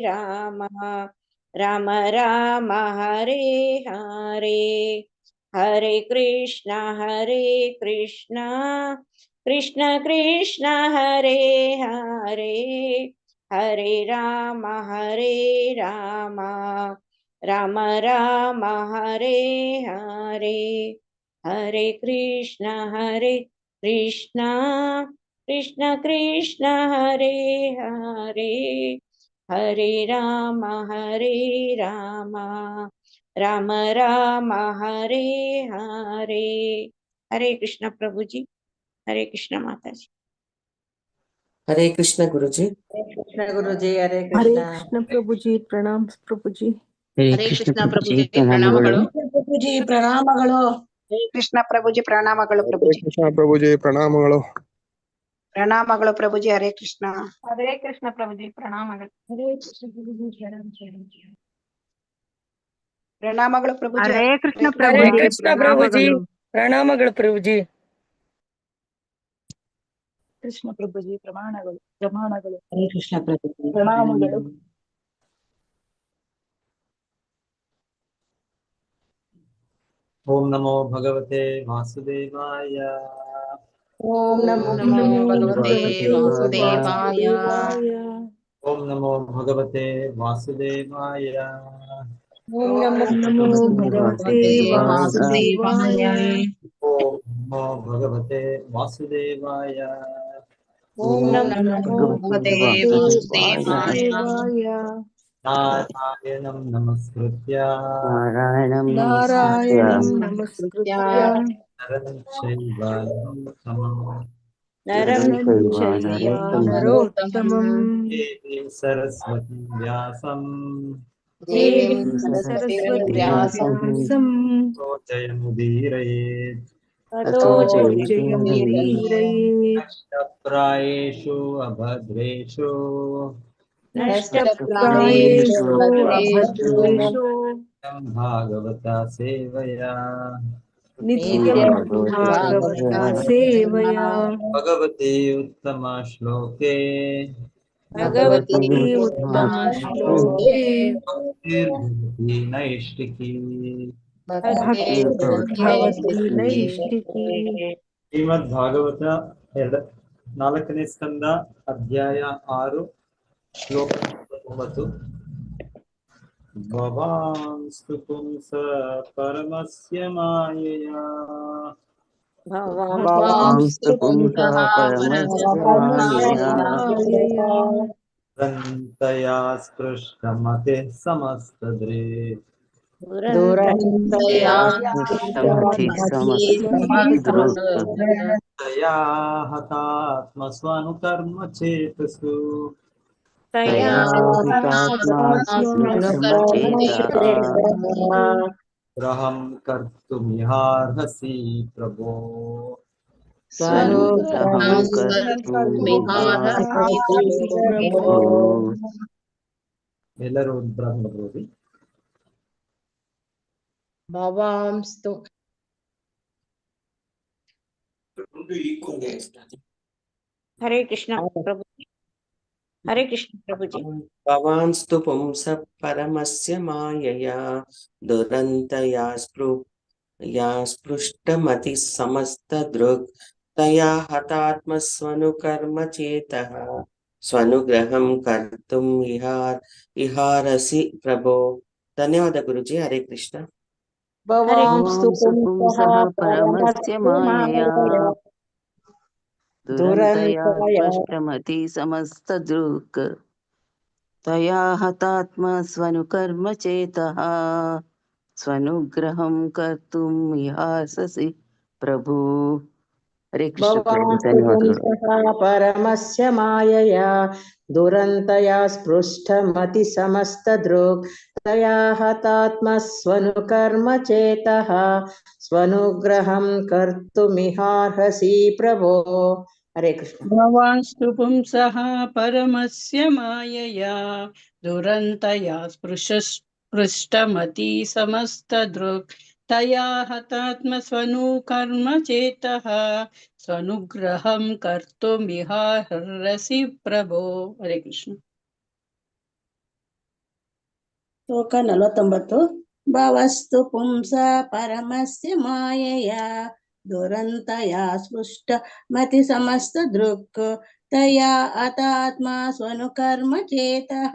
राम राम राम हरे हरे हरे कृष्ण कृष्ण कृष्ण हरे हरे हरे राम राम राम हरे हरे हरे कृष्ण कृष्ण कृष्ण हरे हरे हरे राम राम राम हरे हरे हरे कृष्ण प्रभु जी। हरे कृष्ण माता जी। हरे कृष्ण गुरु जी। हरे कृष्ण गुरु जी। हरे हरे कृष्ण। कृष्ण प्रभु जी। प्रणाम प्रभु जी। हरे कृष्ण प्रभु जी प्ರಣामಗಳು। प्रभु जी प्ರಣामಗಳು। हरे कृष्ण प्रभु जी ಪ್ರಣಾಮಗಳು ಪ್ರಭು जी। ಕೃಷ್ಣ ಪ್ರಭು ಜಿ ಪ್ರಣಾಮಗಳು. ಪ್ರಣಾಮಗಳು ಪ್ರಭು जी। हरे कृष्ण। हरे कृष्ण प्रभु जी प्ರಣಾಮಗಳು। हरे कृष्ण प्रभु जी शरण ಪ್ರಣಾಮಗಳು ಪ್ರಭು जी। हरे कृष्ण हरे प्रभु हरे जी कृष्ण प्रभु जी। ಪ್ರಣಾಮಗಳು। प्रणामಗಳು प्रभु जी। कृष्ण प्रभु जी ಪ್ರಮಾಣಗಳು हरे कृष्ण प्रभु जी ಪ್ರಣಾಮಗಳು। ओम नमो भगवते वासुदेवाय। ओम नमो नमो भगवते भगवते वासुदेवाय। वासुदेवाय। ओम नमो भगवते वासुदेवाय। ओम नमो ओम नमो भगवते वासुदेवाय। ओम नमो भगवते वासुदेवाय। ओम ओम नमो नमो भगवते वासुदेवाय। वासुदेवाय। नारायणं नमस्कृत्य नारायणं नमस्कृत्य नमस्कृत्य नरं चैव नरोत्तमं नरं नरं चैव नरोत्तमं देवीं सरस्वतीं व्यासं देवीं देवीं सरस्वतीं सरस्वतीं व्यासं व्यासं जयमुदीरयेत्। ततो ततो जयमुदीरयेत्। जयमुदीरयेत्। नष्टप्रायेषु अभद्रेषु नष्टप्रायेषु नष्टप्रायेषु भद्रेषु अभद्रेषु भागवता सेवया नित्यं नित्यं भागवता भागवता सेवया। भगवते उत्तमश्लोके भगवती भगवती उत्तमश्लोके उत्तमश्लोके भक्तिर्भवति नैष्टिकी। भक्तिर्भवति भक्तिर्भवति नैष्ठिकी। नैष्ठिकी। ಶ್ರೀಮದ್ಭಾಗವತ 4ನೇ ಸ್ಕಂದ ಅಧ್ಯಾಯ 6 ಶ್ಲೋಕ 9. ಭವಾಂಸ್ತು ಪುಂಸ ಪರಮಸ್ಯ ಮಾಯೆಯಾ भवांस्तु पुंसः परमस्य मायया मायया ದಂತಯಾ ಸ್ಪೃಷ್ಟಮತಿಃ ಸಮಸ್ತದ್ರೇ दुरन्तया दुरन्तया स्पृष्टमति समस्तदृक् ತಯಾ ಹತಾತ್ಮಸ್ವನುಕರ್ಮ ಚೇತಸು तया तया आत्मा स्मृतमचेतः ग्रहं कर्तुमिहार्हसि प्रभो स्वनुग्रहं कर्तुमिहार्हसि प्रभो। ಎಲ್ಲರೂ ಪ್ರಾರ್ಥನೆ ಮಾಡಿ. भवांस्तु हरे कृष्ण प्रभु जी। हरे कृष्ण प्रभु जी। भवांस्तु पुंसः परमस्य मायया दुरन्तया स्पृष्टमतिः समस्तदृक् तया हतात्मस्वनुकर्म चेतः स्वनुग्रहं कर्तुम् इहारसि प्रभो। धन्यवाद गुरुजी। हरे कृष्ण। हरे भवांस्तु पुंसः परमस्य मायया दुरन्तया दुरन्तया स्पष्टमति समस्तदृक् तया हतात्मा स्वनुकर्म चेतः स्वनुग्रहं कर्तुम् इहाससि प्रभु। हरे कृष्ण प्रभु। भवांस्तु धन्यवादಗಳು। पुंसः परमस्य मायया दुरन्तया स्पृष्टमतिसमस्तदृक् तया हतात्मस्वनुकर्म चेतः स्वनुग्रहं कर्तुमिहार्हसि प्रभो। हरे कृष्ण। भवांस्तु पुंसः परमस्य मायया दुरन्तया स्पृष्टमति समस्तदृक् तया हतात्मस्वनुकर्म चेतः स्वनुग्रहं कर्तुमिहार्हसि प्रभो। हरे कृष्ण। ಶ್ಲೋಕ 49. ಭವಸ್ತು ಪುಂಸ ಪರಮಸ್ಯ ಮಾಯೆಯ ದುರಂತಯ ಸ್ಪೃಷ್ಟ ಮತಿ ಸಮಸ್ತ ದೃಕ್ ತಯಾ ಅತಾತ್ಮ ಸ್ವನುಕರ್ಮ ಚೇತಃ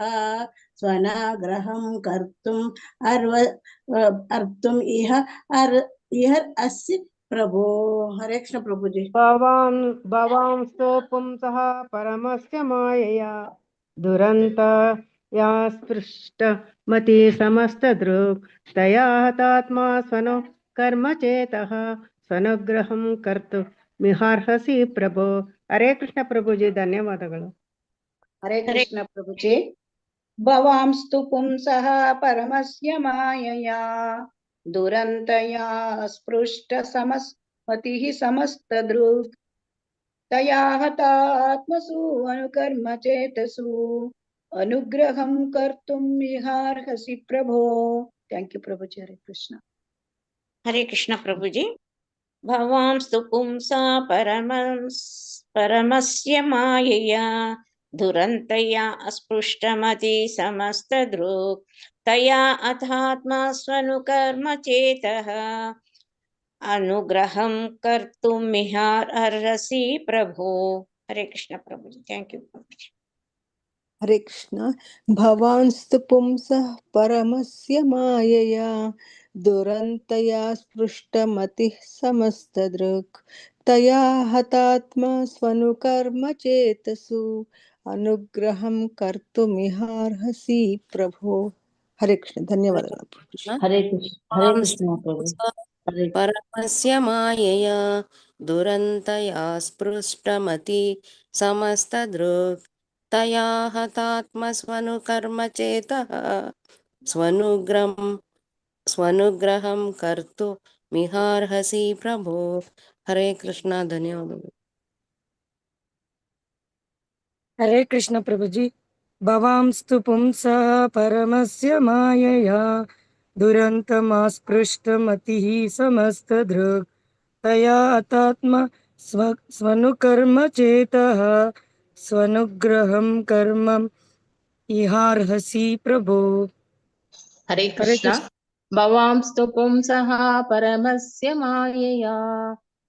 ಸ್ವನಾಗ್ರಹಂ ಕರ್ತುಂ ಅರ್ತುಂ ಇಹ ಅಸ್ಯ ಪ್ರಭೋ. ಹರೇ ಕೃಷ್ಣ ಪ್ರಭುಜಿ. ಭವಾಂಸ್ತು ಪುಂಸಃ ಪರಮಸ್ಯ ಮಾಯೆಯ ದುರಂತ ಯಾ ಸ್ಪೃಷ್ಟ ಮತಿ ಸಮಸ್ತ ದೃಕ್ ತಯಾ ಹತಾತ್ಮ ಸ್ವನು ಕರ್ಮ ಚೇತಃ ಸ್ವನುಗ್ರಹಂ ಕರ್ತು ಮಿಹಾರ್ಹಸಿ ಪ್ರಭೋ. ಹರೇ ಕೃಷ್ಣ ಪ್ರಭುಜಿ, ಧನ್ಯವಾದಗಳು. ಹರೇ ಕೃಷ್ಣ ಪ್ರಭುಜಿ. ಭವಾಂಸ್ತು ಪುಂಸಃ ಪರಮಸ್ಯ ಮಾಯಯಾ ದುರಂತಯಾ ಸ್ಪೃಷ್ಟ ಸಮಸ್ಮತಿಃ ಸಮಸ್ತದೃಕ್ ತಯಾ ಹತಾತ್ಮಸು ಅನುಕರ್ಮ ಚೇತಸು ಅನುಗ್ರಹಂ ಕರ್ತುಂ ಇಹಾರ್ಹಸಿ ಪ್ರಭೋ. Thank you Prabhuji. ಹರೇ ಕೃಷ್ಣ. ಹರೇ ಕೃಷ್ಣ ಪ್ರಭುಜಿ. ಭವಾಂಸ್ತು ಪುಂಸಾ ಪರಮಸ್ಯ ಮಾಯೆಯ ದುರಂತಯ ಅಸ್ಪೃಷ್ಟಮತಿ ಸಮಸ್ತದೃಕ್ ತಯಾ ಅಥಾತ್ಮ ಸ್ವನುಕರ್ಮ ಚೇತಃ ಅನುಗ್ರಹಂ ಕರ್ತುಮಿಹಾರ್ಹಸಿ ಪ್ರಭೋ. ಹರೇ ಕೃಷ್ಣ ಪ್ರಭುಜಿ. Thank you Prabhuji. ಹರೇ ಕೃಷ್ಣ. ಭವಾಂಸ್ತು ಪುಂಸಃ ಪರಮಸ್ಯ ಮಾಯೆಯ ದುರಂತಯ ಸ್ಪೃಷ್ಟಮತಿಃ ಸಮಸ್ತದೃಕ್ ತಯಾ ಹತಾತ್ಮ ಸ್ವನುಕರ್ಮ ಚೇತಸು ಅನುಗ್ರಹಂ ಕರ್ತುಮಿಹಾರ್ಹಸಿ ಪ್ರಭೋ. ಹರೇ ಕೃಷ್ಣ. ಧನ್ಯವಾದಗಳು. ಹರೇ ಕೃಷ್ಣ. ಹರೇ ಕೃಷ್ಣ ಪ್ರಭು. ಹರೇ ಪರಮಸ್ಯ ಮಾಯೆಯ ದುರಂತಯ ಸ್ಪೃಷ್ಟಮತಿ ಸಮಸ್ತದೃಕ್ ತಯಾ ಹತಾತ್ಮ ಸ್ವನುಕರ್ಮ ಚೇತಃ ಸ್ವನುಗ್ರಹಂ ಕರ್ತು ಮಿಹಾರ್ಹಸಿ ಪ್ರಭೋ. ಹರೇ ಕೃಷ್ಣ. ಧನ್ಯವಾದಗಳು. ಹರೇ ಕೃಷ್ಣ ಪ್ರಭುಜಿ. ಭವಾಂಸ್ತು ಪುಂಸಃ ಪರಮಸ್ಯ ಮಾಯೆಯ ದುರಂತಮಾಸ್ಪೃಷ್ಟಮತಿಃ ಸಮಸ್ತದೃಕ್ ತಯಾ ಹತಾತ್ಮ ಸ್ವನುಕರ್ಮ ಚೇತಃ ಸ್ವನುಗ್ರಹಂ ಕರ್ಮಂ ಇಹಾರ್ಹಸಿ ಪ್ರಭೋ. ಹರೇ ಕೃಷ್ಣ. ಭವಾಂಸ್ತು ಪುಂಸಃ ಪರಮಸ್ಯ ಮಾಯೆಯ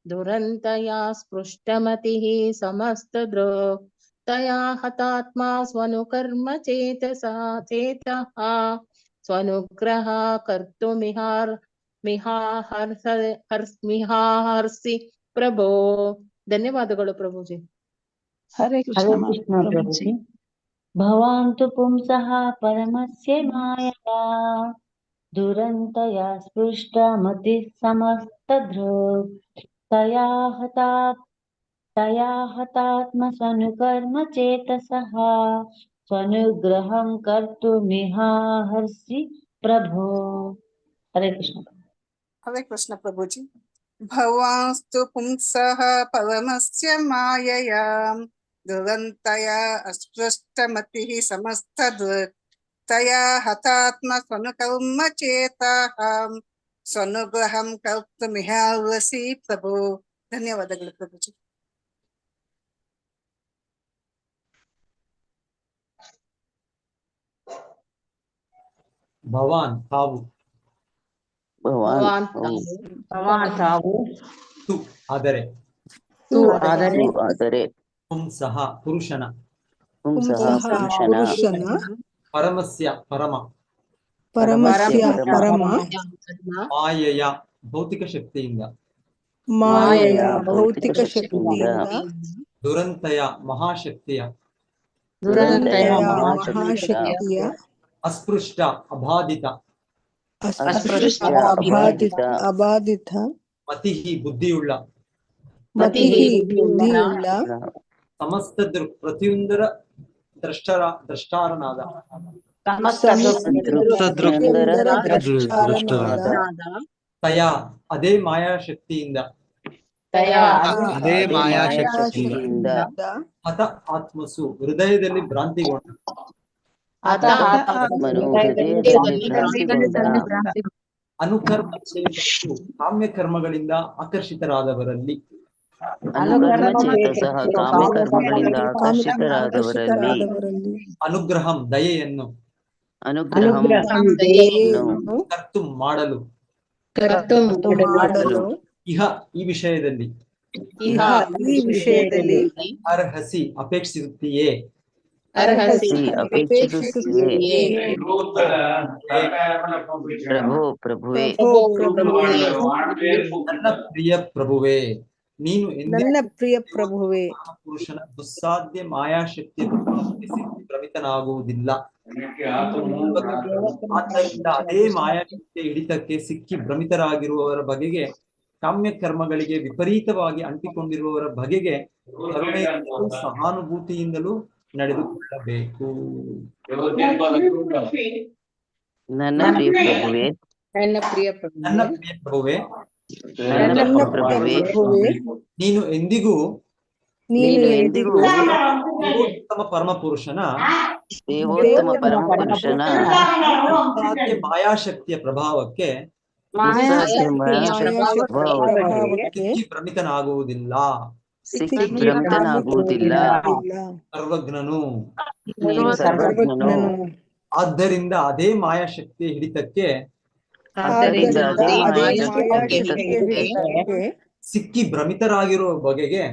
ದುರಂತಯಾ ಸ್ಪೃಷ್ಟಮತಿಃ ಸಮಸ್ತದೃಕ್ ತಯಾ ಹತಾತ್ಮ ಸ್ವನುಕರ್ಮ ಚೇತಃ ಸ್ವನುಗ್ರಹ ಕರ್ತುಮಿಹಾರ್ಹಸಿ ಪ್ರಭೋ. ಧನ್ಯವಾದಗಳು ಪ್ರಭುಜಿ. ಹರೇ ಕೃಷ್ಣ ಪ್ರಭುಜಿ. ಭವಾಂತು ಪುಂಸಃ ಪರಮಸ್ಯ ಮಾಯಾ ದುರಂತಯಾ ಸ್ಪೃಷ್ಟಮತಿಃ ಸಮಸ್ತದೃಕ್ ತಯಾ ಹತಾತ್ಮ ಸ್ವನುಕರ್ಮ ಚೇತಸಃ ಸ್ವನುಗ್ರಹಂ ಕರ್ತುಮಿಹಾರ್ಹಸಿ ಪ್ರಭೋ. ಹರೇ ಕೃಷ್ಣ. ಹರೇ ಕೃಷ್ಣ ಪ್ರಭುಜಿ. ಭವಾಂಸ್ತು ಪುಂಸಃ ಪರಮಸ್ಯ ಮಾಯೆಯ ದುರಂತಯ ಅಸ್ಪೃಷ್ಟಮತಿಃ ಸಮಸ್ತದೃಕ್ ತಯಾ ಹತಾತ್ಮ ಸ್ವನುಕರ್ಮ ಚೇತಃ ಸ್ವನುಗ್ರಹಂ ಕರ್ತುಮಿಹಾರ್ಹಸಿ ಪ್ರಭೋ. ಧನ್ಯವಾದಗಳು ಪ್ರಭುಜಿ. ಭವಾನ್ ತಾವು. ತಾವು. ತು ಆದರೆ. ಪುಂಸಃ ಪುರುಷನ. ಪರಮಸ್ಯ ಪರಮ. ಮಾಯೆಯ ಭೌತಿಕ ಶಕ್ತಿಯಿಂದ. ದುರಂತಯ ಮಹಾಶಕ್ತಿಯ. ಅಸ್ಪೃಷ್ಟ ಅಬಾಧಿತ. ಮತಿಃ ಬುದ್ಧಿಯುಳ್ಳ. ಸಮಸ್ತ ಪ್ರತಿಯೊಂದರ ದ್ರಷ್ಟಾರನಾದ. ತಯ ಅದೇ ಮಾಯಾಶಕ್ತಿಯಿಂದ. ಹತ ಆತ್ಮಸು ಹೃದಯದಲ್ಲಿ ಭ್ರಾಂತಿಗೊಂಡ. ಅನುಕರ್ಮ ಚೇತಸ್ಸು ಕಾಮ್ಯ ಕರ್ಮಗಳಿಂದ ಆಕರ್ಷಿತರಾದವರಲ್ಲಿ. ಅನುಗ್ರಹಂ ದಯೆಯನ್ನು. ಅನುಗ್ರಹಂ ದಯೆಯನ್ನು ಕರ್ತು ಮಾಡಲು ಮಾಡಲು ಇಹ ಈ ವಿಷಯದಲ್ಲಿ ಇಹ ಈ ವಿಷಯದಲ್ಲಿ ಅರ್ಹಸಿ ಅಪೇಕ್ಷಿಸುತ್ತೀಯೇ ಅಪೇಕ್ಷಿಸುತ್ತೀಯೇ ಪ್ರಭುವೇ ಪ್ರಭುವೇ ನನ್ನ ಪ್ರಿಯ ಪ್ರಭುವೇ ನೀನು ನನ್ನ ಪ್ರಿಯ ಪ್ರಭುವೇ ಪುರುಷನ ದುಸ್ಸಾಧ್ಯ ಮಾಯಾಶಕ್ತಿಯ ಪ್ರಭಾವಕ್ಕೆ ಸಿಕ್ಕಿ ಭ್ರಮಿತನಾಗುವುದಿಲ್ಲ. ಆದ್ದರಿಂದ ಅದೇ ಮಾಯಾಶಕ್ತಿಯ ಹಿಡಿತಕ್ಕೆ ಸಿಕ್ಕಿ ಭ್ರಮಿತರಾಗಿರುವವರ ಬಗೆಗೆ, ಕಾಮ್ಯ ಕರ್ಮಗಳಿಗೆ ವಿಪರೀತವಾಗಿ ಅಂಟಿಕೊಂಡಿರುವವರ ಬಗೆಗೆ ಕರುಣೆಯಿಂದಲೂ ಸಹಾನುಭೂತಿಯಿಂದಲೂ ನಡೆದುಕೊಳ್ಳಬೇಕು. ನನ್ನ ಪ್ರಿಯ ಪ್ರಭುವೇ ನನ್ನ ಪ್ರಿಯ ನನ್ನ ಪ್ರಿಯ ಪ್ರಭುವೇ ಪ್ರಭುವೇ ನೀನು ಎಂದಿಗೂ ದೇವೋತ್ತಮ ಪರಮಪುರುಷನ ಮಾಯಾಶಕ್ತಿಯ ಪ್ರಭಾವಕ್ಕೆ ಭ್ರಮಿತನಾಗುವುದಿಲ್ಲ. ಸರ್ವಜ್ಞನು. ಆದ್ದರಿಂದ ಅದೇ ಮಾಯಾಶಕ್ತಿಯ ಹಿಡಿತಕ್ಕೆ ಸಿಕ್ಕಿ ಭ್ರಮಿತರಾಗಿರುವ ಬಗೆಗೆ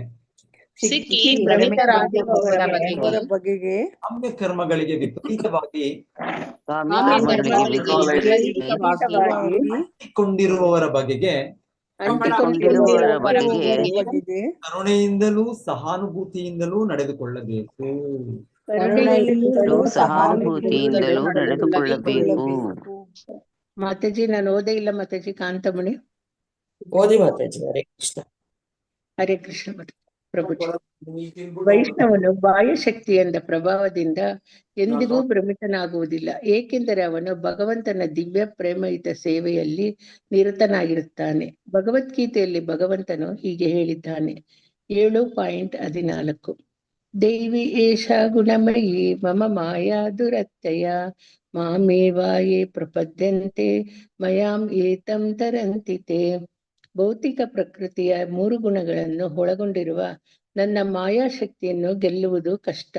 ಕಾಮ್ಯ ಕರ್ಮಗಳಿಗೆ ವಿಪರೀತವಾಗಿ ಅಂಟಿಕೊಂಡಿರುವವರ ಬಗೆಗೆ ಕರುಣೆಯಿಂದಲೂ ಸಹಾನುಭೂತಿಯಿಂದಲೂ ನಡೆದುಕೊಳ್ಳಬೇಕು. ಮಾತಾಜಿ ನಾನು ಓದೇ ಇಲ್ಲ ಮಾತಾಜಿ. ಕಾಂತಮಣಿ ಓದಿ ಮಾತಾಜಿ. ಹರೇ ಕೃಷ್ಣ. ಹರೇ ಕೃಷ್ಣ ಪ್ರಭುಜಿ. ವೈಷ್ಣವನು ಬಾಹ್ಯ ಶಕ್ತಿಯಿಂದ ಪ್ರಭಾವದಿಂದ ಎಂದಿಗೂ ಭ್ರಮಿತನಾಗುವುದಿಲ್ಲ, ಏಕೆಂದರೆ ಅವನು ಭಗವಂತನ ದಿವ್ಯ ಪ್ರೇಮಯುತ ಸೇವೆಯಲ್ಲಿ ನಿರತನಾಗಿರುತ್ತಾನೆ. ಭಗವದ್ಗೀತೆಯಲ್ಲಿ ಭಗವಂತನು ಹೀಗೆ ಹೇಳಿದ್ದಾನೆ, 7.14 ದೇವಿ ಏಷಾ ಗುಣಮಯಿ ಮಮ ಮಾಯಾ ದುರತ್ಯಯ ಮಾಮೇವಾಯೇ ಪ್ರಪದ್ಯಂತೆ ಮಯಾಂ ಏತಂ ತರಂತಿತೆ. ಭೌತಿಕ ಪ್ರಕೃತಿಯ 3 ಗುಣಗಳನ್ನು ಒಳಗೊಂಡಿರುವ ನನ್ನ ಮಾಯಾಶಕ್ತಿಯನ್ನು ಗೆಲ್ಲುವುದು ಕಷ್ಟ,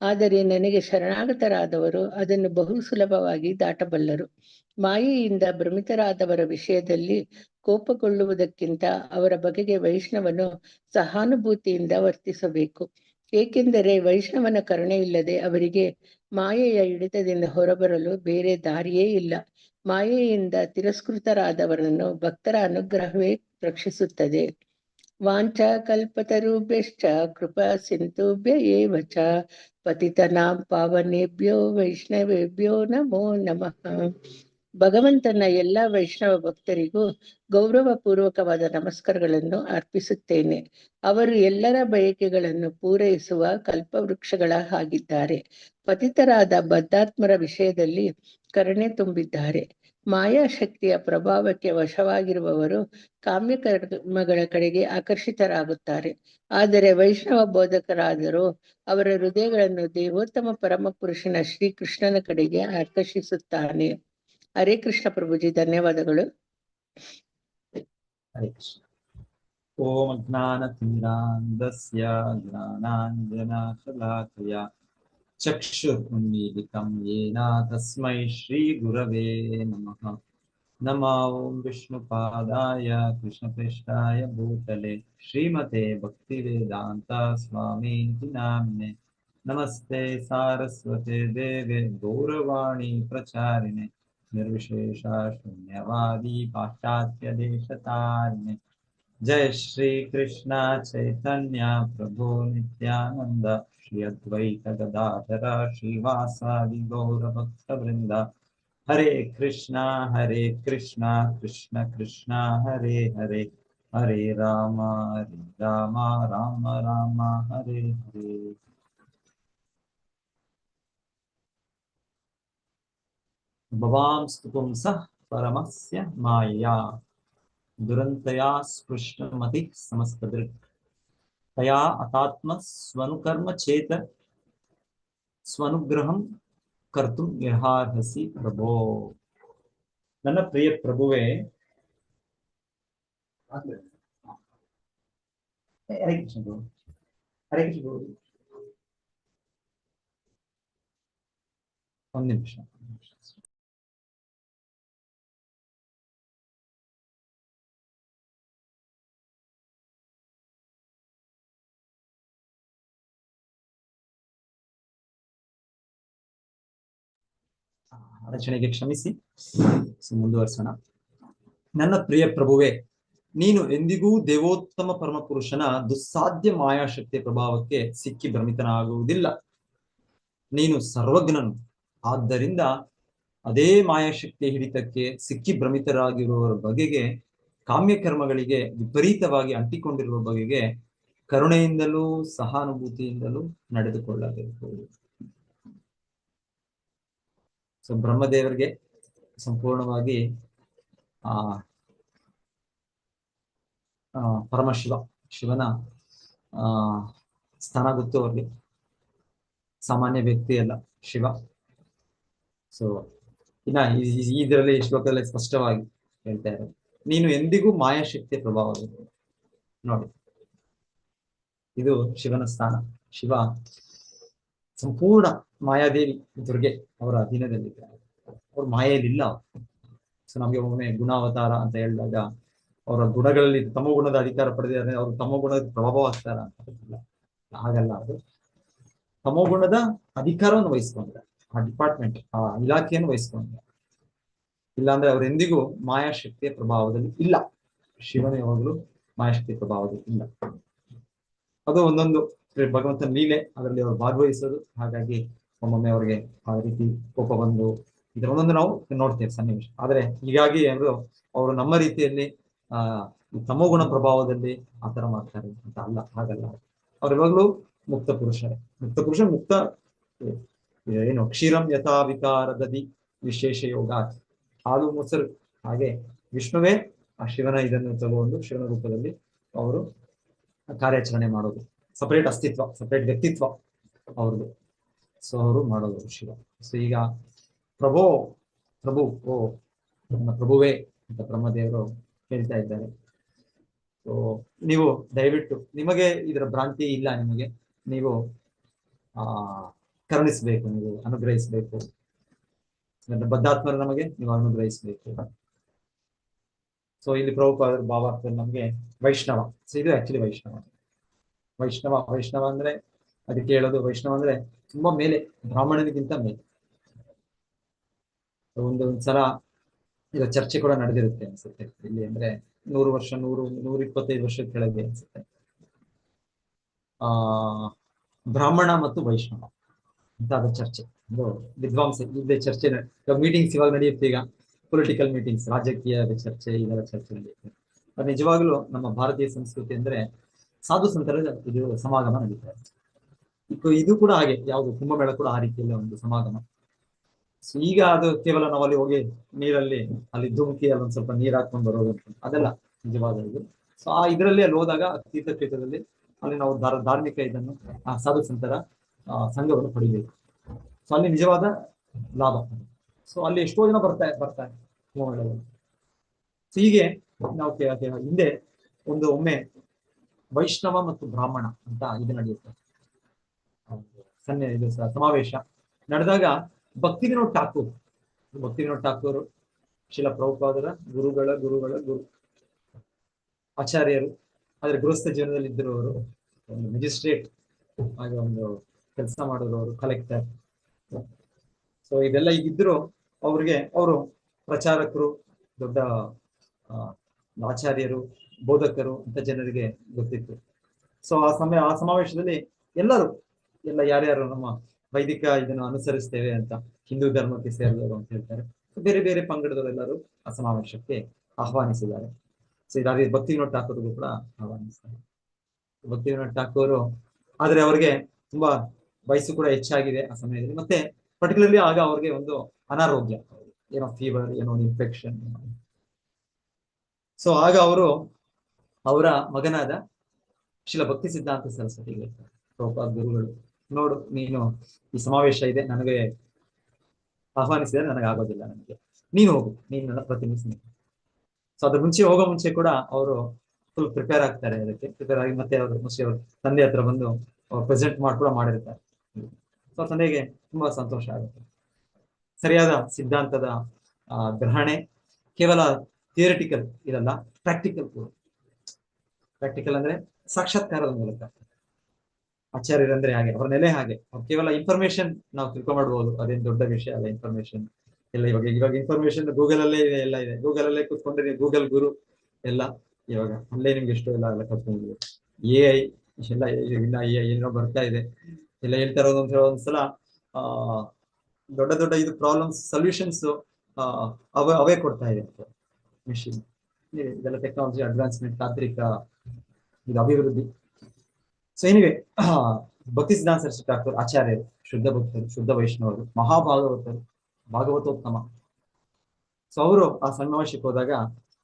ಆದರೆ ನನಗೆ ಶರಣಾಗತರಾದವರು ಅದನ್ನು ಬಹು ಸುಲಭವಾಗಿ ದಾಟಬಲ್ಲರು. ಮಾಯೆಯಿಂದ ಭ್ರಮಿತರಾದವರ ವಿಷಯದಲ್ಲಿ ಕೋಪಗೊಳ್ಳುವುದಕ್ಕಿಂತ ಅವರ ಬಗೆಗೆ ವೈಷ್ಣವನು ಸಹಾನುಭೂತಿಯಿಂದ ವರ್ತಿಸಬೇಕು, ಏಕೆಂದರೆ ವೈಷ್ಣವನ ಕರುಣೆ ಇಲ್ಲದೆ ಅವರಿಗೆ ಮಾಯೆಯ ಹಿಡಿತದಿಂದ ಹೊರಬರಲು ಬೇರೆ ದಾರಿಯೇ ಇಲ್ಲ. ಮಾಯೆಯಿಂದ ತಿರಸ್ಕೃತರಾದವರನ್ನು ಭಕ್ತರ ಅನುಗ್ರಹವೇ ರಕ್ಷಿಸುತ್ತದೆ. ವಾಂಚಾ ಕಲ್ಪತರುಭ್ಯಶ್ಚ ಕೃಪಾ ಸಿಂಧುಭ್ಯ ಏವ ಚ ಪತಿತನಾಂ ಪಾವನೇಭ್ಯೋ ವೈಷ್ಣವೇಭ್ಯೋ ನಮೋ ನಮಃ. ಭಗವಂತನ ಎಲ್ಲ ವೈಷ್ಣವ ಭಕ್ತರಿಗೂ ಗೌರವಪೂರ್ವಕವಾದ ನಮಸ್ಕಾರಗಳನ್ನು ಅರ್ಪಿಸುತ್ತೇನೆ. ಅವರು ಎಲ್ಲರ ಬಯಕೆಗಳನ್ನು ಪೂರೈಸುವ ಕಲ್ಪವೃಕ್ಷಗಳ ಹಾಗಿದ್ದಾರೆ. ಪತಿತರಾದ ಬದ್ಧಾತ್ಮರ ವಿಷಯದಲ್ಲಿ ಕರುಣೆ ತುಂಬಿದ್ದಾರೆ. ಮಾಯಾಶಕ್ತಿಯ ಪ್ರಭಾವಕ್ಕೆ ವಶವಾಗಿರುವವರು ಕಾಮ್ಯ ಕರ್ಮಗಳ ಕಡೆಗೆ ಆಕರ್ಷಿತರಾಗುತ್ತಾರೆ. ಆದರೆ ವೈಷ್ಣವ ಬೋಧಕರಾದರೂ ಅವರ ಹೃದಯಗಳನ್ನು ದೇವೋತ್ತಮ ಪರಮ ಪುರುಷನ ಶ್ರೀಕೃಷ್ಣನ ಕಡೆಗೆ ಆಕರ್ಷಿಸುತ್ತಾನೆ. ಹರೇ ಕೃಷ್ಣ ಪ್ರಭುಜಿ, ಧನ್ಯವಾದಗಳು. ಹರೇ ಕೃಷ್ಣ. ಓಂ ಜ್ಞಾನತಿಮಿರಾಂಧಸ್ಯ ಜ್ಞಾನಾಂಜನಶಲಾಕಯ ಚಕ್ಷುರುನ್ಮೀಲಿತಂ ಯೇನ ತಸ್ಮೈ ಶ್ರೀ ಗುರವೇ ನಮಃ. ನಮೋ ಓಂ ವಿಷ್ಣುಪಾದಾಯ ಕೃಷ್ಣಪ್ರೇಷ್ಠಾಯ ಭೂತಲೆ ಶ್ರೀಮತೆ ಭಕ್ತಿವೇದಾಂತ ಸ್ವಾಮೀತಿ ನಾಮ್ನೆ. ನಮಸ್ತೆ ಸಾರಸ್ವತೆ ದೇವೆ ಗೌರವಾಣಿ ಪ್ರಚಾರಿಣೆ ನಿರ್ವಿಶೇಷ ಶೂನ್ಯವಾದಿ ಪಾಶ್ಚಾತ್ಯ ದೇಶತಾರಿಣೆ. ಜಯ ಶ್ರೀ ಕೃಷ್ಣ ಚೈತನ್ಯ ಪ್ರಭು ನಿತ್ಯಾನಂದ ಶ್ರೀ ಅದ್ವೈತ ಗದಾಧರ ಶ್ರೀವಾಸಾದಿ ಗೌರ ಭಕ್ತ ವೃಂದ. ಹರೇ ಕೃಷ್ಣ ಕೃಷ್ಣ ಕೃಷ್ಣ ಹರೇ ಹರೇ, ಹರೇ ರಾಮ ರಾಮ ರಾಮ ಹರೇ ಹರೇ. ಭವಾಂಸ್ತು ಪುಂಸಃ ಪರಮಸ್ಯ ಮಾಯಾ ದುರಂತಯಾ ಸ್ಪೃಷ್ಟಮತಿ ಸಮಸ್ತದೃಕ್ ತಯಾ ಅತಾತ್ಮ ಸ್ವನುಕರ್ಮ ಚೇತ ಸ್ವನುಗ್ರಹಂ ಕರ್ತುಂ ಯಹಾರ್ಹಸಿ ಪ್ರಭೋ. ನನ್ನ ಪ್ರಿಯ ಪ್ರಭುವೇ, ಹರೇ ಕೃಷ್ಣ ಪ್ರಭು. ಹರೇ ಕೃಷ್ಣ ಪ್ರಭು. ಒಂದು ನಿಮಿಷ. ಅಡಚಣೆಗೆ ಕ್ಷಮಿಸಿ. ಮುಂದುವರಿಸೋಣ. ನನ್ನ ಪ್ರಿಯ ಪ್ರಭುವೇ, ನೀನು ಎಂದಿಗೂ ದೇವೋತ್ತಮ ಪರಮಪುರುಷನ ದುಸ್ಸಾಧ್ಯ ಮಾಯಾಶಕ್ತಿಯ ಪ್ರಭಾವಕ್ಕೆ ಸಿಕ್ಕಿ ಭ್ರಮಿತನಾಗುವುದಿಲ್ಲ. ನೀನು ಸರ್ವಜ್ಞನು. ಆದ್ದರಿಂದ ಅದೇ ಮಾಯಾಶಕ್ತಿಯ ಹಿಡಿತಕ್ಕೆ ಸಿಕ್ಕಿ ಭ್ರಮಿತರಾಗಿರುವವರ ಬಗೆಗೆ, ಕಾಮ್ಯ ಕರ್ಮಗಳಿಗೆ ವಿಪರೀತವಾಗಿ ಅಂಟಿಕೊಂಡಿರುವ ಬಗೆಗೆ ಕರುಣೆಯಿಂದಲೂ ಸಹಾನುಭೂತಿಯಿಂದಲೂ ನಡೆದುಕೊಳ್ಳಬೇಕು. ಸೊ ಬ್ರಹ್ಮದೇವರಿಗೆ ಸಂಪೂರ್ಣವಾಗಿ ಶಿವನ ಸ್ಥಾನ ಗೊತ್ತು ಅವ್ರಿಗೆ. ಸಾಮಾನ್ಯ ವ್ಯಕ್ತಿ ಅಲ್ಲ ಶಿವ. ಸೊ ಇನ್ನ ಇದರಲ್ಲಿ ಶ್ಲೋಕದಲ್ಲಿ ಸ್ಪಷ್ಟವಾಗಿ ಹೇಳ್ತಾ ಇರೋದು, ನೀನು ಎಂದಿಗೂ ಮಾಯಾಶಕ್ತಿಯ ಪ್ರಭಾವವಿದೆ. ನೋಡಿ, ಇದು ಶಿವನ ಸ್ಥಾನ. ಶಿವ ಸಂಪೂರ್ಣ ಮಾಯಾದೇವಿ ದುರ್ಗೆ ಅವರ ಅಧೀನದಲ್ಲಿದ್ದಾರೆ. ಅವ್ರ ಮಾಯೆಯಲ್ಲಿಲ್ಲ. ಸೊ ನಮ್ಗೆ ಒಮ್ಮೆ ಗುಣಾವತಾರ ಅಂತ ಹೇಳಿದಾಗ ಅವರ ಗುಣಗಳಲ್ಲಿ ತಮೋ ಗುಣದ ಅಧಿಕಾರ ಪಡೆದಿದ್ದಾರೆ, ಅವರು ತಮೋ ಗುಣದ ಪ್ರಭಾವ ಆಗ್ತಾರ ಅಂತ ಹಾಗಲ್ಲ. ಅದು ತಮೋ ಗುಣದ ಅಧಿಕಾರವನ್ನು ವಹಿಸ್ಕೊಂಡ್ರೆ, ಆ ಡಿಪಾರ್ಟ್ಮೆಂಟ್, ಆ ಇಲಾಖೆಯನ್ನು ವಹಿಸ್ಕೊಂಡ್ರೆ. ಇಲ್ಲಾಂದ್ರೆ ಅವರೆಂದಿಗೂ ಮಾಯಾಶಕ್ತಿಯ ಪ್ರಭಾವದಲ್ಲಿ ಇಲ್ಲ. ಶಿವನ ಯಾವಾಗಲೂ ಮಾಯಾಶಕ್ತಿಯ ಪ್ರಭಾವದಲ್ಲಿ ಇಲ್ಲ. ಅದು ಒಂದೊಂದು ಭಗವಂತನ ಲೀಲೆ, ಅದರಲ್ಲಿ ಅವರು ಭಾಗವಹಿಸೋದು. ಹಾಗಾಗಿ ಒಮ್ಮೊಮ್ಮೆ ಅವರಿಗೆ ಆ ರೀತಿ ಕೋಪ ಬಂದು ಇದರ ಒಂದೊಂದು ನಾವು ನೋಡ್ತೇವೆ ಸನ್ನಿವೇಶ. ಆದ್ರೆ ಹೀಗಾಗಿ ಅವರು ನಮ್ಮ ರೀತಿಯಲ್ಲಿ ತಮೋಗುಣ ಪ್ರಭಾವದಲ್ಲಿ ಆತರ ಮಾಡ್ತಾರೆ ಅಂತ ಅಲ್ಲ, ಹಾಗಲ್ಲ. ಅವ್ರು ಯಾವಾಗ್ಲೂ ಮುಕ್ತ ಪುರುಷರೇ. ಮುಕ್ತ ಏನು ಕ್ಷೀರಂ ಯಥಾ ವಿಕಾರದದಿ ವಿಶೇಷ ಯೋಗ, ಹಾಲು ಮೊಸರು ಹಾಗೆ ವಿಷ್ಣುವೇ ಆ ಶಿವನ ಇದನ್ನು ತಗೊಂಡು ಶಿವನ ರೂಪದಲ್ಲಿ ಅವರು ಕಾರ್ಯಾಚರಣೆ ಮಾಡೋದು. ಸಪರೇಟ್ ಅಸ್ತಿತ್ವ, ಸಪರೇಟ್ ವ್ಯಕ್ತಿತ್ವ ಅವ್ರದ್ದು. ಸೊ ಅವರು ಮಾಡೋದು ಶಿವ. ಸೊ ಈಗ ಪ್ರಭು ಓ ನನ್ನ ಪ್ರಭುವೇ ಅಂತ ಬ್ರಹ್ಮದೇವರು ಹೇಳ್ತಾ ಇದ್ದಾರೆ. ಸೊ ನೀವು ದಯವಿಟ್ಟು, ನಿಮಗೆ ಇದರ ಭ್ರಾಂತಿ ಇಲ್ಲ, ನಿಮಗೆ ನೀವು ಕರುಣಿಸ್ಬೇಕು, ನೀವು ಅನುಗ್ರಹಿಸ್ಬೇಕು. ಬದ್ಧಾತ್ಮರು ನಮಗೆ ನೀವು ಅನುಗ್ರಹಿಸ್ಬೇಕು. ಸೊ ಇಲ್ಲಿ ಪ್ರಭುಪಾದರ ಭಾವಾರ್ಥದಲ್ಲಿ ನಮಗೆ ವೈಷ್ಣವ. ಸೊ ಇದು ಆಕ್ಚುಲಿ ವೈಷ್ಣವ ಅಂದ್ರೆ ಅದಕ್ಕೆ ಹೇಳೋದು, ವೈಷ್ಣವ ಅಂದ್ರೆ ತುಂಬಾ ಮೇಲೆ, ಬ್ರಾಹ್ಮಣನಿಗಿಂತ ಮೇಲೆ. ಒಂದ್ಸಲ ಈಗ ಚರ್ಚೆ ಕೂಡ ನಡೆದಿರುತ್ತೆ ಅನ್ಸುತ್ತೆ ಇಲ್ಲಿ. ಅಂದ್ರೆ 100 ವರ್ಷ 125 ವರ್ಷದ ಕೆಳಗೆ ಅನ್ಸುತ್ತೆ. ಬ್ರಾಹ್ಮಣ ಮತ್ತು ವೈಷ್ಣವ ಅಂತ ಅದ ಚರ್ಚೆ, ಒಂದು ವಿದ್ವಾಂಸ ಇದೇ ಚರ್ಚೆ. ಮೀಟಿಂಗ್ಸ್ ಇವಾಗ ನಡೆಯುತ್ತೆ, ಈಗ ಪೊಲಿಟಿಕಲ್ ಮೀಟಿಂಗ್ಸ್, ರಾಜಕೀಯ ಚರ್ಚೆ, ಇದರ ಚರ್ಚೆ ನಡೆಯುತ್ತೆ. ಅದು ನಿಜವಾಗ್ಲೂ ನಮ್ಮ ಭಾರತೀಯ ಸಂಸ್ಕೃತಿ ಅಂದ್ರೆ ಸಾಧು ಸಂತರ ಇದು ಸಮಾಗಮ ನಡೀತಾ ಇದೆ. ಇದು ಕೂಡ ಹಾಗೆ, ಯಾವುದು ಕುಂಭಮೇಳ ಕೂಡ ಆ ರೀತಿಯಲ್ಲಿ ಒಂದು ಸಮಾಗಮ. ಸೊ ಈಗ ಅದು ಕೇವಲ ನಾವು ಅಲ್ಲಿ ಹೋಗಿ ನೀರಲ್ಲಿ ಅಲ್ಲಿ ಧುಮುಕಿ ಅಲ್ಲಿ ಒಂದ್ ಸ್ವಲ್ಪ ನೀರ್ ಹಾಕೊಂಡು ಬರೋದು ಅಂತ, ಅದೆಲ್ಲ ನಿಜವಾದ ಇದು. ಸೊ ಆ ಇದರಲ್ಲಿ ಅಲ್ಲಿ ಹೋದಾಗ ತೀರ್ಥಕ್ಷೇತ್ರದಲ್ಲಿ ಅಲ್ಲಿ ನಾವು ಧಾರ್ಮಿಕ ಇದನ್ನು ಆ ಸಾಧು ಸಂತರ ಸಂಘವನ್ನು ಪಡಿಬೇಕು. ಸೊ ಅಲ್ಲಿ ನಿಜವಾದ ಲಾಭ. ಸೊ ಅಲ್ಲಿ ಎಷ್ಟೋ ಜನ ಬರ್ತಾರೆ ಕುಂಭಮೇಳದಲ್ಲಿ. ಸೊ ಹೀಗೆ ನಾವು ಹಿಂದೆ ಒಮ್ಮೆ ವೈಷ್ಣವ ಮತ್ತು ಬ್ರಾಹ್ಮಣ ಅಂತ ಇದು ನಡೆಯುತ್ತೆ, ಇದು ಸಮಾವೇಶ ನಡೆದಾಗ ಭಕ್ತಿವಿನೋದ್ ಠಾಕೂರ್ ಶಿಲ ಪ್ರಭುಪಾದರ ಗುರು ಆಚಾರ್ಯರು, ಆದ್ರೆ ಗೃಹಸ್ಥ ಜೀವನದಲ್ಲಿ ಇದ್ದಿರುವವರು, ಒಂದು ಮ್ಯಾಜಿಸ್ಟ್ರೇಟ್ ಹಾಗೆ ಒಂದು ಕೆಲಸ ಮಾಡಿರೋರು, ಕಲೆಕ್ಟರ್. ಸೊ ಇದೆಲ್ಲ ಈಗಿದ್ರು ಅವರು ಪ್ರಚಾರಕರು, ದೊಡ್ಡ ಆಚಾರ್ಯರು, ಬೋಧಕರು ಅಂತ ಜನರಿಗೆ ಗೊತ್ತಿತ್ತು. ಸೊ ಆ ಸಮಾವೇಶದಲ್ಲಿ ಎಲ್ಲ ಯಾರ್ಯಾರು ನಮ್ಮ ವೈದಿಕ ಇದನ್ನು ಅನುಸರಿಸ್ತೇವೆ ಅಂತ, ಹಿಂದೂ ಧರ್ಮಕ್ಕೆ ಸೇರಿದವರು ಅಂತ ಹೇಳ್ತಾರೆ, ಬೇರೆ ಬೇರೆ ಪಂಗಡದವರೆಲ್ಲರೂ ಆ ಸಮಾವೇಶಕ್ಕೆ ಆಹ್ವಾನಿಸಿದ್ದಾರೆ. ಸೊ ಇದಾಗಿ ಭಕ್ತಿವಿನೋದ್ ಠಾಕೂರ್ಗೂ ಕೂಡ ಆಹ್ವಾನಿಸ್ತಾರೆ. ಭಕ್ತಿವಿನೋದ್ ಠಾಕೂರು ಆದ್ರೆ ಅವ್ರಿಗೆ ತುಂಬಾ ವಯಸ್ಸು ಕೂಡ ಹೆಚ್ಚಾಗಿದೆ ಆ ಸಮಯದಲ್ಲಿ. ಮತ್ತೆ ಪರ್ಟಿಕ್ಯುಲರ್ಲಿ ಆಗ ಅವ್ರಿಗೆ ಒಂದು ಅನಾರೋಗ್ಯ, ಏನೋ ಫೀವರ್, ಏನೋ ಒಂದು ಇನ್ಫೆಕ್ಷನ್. ಸೊ ಆಗ ಅವರ ಮಗನಾದ ಶ್ರೀಲ ಭಕ್ತಿ ಸಿದ್ಧಾಂತ ಸರಸ್ವತಿಗೆ ಹೇಳ್ತಾರೆ, ಪ್ರಭುಪಾದ ಗುರುಗಳು, ನೋಡು ನೀನು ಈ ಸಮಾವೇಶ ಇದೆ, ನನಗೆ ಆಹ್ವಾನಿಸಿದರೆ ನನಗೆ ಆಗೋದಿಲ್ಲ, ನೀನು ಹೋಗು, ನೀನು ನನ್ನ ಪ್ರತಿನಿಧಿ. ಸೊ ಅದ್ರ ಹೋಗೋ ಮುಂಚೆ ಕೂಡ ಅವರು ಫುಲ್ ಪ್ರಿಪೇರ್ ಆಗ್ತಾರೆ. ಅದಕ್ಕೆ ಪ್ರಿಪೇರ್ ಆಗಿ ಮತ್ತೆ ಅವರು ತಂದೆ ಹತ್ರ ಬಂದು ಪ್ರೆಸೆಂಟ್ ಕೂಡ ಮಾಡಿರ್ತಾರೆ. ಸೊ ತಂದೆಗೆ ತುಂಬಾ ಸಂತೋಷ ಆಗುತ್ತೆ. ಸರಿಯಾದ ಸಿದ್ಧಾಂತದ ಗ್ರಹಣೆ ಕೇವಲ ಥಿಯರಿಟಿಕಲ್ ಇರಲ್ಲ, ಪ್ರಾಕ್ಟಿಕಲ್ ಕೂಡ. ಪ್ರಾಕ್ಟಿಕಲ್ ಅಂದ್ರೆ ಸಾಕ್ಷಾತ್ಕಾರದ ಮೂಲಕ. ಆಚಾರ್ಯರಂದ್ರೆ ಹಾಗೆ, ಅವರ ನೆಲೆ ಹಾಗೆ. ಕೇವಲ ಇನ್ಫಾರ್ಮೇಶನ್ ನಾವು ತಿಳ್ಕೊಂಡ್ಬೋದು, ಅದೇನು ದೊಡ್ಡ ವಿಷಯ ಅಲ್ಲ ಇನ್ಫಾರ್ಮೇಶನ್ ಎಲ್ಲ. ಇವಾಗ ಇನ್ಫಾರ್ಮೇಶನ್ ಗೂಗಲ್ ಅಲ್ಲೇ ಇದೆ, ಎಲ್ಲ ಇದೆ. ಗೂಗಲ್ ಅಲ್ಲೇ ಕೂತ್ಕೊಂಡ್ರೆ ಗೂಗಲ್ ಗುರು ಎಲ್ಲ ಇವಾಗ ಅಲ್ಲೇ ನಿಮ್ಗೆ ಎಷ್ಟೋ ಎಲ್ಲ ಕಲ್ತ್ಕೊಂಡಿದೆ. AI ಎಲ್ಲ ಇನ್ನ ಏನೋ ಬರ್ತಾ ಇದೆ, ಎಲ್ಲ ಹೇಳ್ತಾ ಇರೋದು ಒಂದ್ಸಲ ದೊಡ್ಡ ದೊಡ್ಡ ಇದು ಪ್ರಾಬ್ಲಮ್ಸ್ ಸೊಲ್ಯೂಷನ್ಸ್ ಅವೇ ಕೊಡ್ತಾ ಇದೆ ಮಿಷಿನ್. ಇದೆಲ್ಲ ಟೆಕ್ನಾಲಜಿ ಅಡ್ವಾನ್ಸ್ಮೆಂಟ್, ತಾಂತ್ರಿಕ ಇದು ಅಭಿವೃದ್ಧಿ. ಸೊ ಏನಿವೆ, ಭಕ್ತಿ ಸಿದ್ಧಾಂತ ಸರಸ್ವತಿ ಠಾಕೂರ್ ಆಚಾರ್ಯರು, ಶುದ್ಧ ಭಕ್ತರು, ಶುದ್ಧ ವೈಷ್ಣವರು, ಮಹಾಭಾಗವತರು, ಭಾಗವತೋತ್ತಮ. ಸೊ ಅವರು ಆ ಸಮಾವೇಶಕ್ಕೆ ಹೋದಾಗ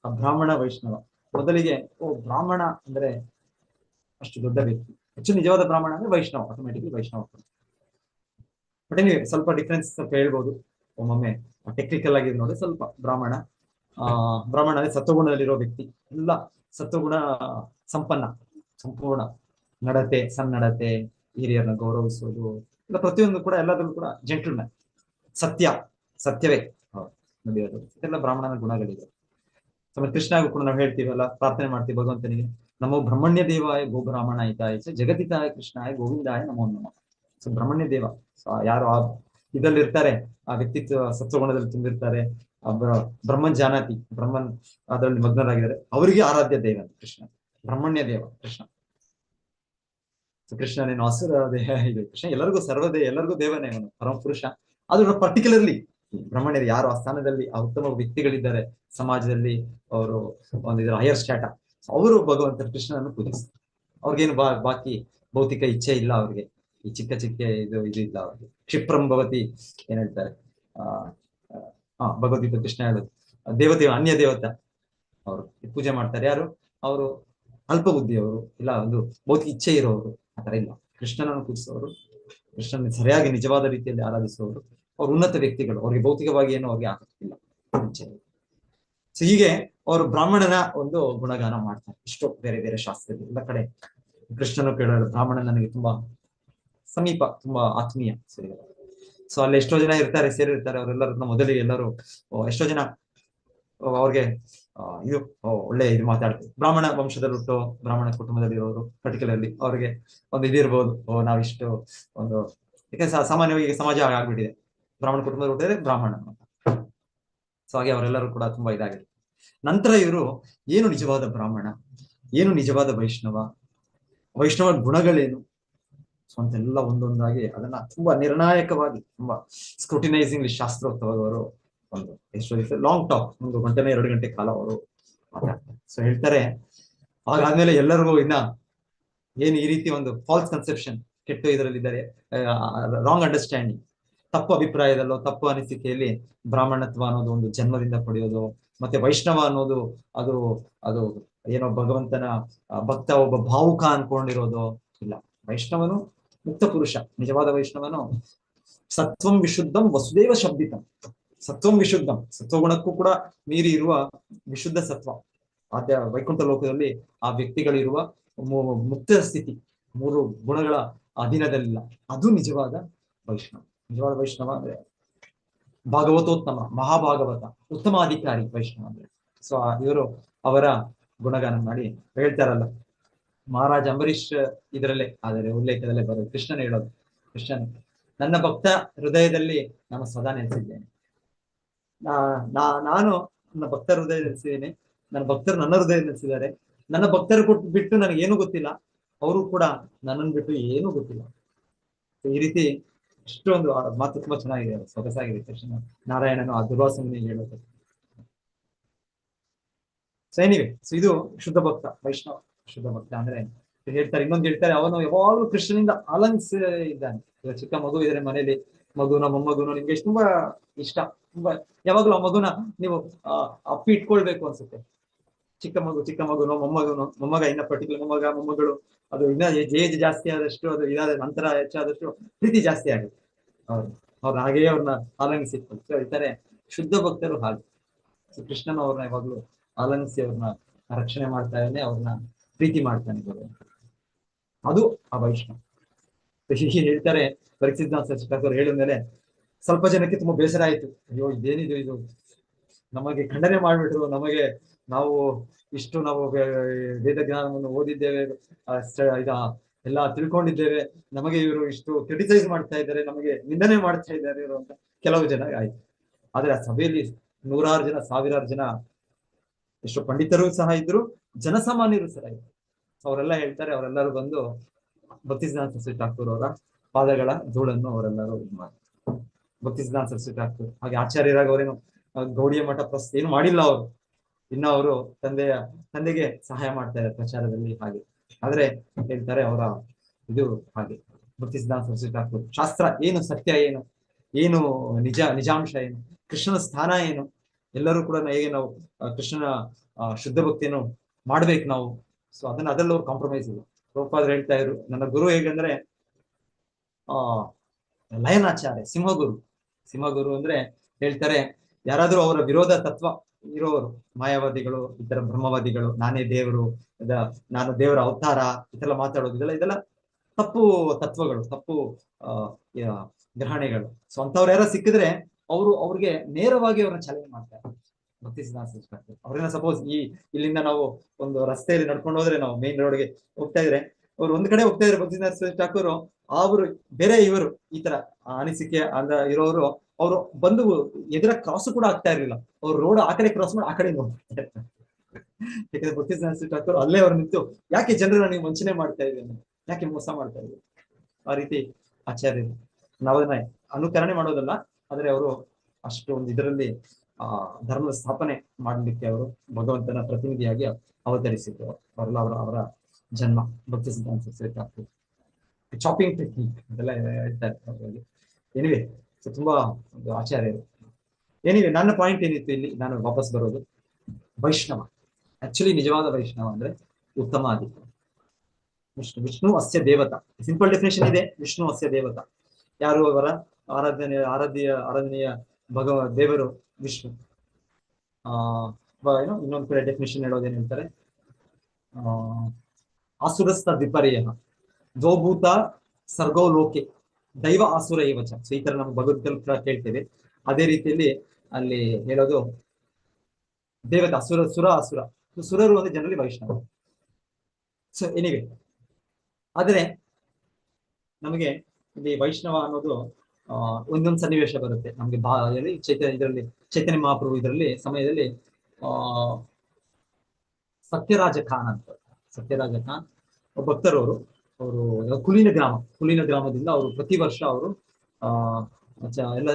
ಆ ಬ್ರಾಹ್ಮಣ ವೈಷ್ಣವ ಮೊದಲಿಗೆ, ಬ್ರಾಹ್ಮಣ ಅಂದ್ರೆ ಅಷ್ಟು ದೊಡ್ಡ ವ್ಯಕ್ತಿ. ಹೆಚ್ಚು ನಿಜವಾದ ಬ್ರಾಹ್ಮಣ ಅಂದ್ರೆ ವೈಷ್ಣವ, ಆಟೋಮೆಟಿಕ್ಲಿ ವೈಷ್ಣವ. ಬಟ್ ಏನಿವೆ ಸ್ವಲ್ಪ ಡಿಫ್ರೆನ್ಸ್ ಸ್ವಲ್ಪ ಹೇಳ್ಬೋದು. ಒಮ್ಮೊಮ್ಮೆ ಟೆಕ್ನಿಕಲ್ ಆಗಿ ನೋಡಿ ಸ್ವಲ್ಪ ಬ್ರಾಹ್ಮಣ ಅಂದ್ರೆ ಸತ್ವಗುಣದಲ್ಲಿರೋ ವ್ಯಕ್ತಿ. ಎಲ್ಲ ಸತ್ವಗುಣ ಸಂಪನ್ನ, ಸಂಪೂರ್ಣ ನಡತೆ, ಸನ್ನಡತೆ, ಹಿರಿಯರನ್ನ ಗೌರವಿಸೋದು, ಇಲ್ಲ ಪ್ರತಿಯೊಂದು ಕೂಡ ಎಲ್ಲದರಲ್ಲೂ ಕೂಡ ಜೆಂಟಲ್ಮ್ಯಾನ್, ಸತ್ಯವೇ ನಡೆಯೋದು, ಇದೆಲ್ಲ ಬ್ರಾಹ್ಮಣನ ಗುಣಗಳಿದೆ. ಕೃಷ್ಣಗೂ ಕೂಡ ನಾವು ಹೇಳ್ತೀವಲ್ಲ, ಪ್ರಾರ್ಥನೆ ಮಾಡ್ತೀವಿ ಭಗವಂತನಿಗೆ, ನಮೋ ಬ್ರಹ್ಮಣ್ಯ ದೇವಾಯ ಗೋ ಬ್ರಾಹ್ಮಣ ಹಿತಾಯ ಜಗತಿತಾಯ ಕೃಷ್ಣಾಯ ಗೋವಿಂದಾಯ ನಮೋ ನಮಃ. ಸೊ ಬ್ರಹ್ಮಣ್ಯ ದೇವ, ಯಾರು ಆ ಇದ್ರಲ್ಲಿ ಇರ್ತಾರೆ, ಆ ವ್ಯಕ್ತಿತ್ವ ಸತ್ವಗುಣದಲ್ಲಿ ತುಂಬಿರ್ತಾರೆ, ಬ್ರಹ್ಮನ್ ಜಾನಾತಿ, ಬ್ರಹ್ಮನ್ ಅದರಲ್ಲಿ ಮಗ್ನರಾಗಿದ್ದಾರೆ, ಅವರಿಗೆ ಆರಾಧ್ಯ ದೇವ ಕೃಷ್ಣ, ಬ್ರಹ್ಮಣ್ಯ ದೇವ ಕೃಷ್ಣ. ಕೃಷ್ಣನೇನು ಅಸುರ ದೇಹ ಇದೆ, ಕೃಷ್ಣ ಎಲ್ಲರಿಗೂ ಸರ್ವದೇಹ, ಎಲ್ಲರಿಗೂ ದೇವನೇ, ಅವನು ಪರಮ ಪುರುಷ. ಆದ್ರೂ ಪರ್ಟಿಕ್ಯುಲರ್ಲಿ ಬ್ರಹ್ಮಣ್ಯರು ಯಾರು ಆ ಸ್ಥಾನದಲ್ಲಿ, ಆ ಉತ್ತಮ ವ್ಯಕ್ತಿಗಳಿದ್ದಾರೆ ಸಮಾಜದಲ್ಲಿ, ಅವರು ಒಂದು ಹೈಯರ್ ಸ್ಟ್ಯಾಟ, ಅವರು ಭಗವಂತ ಕೃಷ್ಣನನ್ನು ಪೂಜಿಸ್ತಾರೆ. ಅವ್ರಿಗೇನು ಬಾಕಿ ಭೌತಿಕ ಇಚ್ಛೆ ಇಲ್ಲ ಅವ್ರಿಗೆ, ಈ ಚಿಕ್ಕ ಇದು ಇಲ್ಲ ಅವ್ರಿಗೆ. ಕ್ಷಿಪ್ರಂ ಭವತಿ ಏನ್ ಹೇಳ್ತಾರೆ, ಭಗವದ್ಗೀತೆ ಕೃಷ್ಣ ಹೇಳೋದು, ದೇವತೆ ಅನ್ಯ ದೇವತ ಅವರು ಪೂಜೆ ಮಾಡ್ತಾರೆ. ಯಾರು ಅವರು? ಅಲ್ಪ ಬುದ್ಧಿಯವರು, ಇಲ್ಲ ಒಂದು ಭೌತಿಕ ಇಚ್ಛೆ ಇರೋರು. ಆತರ ಇಲ್ಲ, ಕೃಷ್ಣನನ್ನು ಪೂಜಿಸುವವರು, ಕೃಷ್ಣನ ಸರಿಯಾಗಿ ನಿಜವಾದ ರೀತಿಯಲ್ಲಿ ಆರಾಧಿಸುವವರು, ಅವ್ರು ಉನ್ನತ ವ್ಯಕ್ತಿಗಳು. ಅವ್ರಿಗೆ ಭೌತಿಕವಾಗಿ ಏನು ಅವ್ರಿಗೆ ಆಗುತ್ತಿಲ್ಲ. ಸೊ ಹೀಗೆ ಅವರು ಬ್ರಾಹ್ಮಣನ ಒಂದು ಗುಣಗಾನ ಮಾಡ್ತಾರೆ. ಇಷ್ಟೋ ಬೇರೆ ಬೇರೆ ಶಾಸ್ತ್ರದಲ್ಲಿ ಎಲ್ಲ ಕಡೆ ಕೃಷ್ಣನು ಕೇಳೋದು, ಬ್ರಾಹ್ಮಣ ನನಗೆ ತುಂಬಾ ಸಮೀಪ, ತುಂಬಾ ಆತ್ಮೀಯ. ಸೊ ಅಲ್ಲಿ ಎಷ್ಟೋ ಜನ ಇರ್ತಾರೆ, ಸೇರಿರ್ತಾರೆ. ಅವರೆಲ್ಲರನ್ನ ಮೊದಲಿಗೆ ಎಲ್ಲರೂ ಎಷ್ಟೋ ಜನ ಅವ್ರಿಗೆ ಇದು ಒಳ್ಳೆ ಇದು ಮಾತಾಡ್ತಾರೆ. ಬ್ರಾಹ್ಮಣ ವಂಶದಲ್ಲಿ ಹುಟ್ಟು, ಬ್ರಾಹ್ಮಣ ಕುಟುಂಬದಲ್ಲಿ ಇರೋರು ಪರ್ಟಿಕ್ಯುಲರ್ಲಿ ಅವ್ರಿಗೆ ಒಂದು ಇದಿರ್ಬೋದು, ನಾವಿಷ್ಟು ಒಂದು, ಯಾಕಂದ್ರೆ ಸಾಮಾನ್ಯವಾಗಿ ಈಗ ಸಮಾಜ ಆಗ್ಬಿಟ್ಟಿದೆ, ಬ್ರಾಹ್ಮಣ ಕುಟುಂಬದಲ್ಲಿ ಹುಟ್ಟಿದ್ರೆ ಬ್ರಾಹ್ಮಣ. ಸೊ ಹಾಗೆ ಅವರೆಲ್ಲರೂ ಕೂಡ ತುಂಬಾ ಇದಾಗಿದೆ. ನಂತರ ಇವರು ಏನು ನಿಜವಾದ ಬ್ರಾಹ್ಮಣ, ಏನು ನಿಜವಾದ ವೈಷ್ಣವ ಗುಣಗಳೇನು, ಸೊ ಅಂತೆಲ್ಲ ಒಂದೊಂದಾಗಿ ಅದನ್ನ ತುಂಬಾ ನಿರ್ಣಾಯಕವಾಗಿ, ತುಂಬಾ ಸ್ಕ್ರೂಟಿನೈಸಿಂಗ್ಲಿ ಶಾಸ್ತ್ರೋಕ್ತವಾಗಿ ಅವರು ಒಂದು ಎಷ್ಟು ಲಾಂಗ್ ಟಾಕ್, 1 ಗಂಟೆ 2 ಗಂಟೆ ಕಾಲ ಅವರು ಮಾತಾಡ್ತಾರೆ. ಸೊ ಹೇಳ್ತಾರೆ, ಆಗಾದ್ಮೇಲೆ ಎಲ್ಲರಿಗೂ ಇನ್ನ ಏನು ಈ ರೀತಿ ಒಂದು ಫಾಲ್ಸ್ ಕನ್ಸೆಪ್ಷನ್, ಕೆಟ್ಟ ಇದರಲ್ಲಿದ್ದಾರೆ, ರಾಂಗ್ ಅಂಡರ್ಸ್ಟ್ಯಾಂಡಿಂಗ್, ತಪ್ಪು ಅಭಿಪ್ರಾಯದಲ್ಲೋ ತಪ್ಪು ಅನಿಸಿಕೆಯಲ್ಲಿ ಬ್ರಾಹ್ಮಣತ್ವ ಅನ್ನೋದು ಒಂದು ಜನ್ಮದಿಂದ ಪಡೆಯೋದು, ಮತ್ತೆ ವೈಷ್ಣವ ಅನ್ನೋದು ಅದು ಏನೋ ಭಗವಂತನ ಭಕ್ತ, ಒಬ್ಬ ಭಾವುಕ ಅನ್ಕೊಂಡಿರೋದು ಇಲ್ಲ. ವೈಷ್ಣವನು ಮುಕ್ತ ಪುರುಷ, ನಿಜವಾದ ವೈಷ್ಣವನು ಸತ್ವಂ ವಿಶುದ್ಧಂ ವಸುದೇವ ಶಬ್ದಿತಂ. ಸತ್ವಂ ವಿಶುದ್ಧಂ, ಸತ್ವಗುಣಕ್ಕೂ ಕೂಡ ಮೀರಿ ಇರುವ ವಿಶುದ್ಧ ಸತ್ವ. ವೈಕುಂಠ ಲೋಕದಲ್ಲಿ ಆ ವ್ಯಕ್ತಿಗಳಿರುವ ಮುಕ್ತ ಸ್ಥಿತಿ, 3 ಗುಣಗಳ ಅಧೀನದಲ್ಲಿಲ್ಲ. ಅದು ನಿಜವಾದ ವೈಷ್ಣವ. ನಿಜವಾದ ವೈಷ್ಣವ ಅಂದ್ರೆ ಭಾಗವತೋತ್ತಮ, ಮಹಾಭಾಗವತ, ಉತ್ತಮಾಧಿಕಾರಿ ವೈಷ್ಣವ ಅಂದ್ರೆ. ಸೊ ಇವರು ಅವರ ಗುಣಗಾನ ಮಾಡಿ ಹೇಳ್ತಾರಲ್ಲ, ಮಹಾರಾಜ ಅಂಬರೀಷ್ ಇದರಲ್ಲೇ ಆದರೆ ಉಲ್ಲೇಖದಲ್ಲೇ ಬರೋದು, ಕೃಷ್ಣನ ಹೇಳೋದು, ಕೃಷ್ಣನ್ ನನ್ನ ಭಕ್ತ ಹೃದಯದಲ್ಲಿ ನಾನು ಸದಾ ನೆಲೆಸಿದ್ದೇನೆ. ನಾನು ನನ್ನ ಭಕ್ತರ ಹೃದಯ ನೆಲೆಸಿದ್ದೇನೆ, ನನ್ನ ಭಕ್ತರು ನನ್ನ ಹೃದಯ ನೆಲೆಸಿದ್ದಾರೆ. ನನ್ನ ಭಕ್ತರು ಬಿಟ್ಟು ನನಗೇನು ಗೊತ್ತಿಲ್ಲ, ಅವರು ಕೂಡ ನನ್ನನ್ನು ಬಿಟ್ಟು ಏನೂ ಗೊತ್ತಿಲ್ಲ. ಈ ರೀತಿ ಇಷ್ಟೊಂದು ಮಾತು ತುಂಬಾ ಚೆನ್ನಾಗಿದೆ, ಸೊಗಸಾಗಿದೆ ಕೃಷ್ಣ ನಾರಾಯಣನು ಆ ದುರ್ವಾಸನಿಗೆ ಹೇಳೋದು. ಸೊ ಏನಿವೆ, ಸೊ ಇದು ಶುದ್ಧ ಭಕ್ತ, ವೈಷ್ಣವ ಶುದ್ಧ ಭಕ್ತ ಅಂದ್ರೆ ಹೇಳ್ತಾರೆ. ಇನ್ನೊಂದು ಹೇಳ್ತಾರೆ, ಅವನು ಯಾವಾಗಲೂ ಕೃಷ್ಣನಿಂದ ಅಲಂಕರಿಸಿ ಇದ್ದಾನೆ. ಈಗ ಚಿಕ್ಕ ಮಗು ಇದ್ರೆ ಮನೇಲಿ, ಮಗುನ ಮೊಮ್ಮಗುನು ನಿಮ್ಗೆ ತುಂಬಾ ಇಷ್ಟ, ತುಂಬಾ ಯಾವಾಗ್ಲೂ ಆ ಮಗುನ ನೀವು ಅಪ್ಪಿ ಇಟ್ಕೊಳ್ಬೇಕು ಅನ್ಸುತ್ತೆ. ಚಿಕ್ಕ ಮಗುನೋ ಮೊಮ್ಮಗ ಇನ್ನ ಪರ್ಟಿಕ್ಯುಲರ್ ಮೊಮ್ಮಗಳು, ಅದು ಇನ್ನ ಏಜ್ ಜಾಸ್ತಿ ಆದಷ್ಟು, ಅದು ಇದಾದ ನಂತರ ಹೆಚ್ಚಾದಷ್ಟು ಪ್ರೀತಿ ಜಾಸ್ತಿ ಆಗುತ್ತೆ. ಅವ್ರನ್ನ ಹಾಗೆಯೇ ಅವ್ರನ್ನ ಆಲಂಗಿಸಿಟ್ಕೊಂಡು. ಸೊ ಹೇಳ್ತಾರೆ, ಶುದ್ಧ ಭಕ್ತರು ಹಾಗೆ. ಸೊ ಕೃಷ್ಣನ ಅವ್ರನ್ನ ಯಾವಾಗ್ಲೂ ಆಲಂಗಿಸಿ ಅವ್ರನ್ನ ರಕ್ಷಣೆ ಮಾಡ್ತಾ ಇದ್ದಾನೆ, ಅವ್ರನ್ನ ಪ್ರೀತಿ ಮಾಡ್ತಾನೆ. ಅದು ಆ ವೈಷ್ಣವ. ಹೀಗೆ ಹೇಳ್ತಾರೆ. ಪರಿಸಿದ್ಧಾಂತ ಸರಸ್ವತಿ ಹೇಳಿದ್ಮೇಲೆ ಸ್ವಲ್ಪ ಜನಕ್ಕೆ ತುಂಬಾ ಬೇಸರ ಆಯ್ತು. ಅಯ್ಯೋ ಇದೇನಿದು ಇದು, ನಮಗೆ ಖಂಡನೆ ಮಾಡ್ಬಿಟ್ರು, ನಮಗೆ ನಾವು ಇಷ್ಟು ನಾವು ವೇದ ಜ್ಞಾನವನ್ನು ಓದಿದ್ದೇವೆ, ಎಲ್ಲ ತಿಳ್ಕೊಂಡಿದ್ದೇವೆ, ನಮಗೆ ಇವರು ಇಷ್ಟು ಕ್ರಿಟಿಸೈಸ್ ಮಾಡ್ತಾ ಇದ್ದಾರೆ, ನಮಗೆ ನಿಂದನೆ ಮಾಡ್ತಾ ಇದ್ದಾರೆ ಇವರು ಅಂತ ಕೆಲವು ಜನ ಆಯ್ತು. ಆದ್ರೆ ಆ ಸಭೆಯಲ್ಲಿ ನೂರಾರು ಜನ, ಸಾವಿರಾರು ಜನ, ಎಷ್ಟು ಪಂಡಿತರು ಸಹ ಇದ್ರು, ಜನಸಾಮಾನ್ಯರು ಸಹ ಇದ್ರು. ಅವರೆಲ್ಲ ಹೇಳ್ತಾರೆ, ಅವರೆಲ್ಲರೂ ಬಂದು ಭಕ್ತಿಸಿದ್ಧಾಂತ ಸರಸ್ವತಿ ಠಾಕೂರ್ ಅವರ ಪಾದಗಳ ಧೂಳನ್ನು ಅವರೆಲ್ಲರೂ ಇದು ಮಾಡ್ತಾರೆ. ಭಕ್ತಿಸಿದ್ಧಾಂತ ಸರಸ್ವತಿ ಠಾಕೂರ್ ಹಾಗೆ ಆಚಾರ್ಯರಾಗ ಅವರೇನು ಗೌಡಿಯ ಮಠ ಏನು ಮಾಡಿಲ್ಲ ಅವರು, ಇನ್ನು ಅವರು ತಂದೆಗೆ ಸಹಾಯ ಮಾಡ್ತಾ ಇದ್ದಾರೆ ಪ್ರಚಾರದಲ್ಲಿ. ಹಾಗೆ ಆದ್ರೆ ಹೇಳ್ತಾರೆ ಅವರ ಇದು ಹಾಗೆ ಭಕ್ತಿಸಿದ್ಧಾಂತ ಸರಸ್ವತಿ ಠಾಕೂರ್ ಶಾಸ್ತ್ರ ಏನು, ಸತ್ಯ ಏನು, ಏನು ನಿಜಾಂಶ ಏನು, ಕೃಷ್ಣನ ಸ್ಥಾನ ಏನು, ಎಲ್ಲರೂ ಕೂಡ ಹೇಗೆ ನಾವು ಕೃಷ್ಣನ ಶುದ್ಧ ಭಕ್ತಿಯನ್ನು ಮಾಡ್ಬೇಕು ನಾವು. ಸೊ ಅದರಲ್ಲಿ ಅವ್ರು ಕಾಂಪ್ರಮೈಸ್ ಇಲ್ಲ. ಪ್ರಭುಪಾದರು ಹೇಳ್ತಾ ಇದ್ರು, ನನ್ನ ಗುರು ಹೇಗಂದ್ರೆ ಲಯನಾಚಾರ್ಯ, ಸಿಂಹಗುರು ಅಂದ್ರೆ ಹೇಳ್ತಾರೆ, ಯಾರಾದ್ರೂ ಅವರ ವಿರೋಧ ತತ್ವ ಇರೋರು, ಮಾಯಾವಾದಿಗಳು, ಇತರ ಬ್ರಹ್ಮವಾದಿಗಳು, ನಾನೇ ದೇವರು, ನಾನು ದೇವರ ಅವತಾರ, ಇದೆಲ್ಲ ಮಾತಾಡೋದು, ಇದೆಲ್ಲ ತಪ್ಪು ತತ್ವಗಳು, ತಪ್ಪು ಗ್ರಹಣೆಗಳು. ಸೊ ಅಂತವ್ರು ಯಾರು ಸಿಕ್ಕಿದ್ರೆ ಅವ್ರಿಗೆ ನೇರವಾಗಿ ಅವ್ರನ್ನ ಚಾಲೆಂಜ್ ಮಾಡ್ತಾರೆ. ಭಕ್ತಿಸಿದ್ಧಾಂತ ಸರಸ್ವತಿ ಠಾಕೂರ್ ಅವ್ರನ್ನ ಸಪೋಸ್ ಇಲ್ಲಿಂದ ನಾವು ಒಂದು ರಸ್ತೆಯಲ್ಲಿ ನಡ್ಕೊಂಡು ಹೋದ್ರೆ, ನಾವು ಮೇನ್ ರೋಡ್ಗೆ ಹೋಗ್ತಾ ಇದ್ರೆ, ಅವ್ರು ಒಂದ್ ಕಡೆ ಹೋಗ್ತಾ ಇದ್ರೆ ಭಕ್ತಿಸಿದ್ಧಾಂತ ಸರಸ್ವತಿ ಠಾಕೂರ್, ಅವರು ಬೇರೆ ಇವರು ಈ ತರ ಅನಿಸಿಕೆ ಇರೋರು, ಅವರು ಬಂದು ಎದುರ ಕ್ರಾಸ್ ಕೂಡ ಆಗ್ತಾ ಇರ್ಲಿಲ್ಲ. ಅವ್ರು ರೋಡ್ ಆ ಕಡೆ ಕ್ರಾಸ್ ಮಾಡಿ ಆ ಕಡೆ ನೋಡ್ತಾ ಇರ್ತಾರೆ. ಯಾಕಂದ್ರೆ ಭಕ್ತಿಸಿದ್ಧಾಂತ ಸರಸ್ವತಿ ಠಾಕೂರ್ ಅಲ್ಲೇ ಅವ್ರು ನಿಂತು, ಯಾಕೆ ಜನರನ್ನ ನೀವು ವಂಚನೆ ಮಾಡ್ತಾ ಇದ್ದೀವಿ, ಯಾಕೆ ಮೋಸ ಮಾಡ್ತಾ ಇದ್ದೀವಿ, ಆ ರೀತಿ ಆಚಾರ್ಯರು. ನಾವದನ್ನ ಅನುಕರಣೆ ಮಾಡೋದಲ್ಲ, ಆದ್ರೆ ಅವರು ಅಷ್ಟು ಒಂದು ಇದರಲ್ಲಿ ಧರ್ಮದ ಸ್ಥಾಪನೆ ಮಾಡಲಿಕ್ಕೆ ಅವರು ಭಗವಂತನ ಪ್ರತಿನಿಧಿಯಾಗಿ ಅವತರಿಸಿದ್ರು. ಅವರೆಲ್ಲ ಅವರ ಜನ್ಮ ಭಕ್ತಿಸಿದ್ಧಾಂತ ಸರಸ್ವತಿ ಠಾಕೂರ್. ಚಾಪಿಂಗ್ ಟೆಕ್ನಿಕ್ ಅದೆಲ್ಲ ಹೇಳ್ತಾರೆ ಅವರಲ್ಲಿ. ಎನಿವೆ, ಸೊ ತುಂಬಾ ಒಂದು ಆಚಾರ್ಯರು. ಎನಿವೆ, ನನ್ನ ಪಾಯಿಂಟ್ ಏನಿತ್ತು ಇಲ್ಲಿ, ನಾನು ವಾಪಸ್ ಬರೋದು, ವೈಷ್ಣವ ಆಕ್ಚುಲಿ ನಿಜವಾದ ವೈಷ್ಣವ ಅಂದ್ರೆ ಉತ್ತಮಾದಿ. ವಿಷ್ಣು ಅಸ್ಯ ದೇವತಾ, ಸಿಂಪಲ್ ಡೆಫಿನೇಷನ್ ಇದೆ, ವಿಷ್ಣು ಅಸ್ಯ ದೇವತಾ. ಯಾರು ಅವರ ಆರಾಧನೆಯ ದೇವರು ವಿಷ್ಣು. ಇನ್ನೊಂದು ಕಡೆ ಡೆಫಿನೇಷನ್ ಹೇಳೋದೇನು ಹೇಳ್ತಾರೆ, ಆಸುರಸ್ಥ ವಿಪರ್ಯ ದ್ವೌಭೂತ ಸರ್ಗೋ ಲೋಕೆ ದೈವ ಆಸುರ ಇವಚ. ಸೊ ಈ ತರ ನಾವು ಭಗವದ್ಗೀತೆ ಕೇಳ್ತೇವೆ. ಅದೇ ರೀತಿಯಲ್ಲಿ ಅಲ್ಲಿ ಹೇಳೋದು ದೇವತೆ ಅಸುರ. ಸುರರು ಅಂದ್ರೆ ಜನರಲಿ ವೈಷ್ಣವ. ಸೊ ಎನಿವೆ, ಆದರೆ ನಮಗೆ ಇಲ್ಲಿ ವೈಷ್ಣವ ಅನ್ನೋದು ಒಂದೊಂದು ಸನ್ನಿವೇಶ ಬರುತ್ತೆ ನಮ್ಗೆ. ಚೈತನ್ಯ ಮಹಾಪ್ರಭು ಇದರಲ್ಲಿ ಸಮಯದಲ್ಲಿ ಸತ್ಯರಾಜ ಖಾನ್ ಭಕ್ತರವರು, ಅವರು ಕುಲೀನ ಗ್ರಾಮದಿಂದ ಅವರು ಪ್ರತಿ ವರ್ಷ ಅವರು ಎಲ್ಲ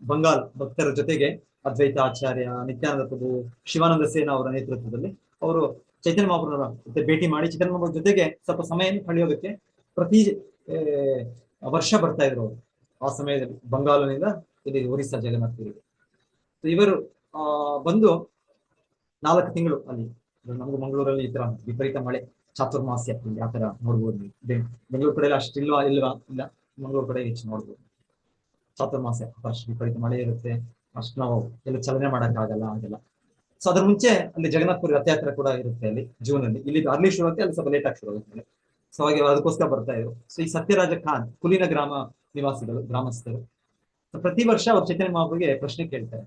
ಬಂಗಾಲ್ ಭಕ್ತರ ಜೊತೆಗೆ ಅದ್ವೈತ ಆಚಾರ್ಯ, ನಿತ್ಯಾನಂದ ಪ್ರಭು, ಶಿವಾನಂದ ಸೇನ ಅವರ ನೇತೃತ್ವದಲ್ಲಿ ಅವರು ಚೈತನ್ಯ ಮಹಾಪ್ರಭುರ ಜೊತೆ ಭೇಟಿ ಮಾಡಿ ಚೈತನ್ಯ ಮಹಾಪ್ರಭು ಜೊತೆಗೆ ಸ್ವಲ್ಪ ಸಮಯವನ್ನು ಕಳೆಯೋದಕ್ಕೆ ಪ್ರತಿ ವರ್ಷ ಬರ್ತಾ ಇದ್ರು ಅವರು. ಆ ಸಮಯದಲ್ಲಿ ಬಂಗಾಲನಿಂದ ಇಲ್ಲಿ ಒರಿಸ್ಸಾ ಜಗನ್ನಾಥ್ಪುರಿಗೆ ಇವರು ಬಂದು 4 ತಿಂಗಳು ಅಲ್ಲಿ. ನಮ್ಗೆ ಮಂಗಳೂರಲ್ಲಿ ಈ ತರ ವಿಪರೀತ ಮಳೆ, ಚಾತುರ್ಮಾಸ್ಯ ಆ ತರ ನೋಡ್ಬೋದು ನೀವು. ಬೆಂಗಳೂರು ಕಡೆ ಅಷ್ಟು ಇಲ್ಲ, ಮಂಗಳೂರು ಕಡೆ ಹೆಚ್ಚು ನೋಡ್ಬೋದು. ಚಾತುರ್ಮಾಸ್ಯ ಅಷ್ಟು ವಿಪರೀತ ಮಳೆ ಇರುತ್ತೆ, ಅಷ್ಟು ನಾವು ಎಲ್ಲ ಚಲನೆ ಮಾಡಕ್ಕಾಗಲ್ಲ ಹಾಗೆಲ್ಲ. ಸೊ ಅದ್ರ ಮುಂಚೆ ಅಲ್ಲಿ ಜಗನ್ನಾಥ್ಪುರಿ ರಥಯಾತ್ರೆ ಕೂಡ ಇರುತ್ತೆ ಅಲ್ಲಿ ಜೂನ್ ಅಲ್ಲಿ. ಇಲ್ಲಿ ಅರ್ಲಿ ಶುರು ಆಗುತ್ತೆ, ಅಲ್ಲಿ ಸ್ವಲ್ಪ ಲೇಟ್ ಆಗಿ ಶುರು ಆಗುತ್ತೆ. ಸೊ ಹಾಗೆ ಅದಕ್ಕೋಸ್ಕರ ಬರ್ತಾ ಇದ್ರು. ಸೊ ಈ ಸತ್ಯರಾಜ ಖಾನ್ ಕುಲೀನ ಗ್ರಾಮ ನಿವಾಸಿಗಳು, ಗ್ರಾಮಸ್ಥರು, ಪ್ರತಿ ವರ್ಷ ಅವ್ರು ಚೈತನ್ಯ ಮಹಾಪ್ರಭುಗೆ ಪ್ರಶ್ನೆ ಕೇಳ್ತಾರೆ,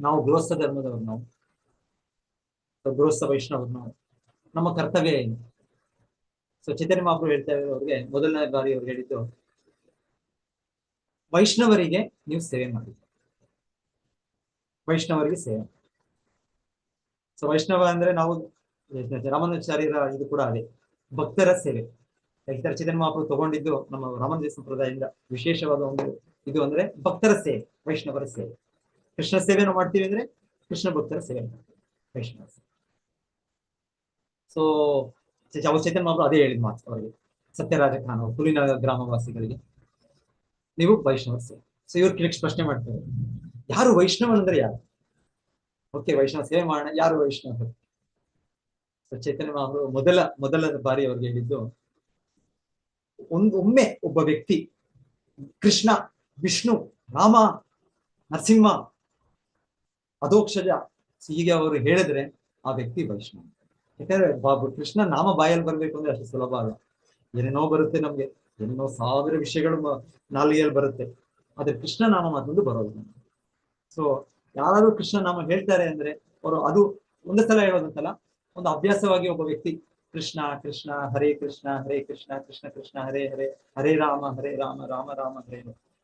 ನಾವು ಗೃಹಸ್ಥ ಧರ್ಮದವ್ರು, ನಾವು ಗೃಹಸ್ಥ ವೈಷ್ಣವರು, ನಾವು ನಮ್ಮ ಕರ್ತವ್ಯ ಏನು? ಸೊ ಚೈತನ್ಯ ಮಹಾಪ್ರಭು ಹೇಳ್ತಾ ಇದ್ರು ಅವ್ರಿಗೆ, ಮೊದಲನೇ ಬಾರಿ ಅವ್ರು ಹೇಳಿದ್ದು, ವೈಷ್ಣವರಿಗೆ ನೀವು ಸೇವೆ ಮಾಡಿ, ವೈಷ್ಣವರಿಗೆ ಸೇವೆ. ಸೊ ವೈಷ್ಣವ ಅಂದ್ರೆ ನಾವು ರಾಮಾನುಜಾಚಾರ್ಯರ ಇದು ಕೂಡ ಅದೇ, ಭಕ್ತರ ಸೇವೆ. ಚೈತನ್ಯ ಮಹಾಪ್ರಭು ತಗೊಂಡಿದ್ದು ನಮ್ಮ ರಾಮಾನುಜ ಸಂಪ್ರದಾಯದಿಂದ ವಿಶೇಷವಾದ ಒಂದು ಇದು ಅಂದ್ರೆ ಭಕ್ತರ ಸೇವೆ, ವೈಷ್ಣವರ ಸೇವೆ. ಕೃಷ್ಣ ಸೇವೆಯನ್ನು ಮಾಡ್ತೀವಿ ಅಂದ್ರೆ ಕೃಷ್ಣ ಭಕ್ತರ ಸೇವೆ ಮಾಡ್ತೀವಿ, ವೈಷ್ಣವ ಸೇವೆ. ಸೊ ಚೈತನ್ಯ ಮಹಾಪ್ರಭು ಅದೇ ಹೇಳಿದ ಮಾತು ಅವರಿಗೆ, ಸತ್ಯರಾಜ ಖಾನ್ ಅವರು ಕುಲೀನ ಗ್ರಾಮವಾಸಿಗಳಿಗೆ, ನೀವು ವೈಷ್ಣವ ಸೇವೆ. ಸೊ ಇವ್ರು ನೆಕ್ಸ್ಟ್ ಪ್ರಶ್ನೆ ಮಾಡ್ತಾರೆ, ಯಾರು ವೈಷ್ಣವ ಅಂದ್ರೆ ಯಾರು? ಓಕೆ, ವೈಷ್ಣವ ಸೇವೆ ಮಾಡೋಣ, ಯಾರು ವೈಷ್ಣವ? ಸೊ ಚೈತನ್ಯ ಮಹಾಪ್ರಭು ಮೊದಲ ಬಾರಿ ಅವ್ರಿಗೆ ಹೇಳಿದ್ದು, ಒಮ್ಮೆ ಒಬ್ಬ ವ್ಯಕ್ತಿ ಕೃಷ್ಣ, ವಿಷ್ಣು, ರಾಮ, ನರಸಿಂಹ, ಅಧೋಕ್ಷಜ ಹೀಗೆ ಅವರು ಹೇಳಿದ್ರೆ ಆ ವ್ಯಕ್ತಿ ವೈಷ್ಣವ. ಯಾಕಂದ್ರೆ ಕೃಷ್ಣ ನಾಮ ಬಾಯಲ್ಲಿ ಬರ್ಬೇಕು ಅಂದ್ರೆ ಅಷ್ಟು ಸುಲಭ ಅಲ್ಲ. ಏನೇನೋ ಬರುತ್ತೆ ನಮ್ಗೆ, ಏನೇನೋ 1000 ವಿಷಯಗಳು ನಾಲಿಗೆಯಲ್ಲಿ ಬರುತ್ತೆ. ಆದ್ರೆ ಕೃಷ್ಣ ನಾಮ ಮತ್ತೊಂದು ಬರೋದಿಲ್ಲ. ಸೊ ಯಾರಾದ್ರೂ ಕೃಷ್ಣ ನಾಮ ಹೇಳ್ತಾರೆ ಅಂದ್ರೆ ಅವರು ಅದು ಒಂದೇ ಸಲ ಹೇಳೋದಂತಲ್ಲ, ಒಂದು ಅಭ್ಯಾಸವಾಗಿ ಒಬ್ಬ ವ್ಯಕ್ತಿ ಕೃಷ್ಣ ಕೃಷ್ಣ ಹರೇ ಕೃಷ್ಣ ಕೃಷ್ಣ ಕೃಷ್ಣ ಹರೇ ಹರೇ ಹರೇ ರಾಮ ರಾಮ ರಾಮ ಹರೇ.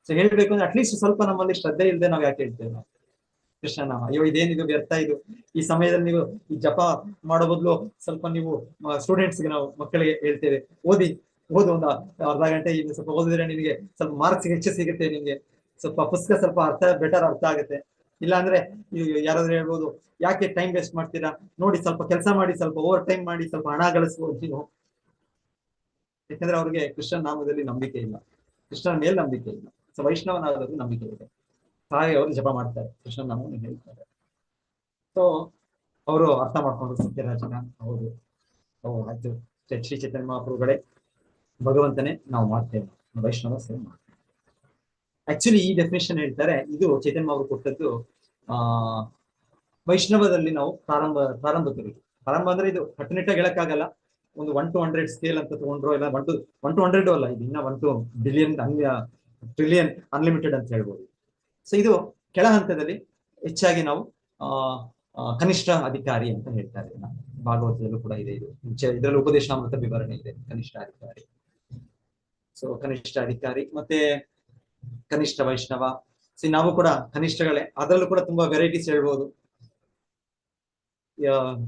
ಸೊ ಹೇಳ್ಬೇಕು ಅಂದ್ರೆ ಅಟ್ಲೀಸ್ಟ್ ಸ್ವಲ್ಪ ನಮ್ಮಲ್ಲಿ ಶ್ರದ್ಧೆ ಇಲ್ಲದೆ ನಾವು ಯಾಕೆ ಹೇಳ್ತೇವೆ ನಾವು ಕೃಷ್ಣ ನಾಮ, ಅಯ್ಯೋ ಇದೇನಿದು ವ್ಯರ್ಥ ಇದು, ಈ ಸಮಯದಲ್ಲಿ ನೀವು ಈ ಜಪ ಮಾಡೋ ಬದಲು ಸ್ವಲ್ಪ ನೀವು ಸ್ಟೂಡೆಂಟ್ಸ್ಗೆ ನಾವು ಮಕ್ಕಳಿಗೆ ಹೇಳ್ತೇವೆ ಓದು ಒಂದು ಅರ್ಧ ಗಂಟೆ ಇನ್ನು ಸ್ವಲ್ಪ ಓದಿದ್ರೆ ನಿನಗೆ ಸ್ವಲ್ಪ ಮಾರ್ಕ್ಸ್ ಹೆಚ್ಚು ಸಿಗುತ್ತೆ, ನಿಮ್ಗೆ ಸ್ವಲ್ಪ ಪುಸ್ತಕ ಸ್ವಲ್ಪ ಬೆಟರ್ ಅರ್ಥ ಆಗುತ್ತೆ. ಇಲ್ಲ ಅಂದ್ರೆ ಯಾರಾದ್ರೂ ಹೇಳ್ಬೋದು ಯಾಕೆ ಟೈಮ್ ವೇಸ್ಟ್ ಮಾಡ್ತೀರಾ, ನೋಡಿ ಸ್ವಲ್ಪ ಕೆಲಸ ಮಾಡಿ, ಸ್ವಲ್ಪ ಓವರ್ ಟೈಮ್ ಮಾಡಿ, ಸ್ವಲ್ಪ ಹಣ ಗಳಿಸ್ಬೋದು ನೀವು. ಯಾಕಂದ್ರೆ ಅವ್ರಿಗೆ ಕೃಷ್ಣ ನಾಮದಲ್ಲಿ ನಂಬಿಕೆ ಇಲ್ಲ, ಕೃಷ್ಣನ ಮೇಲೆ ನಂಬಿಕೆ ಇಲ್ಲ. ಸೊ ವೈಷ್ಣವನಾಗೋದು ನಂಬಿಕೆ ಇದೆ, ಹಾಗೆ ಅವರು ಜಪ ಮಾಡ್ತಾರೆ, ಕೃಷ್ಣ ನಾಮವನ್ನು ಹೇಳ್ತಾರೆ. ಸೊ ಅವರು ಅರ್ಥ ಮಾಡ್ಕೊಂಡು ಸತ್ಯರಾಜನ ಹೌದು ಆಯ್ತು ಶ್ರೀ ಚೈತನ್ಯ ಮಹಾಪ್ರಭುಗಳೇ ಭಗವಂತನೇ ನಾವು ಮಾಡ್ತೇವೆ, ವೈಷ್ಣವ ಸೇವೆ ಮಾಡ್ತೇವೆ. ಆಕ್ಚುಲಿ ಈ ಡೆಫಿನೇಷನ್ ಹೇಳ್ತಾರೆ, ಇದು ಚೈತನ್ಯ ಅವರು ಕೊಟ್ಟದ್ದು ವೈಷ್ಣವದಲ್ಲಿ ನಾವು ಪ್ರಾರಂಭಕರಿಗೆ. ಪ್ರಾರಂಭ ಅಂದ್ರೆ ಇದು ಕಟ್ಟುನಿಟ್ಟಾಗಿ ಹೇಳಕ್ಕಾಗಲ್ಲ, ಒಂದು 1 to 100 ಸ್ಕೇಲ್ ಅಂತ ತಗೊಂಡ್ರು, ಇಲ್ಲ 1 to 100 ಅಲ್ಲ, ಇದು ಇನ್ನ 1 to ಬಿಲಿಯನ್ ಟ್ರಿಲಿಯನ್ ಅನ್ಲಿಮಿಟೆಡ್ ಅಂತ ಹೇಳ್ಬೋದು. ಸೊ ಇದು ಕೆಳ ಹಂತದಲ್ಲಿ ಹೆಚ್ಚಾಗಿ ನಾವು ಕನಿಷ್ಠ ಅಧಿಕಾರಿ ಅಂತ ಹೇಳ್ತಾರೆ. ಭಾಗವತದಲ್ಲೂ ಕೂಡ ಇದೆ, ಇದು ಇದರಲ್ಲಿ ಉಪದೇಶಾಮೃತ ವಿವರಣೆ ಇದೆ ಕನಿಷ್ಠ ಅಧಿಕಾರಿ. ಸೊ ಕನಿಷ್ಠ ಅಧಿಕಾರಿ ಮತ್ತೆ ಕನಿಷ್ಠ ವೈಷ್ಣವ. ಸೊ ನಾವು ಕೂಡ ಕನಿಷ್ಠಗಳೇ, ಅದರಲ್ಲೂ ಕೂಡ ತುಂಬಾ ವೆರೈಟೀಸ್ ಹೇಳ್ಬೋದು.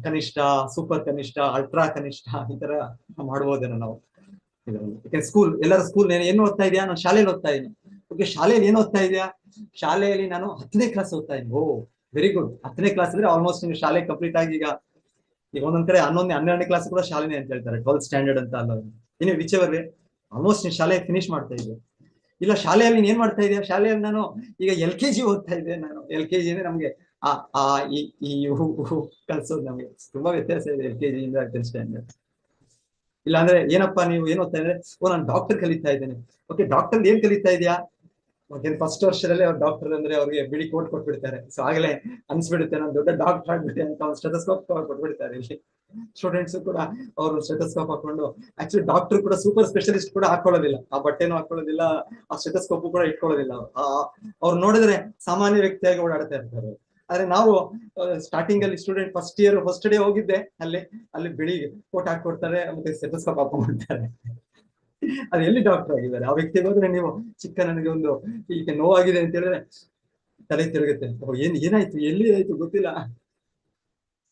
ಕನಿಷ್ಠ, ಸೂಪರ್ ಕನಿಷ್ಠ, ಅಲ್ಟ್ರಾ ಕನಿಷ್ಠ, ಈ ತರ ಮಾಡ್ಬೋದೇನೋ ನಾವು ಇದರಲ್ಲಿ. ಯಾಕಂದ್ರೆ ಸ್ಕೂಲ್, ಎಲ್ಲರ ಸ್ಕೂಲ್ ಏನು ಓದ್ತಾ ಇದೆಯಾ, ನಾನು ಶಾಲೆಯಲ್ಲಿ ಓದ್ತಾ ಇದ್ದೀನಿ. ಓಕೆ, ಶಾಲೆಯಲ್ಲಿ ಏನು ಓದ್ತಾ ಇದೆಯಾ, ಶಾಲೆಯಲ್ಲಿ ನಾನು 10ನೇ ಕ್ಲಾಸ್ ಓದ್ತಾ ಇದ್ದೀನಿ. ಓ ವೆರಿ ಗುಡ್, 10ನೇ ಕ್ಲಾಸ್ ಅಂದ್ರೆ ಆಲ್ಮೋಸ್ಟ್ ನೀವು ಶಾಲೆ ಕಂಪ್ಲೀಟ್ ಆಗಿ ಈಗ ಒಂದೊಂದ್ ಕಡೆ 11ನೇ ಕ್ಲಾಸ್ ಕೂಡ ಶಾಲೆನೇ ಅಂತ ಹೇಳ್ತಾರೆ, 12th ಸ್ಟ್ಯಾಂಡರ್ಡ್ ಅಂತ ಅಲ್ಲ, ಇನ್ನು ವಿಚೆವರ್ ಆಲ್ಮೋಸ್ಟ್ ನೀವು ಶಾಲೆ ಫಿನಿಶ್ ಮಾಡ್ತಾ ಇದ್ದೆ. ಇಲ್ಲ ಶಾಲೆಯಲ್ಲಿ ನೀನ್ ಏನ್ ಮಾಡ್ತಾ ಇದೆಯಾ, ಶಾಲೆಯಲ್ಲಿ ನಾನು ಈಗ LKG ಓದ್ತಾ ಇದ್ದೆ. ನಾನು LKG ಅಂದ್ರೆ ನಮ್ಗೆ ಈ ಕಲ್ಸೋದು ನಮ್ಗೆ ತುಂಬಾ ವ್ಯತ್ಯಾಸ ಇದೆ LKG ಇಂದ 10th ಸ್ಟ್ಯಾಂಡರ್ಡ್. ಇಲ್ಲ ಅಂದ್ರೆ ಏನಪ್ಪಾ ನೀವು ಏನ್ ಓದ್ತಾ ಇದ್ರೆ, ಓ ನಾನು ಡಾಕ್ಟರ್ ಕಲಿತಾ ಇದ್ದೇನೆ. ಓಕೆ, ಡಾಕ್ಟರ್ ಏನ್ ಕಲಿತಾ ಇದೆಯಾ, ಫಸ್ಟ್ ವರ್ಷದಲ್ಲೇ ಅವ್ರು ಡಾಕ್ಟರ್ ಅಂದ್ರೆ ಅವ್ರಿಗೆ ಬಿಳಿ ಕೋಟ್ ಕೊಟ್ಬಿಡ್ತಾರೆ. ಸೊ ಆಗಲೇ ಅನ್ಸ್ಬಿಡುತ್ತೆ ನಾನು ದೊಡ್ಡ ಡಾಕ್ಟರ್ ಆಗ್ಬಿಟ್ಟೆ ಅಂತ. ಅವ್ರು ಸ್ಟೆಥೋಸ್ಕೋಪ್ ಕೊಟ್ಬಿಡ್ತಾರೆ. ಇಲ್ಲಿ ಸ್ಟೂಡೆಂಟ್ಸ್ ಕೂಡ ಅವರು ಸ್ಟೆಥೋಸ್ಕೋಪ್ ಹಾಕೊಂಡು, ಆಕ್ಚುಲಿ ಡಾಕ್ಟರ್ ಕೂಡ ಸೂಪರ್ ಸ್ಪೆಷಲಿಸ್ಟ್ ಕೂಡ ಹಾಕೊಳ್ಳೋದಿಲ್ಲ, ಆ ಬಟ್ಟೆನೂ ಹಾಕೊಳ್ಳೋದಿಲ್ಲ, ಆ ಸ್ಟೆಥೋಸ್ಕೋಪ್ ಕೂಡ ಇಟ್ಕೊಳ್ಳೋದಿಲ್ಲ. ಅವ್ರು ನೋಡಿದ್ರೆ ಸಾಮಾನ್ಯ ವ್ಯಕ್ತಿಯಾಗಿ ಓಡಾಡ್ತಾ ಇರ್ತಾರೆ. ಆದ್ರೆ ನಾವು ಸ್ಟಾರ್ಟಿಂಗ್ ಅಲ್ಲಿ ಸ್ಟೂಡೆಂಟ್ ಫಸ್ಟ್ ಡೇ ಹೋಗಿದ್ದೆ, ಅಲ್ಲಿ ಬಿಳಿ ಕೋಟ್ ಹಾಕೊಡ್ತಾರೆ, ಮತ್ತೆ ಸ್ಟೆಥೋಸ್ಕೋಪ್ ಹಾಕೊಂಡ್ಬಿಡ್ತಾರೆ. ಅದು ಎಲ್ಲಿ ಡಾಕ್ಟರ್ ಆಗಿದ್ದಾರೆ ಆ ವ್ಯಕ್ತಿಗೆ ಹೋದ್ರೆ ನೀವು ಚಿಕ್ಕ ನನಗೆ ಒಂದು ಈಗ ನೋವಾಗಿದೆ ಅಂತ ಹೇಳಿದ್ರೆ ತಲೆ ತಿರುಗುತ್ತೆ, ಏನಾಯ್ತು ಎಲ್ಲಿ ಆಯ್ತು ಗೊತ್ತಿಲ್ಲ.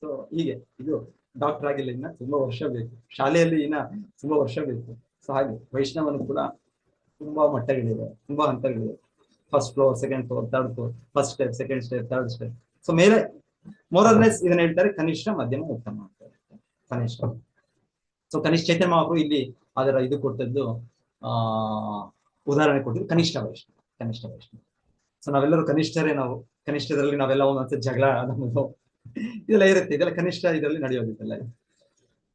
ಸೊ ಹೀಗೆ ಇದು ಡಾಕ್ಟರ್ ಆಗಿಲ್ಲ, ಇನ್ನ ತುಂಬಾ ವರ್ಷ ಬೇಕು, ಶಾಲೆಯಲ್ಲಿ ಇನ್ನ ತುಂಬಾ ವರ್ಷ ಬೇಕು. ಸೊ ಹಾಗೆ ವೈಷ್ಣವನು ಕೂಡ ತುಂಬಾ ಮಟ್ಟಗಳಿವೆ, ತುಂಬಾ ಹಂತಗಳಿವೆ. First floor, second floor, third floor, first step, second step, third step. So ಮೇಲೆ ಮೋರಲ್ನೆಸ್ ಇದನ್ನ ಹೇಳ್ತಾರೆ ಕನಿಷ್ಠ, ಮಧ್ಯಮ, ಉತ್ತಮ ಅಂತ ಕನಿಷ್ಠ. ಸೊ ಕನಿಷ್ಠ ಚೈತನ್ಯ ಮಹಾಪ್ರಭು ಇಲ್ಲಿ ಅದರ ಇದು ಕೊಟ್ಟದ್ದು ಉದಾಹರಣೆ ಕೊಟ್ಟಿದ್ದು ಕನಿಷ್ಠ ವೈಷ್ಣವ, ಕನಿಷ್ಠ ವೈಷ್ಣವ. ಸೊ ನಾವೆಲ್ಲರೂ ಕನಿಷ್ಠರೇ, ನಾವು ಕನಿಷ್ಠದಲ್ಲಿ ನಾವೆಲ್ಲ ಒಂದೊಂದ್ಸಲ ಜಗಳ ನಮ್ಮದು ಇದೆಲ್ಲ ಇರುತ್ತೆ, ಇದೆಲ್ಲ ಕನಿಷ್ಠ ಇದರಲ್ಲಿ ನಡೆಯೋದಿಲ್ಲ.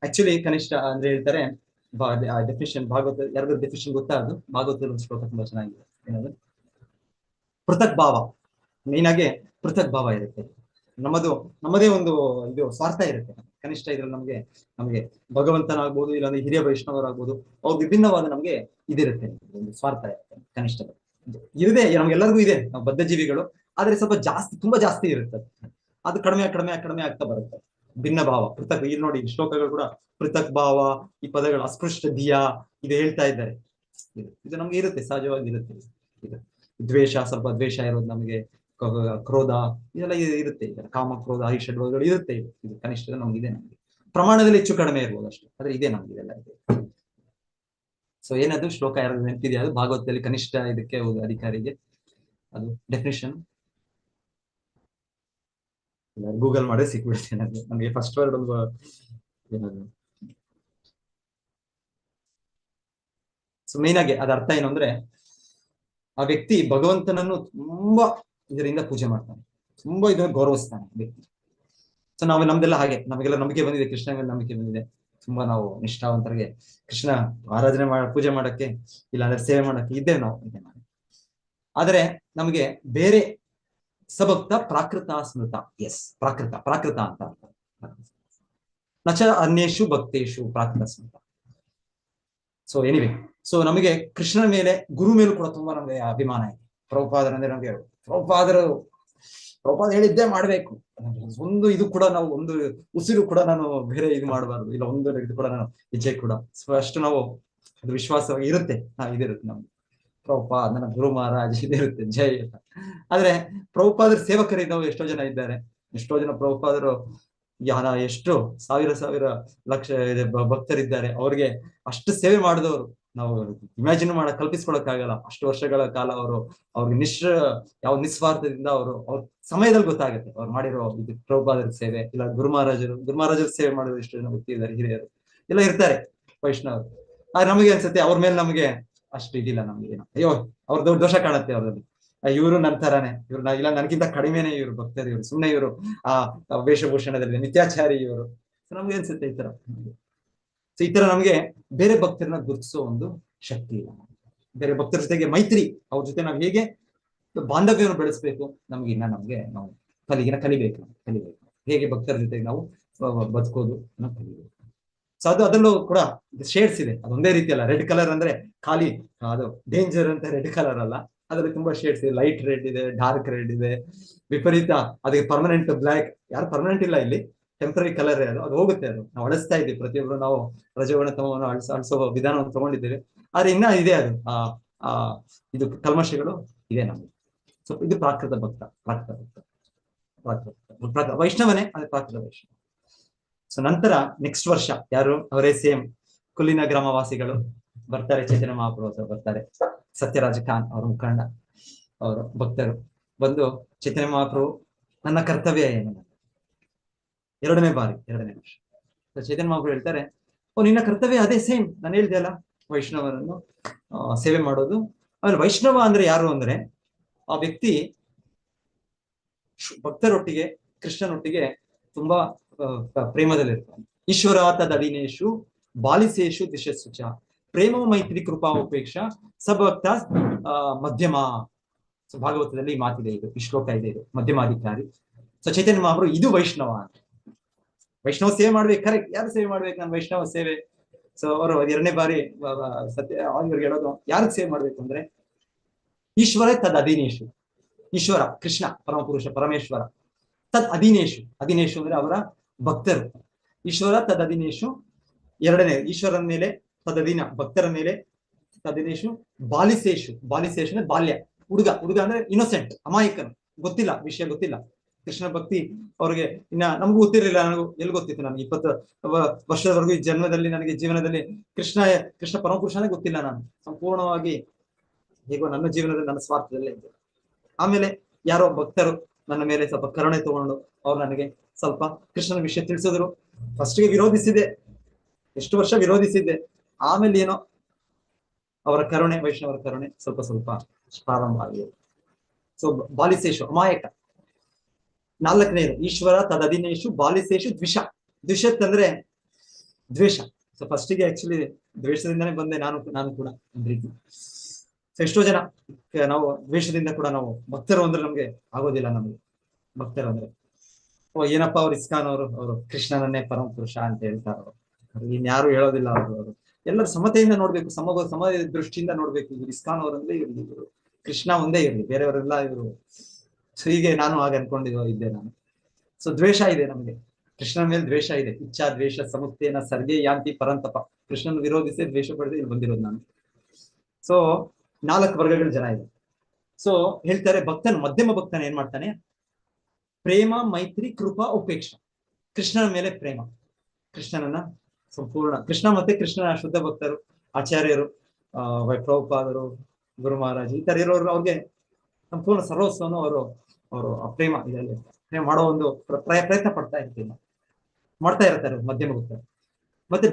ಆಕ್ಚುಲಿ ಕನಿಷ್ಠ ಅಂದ್ರೆ ಹೇಳ್ತಾರೆ ಡೆಫಿನಿಷನ್, ಭಾಗವತ ಯಾರಿಗೂ ಡೆಫಿನಿಷನ್ ಗೊತ್ತಾದ್ರು, ಭಾಗವತದಲ್ಲಿ ಒಂದು ಶ್ಲೋಕ ತುಂಬಾ ಚೆನ್ನಾಗಿದೆ. ಏನದು, ಪೃಥಕ್ ಭಾವ. ಮೇನ್ ಆಗಿ ಪೃಥಕ್ ಭಾವ ಇರುತ್ತೆ, ನಮ್ಮದೇ ಒಂದು ಇದು ಸ್ವಾರ್ಥ ಇರುತ್ತೆ ಕನಿಷ್ಠ ಇದ್ರಲ್ಲಿ. ನಮಗೆ ಭಗವಂತನಾಗ್ಬೋದು, ಇಲ್ಲಾಂದ್ರೆ ಹಿರಿಯ ವೈಷ್ಣವರಾಗ್ಬೋದು, ಅವ್ರು ವಿಭಿನ್ನವಾದ ನಮ್ಗೆ ಇದಿರುತ್ತೆ, ಒಂದು ಸ್ವಾರ್ಥ ಇರುತ್ತೆ ಕನಿಷ್ಠ ಇದೆ. ನಮ್ಗೆಲ್ಲರಿಗೂ ಇದೆ, ನಾವು ಬದ್ಧ ಜೀವಿಗಳು, ಆದ್ರೆ ಸ್ವಲ್ಪ ಜಾಸ್ತಿ, ತುಂಬಾ ಜಾಸ್ತಿ ಇರುತ್ತೆ. ಅದು ಕಡಿಮೆ ಆಗ್ತಾ ಬರುತ್ತೆ. ಭಿನ್ನ ಭಾವ, ಪೃಥಕ್. ಇಲ್ಲಿ ನೋಡಿ ಶ್ಲೋಕಗಳು ಕೂಡ ಪೃಥಕ್ ಭಾವ, ಈ ಪದಗಳು ಅಸ್ಪೃಷ್ಟ ದಿಯಾ ಇದು ಹೇಳ್ತಾ ಇದ್ದಾರೆ. ಇದು ನಮ್ಗೆ ಇರುತ್ತೆ, ಸಹಜವಾಗಿ ಇರುತ್ತೆ. ಇದು ದ್ವೇಷ, ಸ್ವಲ್ಪ ದ್ವೇಷ ಇರೋದು ನಮಗೆ, ಕ್ರೋಧ ಇದೆಲ್ಲ ಇರುತ್ತೆ, ಕಾಮ ಕ್ರೋಧ ಐಷಡ್ವಗಳು ಇರುತ್ತೆ. ಇದು ಕನಿಷ್ಠ ನಮ್ಗಿದೆ, ನಮ್ಗೆ ಪ್ರಮಾಣದಲ್ಲಿ ಹೆಚ್ಚು ಕಡಿಮೆ ಇರ್ಬೋದು ಅಷ್ಟೇ, ಆದ್ರೆ ಇದೆ ನಮ್ಗೆ ಇದೆಲ್ಲ ಇದೆ. ಸೊ ಏನದು ಶ್ಲೋಕ ಯಾರು ನೆನಪಿದೆಯಾ, ಅದು ಭಾಗವತದಲ್ಲಿ ಕನಿಷ್ಠ ಇದಕ್ಕೆ ಅಧಿಕಾರಿಗೆ ಅದು ಡೆಫಿನಿಷನ್ ಗೂಗಲ್ ಮಾಡಿ ಸಿಕ್ಬಿಡುತ್ತೆ ನಮ್ಗೆ. ಫಸ್ಟ್ ವರ್ಡ್ ಒಂದು ಏನದು. ಸೊ ಮೇನ್ ಆಗಿ ಅದ ಅರ್ಥ ಏನು ಅಂದ್ರೆ, ಆ ವ್ಯಕ್ತಿ ಭಗವಂತನನ್ನು ತುಂಬಾ ಇದರಿಂದ ಪೂಜೆ ಮಾಡ್ತಾನೆ, ತುಂಬಾ ಇದನ್ನ ಗೌರವಿಸ್ತಾನೆ ವ್ಯಕ್ತಿ. ಸೊ ನಾವು ನಮ್ದೆಲ್ಲ ಹಾಗೆ, ನಮಗೆಲ್ಲ ನಂಬಿಕೆ ಬಂದಿದೆ, ಕೃಷ್ಣ ಮೇಲೆ ನಂಬಿಕೆ ಬಂದಿದೆ, ತುಂಬಾ ನಾವು ನಿಷ್ಠಾವಂತರಿಗೆ ಕೃಷ್ಣ ಆರಾಧನೆ ಪೂಜೆ ಮಾಡಕ್ಕೆ, ಇಲ್ಲಾಂದ್ರೆ ಸೇವೆ ಮಾಡಕ್ಕೆ ಇದ್ದೇವೆ ನಾವು. ಆದ್ರೆ ನಮಗೆ ಬೇರೆ ಸಭಕ್ತ ಪ್ರಾಕೃತ ಸ್ಮೃತ, ಎಸ್ ಪ್ರಾಕೃತ ಅಂತ ನಚ ಅನ್ಯೇಷು ಭಕ್ತೇಶು ಪ್ರಾಕೃತ ಸ್ಮೃತ. ಸೊ ಎನಿವೆ, ಸೊ ನಮಗೆ ಕೃಷ್ಣನ ಮೇಲೆ, ಗುರು ಮೇಲೂ ಕೂಡ ತುಂಬಾ ನಮಗೆ ಅಭಿಮಾನ ಇದೆ. ಪ್ರಭುಪಾದರು ಅಂದ್ರೆ ನಮ್ಗೆ ಪ್ರಭುಪಾದ ಹೇಳಿದ್ದೇ ಮಾಡ್ಬೇಕು, ಒಂದು ಇದು ಕೂಡ ನಾವು ಒಂದು ಉಸಿರು ಕೂಡ ನಾನು ಬೇರೆ ಇದು ಮಾಡಬಾರ್ದು, ಇಲ್ಲ ಒಂದು ಇದು ಕೂಡ ನಾನು ಹೆಜ್ಜೆ ಕೂಡ ಅಷ್ಟು ನಾವು ಅದು ವಿಶ್ವಾಸವಾಗಿ ಇರುತ್ತೆ. ಇದಿರುತ್ತೆ ನಮ್ಗೆ ಪ್ರಭುಪಾದ ನನ್ನ ಗುರು ಮಹಾರಾಜ್ ಇದಿರುತ್ತೆ ಜೈ. ಆದ್ರೆ ಪ್ರಭುಪಾದರ ಸೇವಕರಿದ್ದಾವೆ ಎಷ್ಟೋ ಜನ ಇದ್ದಾರೆ, ಎಷ್ಟೋ ಜನ ಪ್ರಭುಪಾದರು ಎಷ್ಟು ಸಾವಿರ ಲಕ್ಷ ಭಕ್ತರಿದ್ದಾರೆ, ಅವ್ರಿಗೆ ಅಷ್ಟು ಸೇವೆ ಮಾಡಿದವರು ನಾವು ಇಮ್ಯಾಜಿನ್ ಕಲ್ಪಿಸ್ಕೊಳಕ್ಕಾಗಲ್ಲ. ಅಷ್ಟು ವರ್ಷಗಳ ಕಾಲ ಅವ್ರಿಗೆ ಯಾವ ನಿಸ್ವಾರ್ಥದಿಂದ ಅವ್ರ ಸಮಯದಲ್ಲಿ ಗೊತ್ತಾಗುತ್ತೆ ಅವ್ರು ಮಾಡಿರೋ ಇದು ಪ್ರಭುಪಾದರ ಸೇವೆ. ಇಲ್ಲ ಗುರು ಮಹಾರಾಜರ ಸೇವೆ ಮಾಡಿರೋ ಎಷ್ಟು ಜನ ವ್ಯಕ್ತಿ ಇದ್ದಾರೆ, ಹಿರಿಯರು ಎಲ್ಲ ಇರ್ತಾರೆ ವೈಷ್ಣವರು. ಆದ್ರೆ ನಮಗೆ ಅನ್ಸುತ್ತೆ ಅವ್ರ ಮೇಲೆ ನಮಗೆ ಅಷ್ಟು ಇದಿಲ್ಲ, ನಮ್ಗೆ ಏನೋ ಅಯ್ಯೋ ಅವ್ರ ದೋಷ ಕಾಣುತ್ತೆ ಅವ್ರಲ್ಲಿ, ಇವರು ನನ್ನ ತರಾನೇ, ಇಲ್ಲ ನನಗಿಂತ ಕಡಿಮೆನೆ ಇವರು ಭಕ್ತರು, ಇವರು ಸುಮ್ಮನೆ ಇವರು ವೇಷಭೂಷಣದಲ್ಲಿ ನಿತ್ಯಾಚಾರಿ ಇವರು. ನಮ್ಗೆ ಅನ್ಸುತ್ತೆ ಈ ತರ. ಸೊ ಈ ತರ ನಮ್ಗೆ ಬೇರೆ ಭಕ್ತರನ್ನ ಗುರುತಿಸೋ ಒಂದು ಶಕ್ತಿ ಇಲ್ಲ. ಬೇರೆ ಭಕ್ತರ ಜೊತೆಗೆ ಮೈತ್ರಿ, ಅವ್ರ ಜೊತೆ ನಾವು ಹೇಗೆ ಬಾಂಧವ್ಯವನ್ನು ಬೆಳೆಸ್ಬೇಕು ನಮ್ಗೆ ನಾವು ಕಲಿಬೇಕು. ಹೇಗೆ ಭಕ್ತರ ಜೊತೆಗೆ ನಾವು ಬದುಕೋದು ನಾವು ಕಲಿಬೇಕು. ಸೊ ಅದರಲ್ಲೂ ಕೂಡ ಶೇಡ್ಸ್ ಇದೆ, ಅದೊಂದೇ ರೀತಿ ಅಲ್ಲ. ರೆಡ್ ಕಲರ್ ಅಂದ್ರೆ ಖಾಲಿ ಅದು ಡೇಂಜರ್ ಅಂತ ರೆಡ್ ಕಲರ್ ಅಲ್ಲ, ಅದ್ರಲ್ಲಿ ತುಂಬಾ ಶೇಡ್ಸ್ ಇದೆ. ಲೈಟ್ ರೆಡ್ ಇದೆ, ಡಾರ್ಕ್ ರೆಡ್ ಇದೆ, ವಿಪರೀತ ಅದಕ್ಕೆ ಪರ್ಮನೆಂಟ್ ಬ್ಲ್ಯಾಕ್, ಯಾರು ಪರ್ಮನೆಂಟ್ ಇಲ್ಲ ಇಲ್ಲಿ, ಟೆಂಪರರಿ ಕಲರ್ ಅದು ಹೋಗುತ್ತೆ. ಅದು ನಾವು ಅಳಿಸ್ತಾ ಇದ್ದೀವಿ, ಪ್ರತಿಯೊಬ್ಬರು ನಾವು ರಜೋಗುಣ ಅಳಿಸೋ ವಿಧಾನವನ್ನು ತಗೊಂಡಿದ್ದೀವಿ. ಆದ್ರೆ ಇನ್ನ ಇದೆ ಅದು ಇದು ಕಲ್ಮಶಗಳು ಇದೆ ನಮ್ಗೆ. ಸೊ ಇದು ಪ್ರಾಕೃತ ಭಕ್ತ ವೈಷ್ಣವನೇ, ಅದೇ ಪ್ರಾಕೃತ ವೈಷ್ಣವ. ಸೊ ನಂತರ ನೆಕ್ಸ್ಟ್ ವರ್ಷ ಯಾರು ಅವರೇ ಸೇಮ್ ಕುಲ್ಲಿನ ಗ್ರಾಮವಾಸಿಗಳು ಬರ್ತಾರೆ, ಚೈತನ್ಯ ಮಹಾಪ್ರಭು ಬರ್ತಾರೆ, ಸತ್ಯರಾಜ್ ಖಾನ್ ಅವರ ಮುಖಂಡ, ಅವರು ಭಕ್ತರು ಬಂದು ಚೈತನ್ಯ ಮಹಾಪ್ರಭು ನನ್ನ ಕರ್ತವ್ಯ ಏನು, ಎರಡನೇ ವರ್ಷ ಚೈತನ್ಯ ಮಹಾಪ್ರಭು ಹೇಳ್ತಾರೆ, ನಿನ್ನ ಕರ್ತವ್ಯ ಅದೇ ಸೇಮ್ ನಾನು ಹೇಳ್ದೆ ಅಲ್ಲ, ವೈಷ್ಣವರನ್ನು ಸೇವೆ ಮಾಡೋದು. ಆಮೇಲೆ ವೈಷ್ಣವ ಅಂದ್ರೆ ಯಾರು ಅಂದ್ರೆ ಆ ವ್ಯಕ್ತಿ ಭಕ್ತರೊಟ್ಟಿಗೆ ಕೃಷ್ಣನೊಟ್ಟಿಗೆ ತುಂಬಾ ಪ್ರೇಮದಲ್ಲಿರ್ತಾನೆ. ಈಶ್ವರ ತದೀನೇಶು ಬಾಲಿಸೇಶು ದಿಶಸ್ಸುಚ ಪ್ರೇಮ ಮೈತ್ರಿ ಕೃಪಾ ಉಪೇಕ್ಷ ಸಭಕ್ತ ಮಧ್ಯಮ. ಸೊ ಭಾಗವತದಲ್ಲಿ ಈ ಮಾತಿದೆ, ಇದು ಈ ಶ್ಲೋಕ ಇದೆ, ಇದು ಮಧ್ಯಮಾಧಿಕಾರಿ. ಸೊ ಚೈತನ್ಯ ಮಹಾಪ್ರಭು ಇದು ವೈಷ್ಣವ ವೈಷ್ಣವ ಸೇವೆ ಮಾಡ್ಬೇಕು. ಕರೆಕ್ಟ್, ಯಾರು ಸೇವೆ ಮಾಡ್ಬೇಕು? ನಾನು ವೈಷ್ಣವ ಸೇವೆ. ಸೊ ಅವರು ಎರಡನೇ ಬಾರಿ ಇವ್ರಿಗೆ ಹೇಳೋದು ಯಾರಿಗೆ ಸೇವೆ ಮಾಡ್ಬೇಕು ಅಂದ್ರೆ ಈಶ್ವರ ತದ್ ಅಧೀನೇಶು, ಈಶ್ವರ ಕೃಷ್ಣ ಪರಮಪುರುಷ ಪರಮೇಶ್ವರ, ತದ್ ಅಧೀನೇಶು ಅಂದ್ರೆ ಅವರ ಭಕ್ತರು. ಈಶ್ವರ ತದ್ ಅಧೀನೇಶು ಎರಡನೇ, ಈಶ್ವರನ ಮೇಲೆ ತದಧೀನ, ಭಕ್ತರ ಮೇಲೆ ತದಧೀನೇಶು. ಬಾಲಿಸೇಶು ಅಂದ್ರೆ ಬಾಲ್ಯ, ಹುಡುಗ ಅಂದ್ರೆ ಇನ್ನೋಸೆಂಟ್, ಅಮಾಯಕನು, ಗೊತ್ತಿಲ್ಲ ವಿಷಯ, ಗೊತ್ತಿಲ್ಲ ಕೃಷ್ಣ ಭಕ್ತಿ ಅವ್ರಿಗೆ ಇನ್ನ ನಮಗೂ ಗೊತ್ತಿರಲಿಲ್ಲ. ಎಲ್ಲಿ ಗೊತ್ತಿತ್ತು ನನಗೆ 20 ವರ್ಷದವರೆಗೂ ಈ ಜನ್ಮದಲ್ಲಿ ನನಗೆ ಜೀವನದಲ್ಲಿ ಕೃಷ್ಣ ಪರಮಪುರುಷನೇ ಗೊತ್ತಿಲ್ಲ. ನಾನು ಸಂಪೂರ್ಣವಾಗಿ ಹೇಗೋ ನನ್ನ ಜೀವನದಲ್ಲಿ ನನ್ನ ಸ್ವಾರ್ಥದಲ್ಲೇ ಇದ್ದೆ. ಆಮೇಲೆ ಯಾರೋ ಭಕ್ತರು ನನ್ನ ಮೇಲೆ ಸ್ವಲ್ಪ ಕರುಣೆ ತಗೊಂಡು ಅವ್ರು ನನಗೆ ಸ್ವಲ್ಪ ಕೃಷ್ಣನ ವಿಷಯ ತಿಳಿಸಿದ್ರು. ಫಸ್ಟ್ಗೆ ವಿರೋಧಿಸಿದೆ, ಎಷ್ಟು ವರ್ಷ ವಿರೋಧಿಸಿದ್ದೆ. ಆಮೇಲೆ ಏನೋ ಅವರ ಕರುಣೆ, ವೈಷ್ಣವರ ಕರುಣೆ ಸ್ವಲ್ಪ ಪ್ರಾರಂಭ ಆಗಿದೆ. ಸೊ ಬಾಲಿಸೇಶು ಅಮಾಯಕ. ನಾಲ್ಕನೇದು ಈಶ್ವರ ತದಧೀನೇಶು ಬಾಲಿಸೇಶು ದ್ವಿಷತ್ ಅಂದ್ರೆ ದ್ವೇಷ. ಸೊ ಫಸ್ಟಿಗೆ ಆಕ್ಚುಲಿ ದ್ವೇಷದಿಂದಾನೇ ಬಂದೆ ನಾನು ಕೂಡ ಒಂದ್ ರೀತಿ. ಸೊ ಎಷ್ಟೋ ಜನ ನಾವು ದ್ವೇಷದಿಂದ ಕೂಡ ನಾವು ಭಕ್ತರು ಅಂದ್ರೆ ನಮ್ಗೆ ಆಗೋದಿಲ್ಲ. ನಮ್ಗೆ ಭಕ್ತರು ಅಂದ್ರೆ ಏನಪ್ಪಾ ಅವ್ರು ಇಸ್ಕಾನ್ ಅವರು ಕೃಷ್ಣನನ್ನೇ ಪರಮ ಪುರುಷ ಅಂತ ಹೇಳ್ತಾರ. ಇನ್ಯಾರು ಹೇಳೋದಿಲ್ಲ. ಅವರು ಎಲ್ಲರೂ ಸಮತೆಯಿಂದ ನೋಡ್ಬೇಕು, ಸಮ ದೃಷ್ಟಿಯಿಂದ ನೋಡ್ಬೇಕು. ಇವ್ರು ಇಸ್ಕಾನ್ ಅವರಂದ್ರೆ ಇವ್ರು ಕೃಷ್ಣ ಒಂದೇ ಇರ್ಲಿ, ಬೇರೆಯವರೆಲ್ಲ ಇವರು. ಸೊ ಹೀಗೆ ನಾನು ಹಾಗೆ ಅನ್ಕೊಂಡಿದ್ದೆ ನಾನು. ಸೊ ದ್ವೇಷ ಇದೆ ನಮಗೆ, ಕೃಷ್ಣನ ಮೇಲೆ ದ್ವೇಷ ಇದೆ. ಇಚ್ಛಾ ದ್ವೇಷ ಸಮುತ್ತೇನ ಸರ್ಗೆ ಯಾಂತಿ ಪರಂತಪ. ಕೃಷ್ಣನ ವಿರೋಧಿಸಿ ದ್ವೇಷ ಪಡೆದು ಇಲ್ಲಿ ಬಂದಿರೋದು ನಾನು. ಸೊ 4 ವರ್ಗಗಳ ಜನ ಇದೆ. ಸೊ ಹೇಳ್ತಾರೆ ಮಧ್ಯಮ ಭಕ್ತನ ಏನ್ ಮಾಡ್ತಾನೆ? ಪ್ರೇಮ ಮೈತ್ರಿ ಕೃಪಾ ಉಪೇಕ್ಷ. ಕೃಷ್ಣನ ಮೇಲೆ ಪ್ರೇಮ, ಕೃಷ್ಣನನ್ನ ಸಂಪೂರ್ಣ, ಕೃಷ್ಣ ಮತ್ತೆ ಕೃಷ್ಣನ ಶುದ್ಧ ಭಕ್ತರು, ಆಚಾರ್ಯರು, ಪ್ರಭುಪಾದರು, ಗುರು ಮಹಾರಾಜ್ ಈ ತರ ಇರೋರು, ಅವ್ರಿಗೆ ಸಂಪೂರ್ಣ ಸರ್ವಸ್ವನು ಅವರು ಪ್ರೇಮ ಇದರಲ್ಲಿ ಮಾಡೋ ಒಂದು ಪ್ರಯತ್ನ ಮಾಡ್ತಾ ಇರ್ತಾರೆ ಮಧ್ಯಮ ಭಕ್ತರು. ಮತ್ತೆ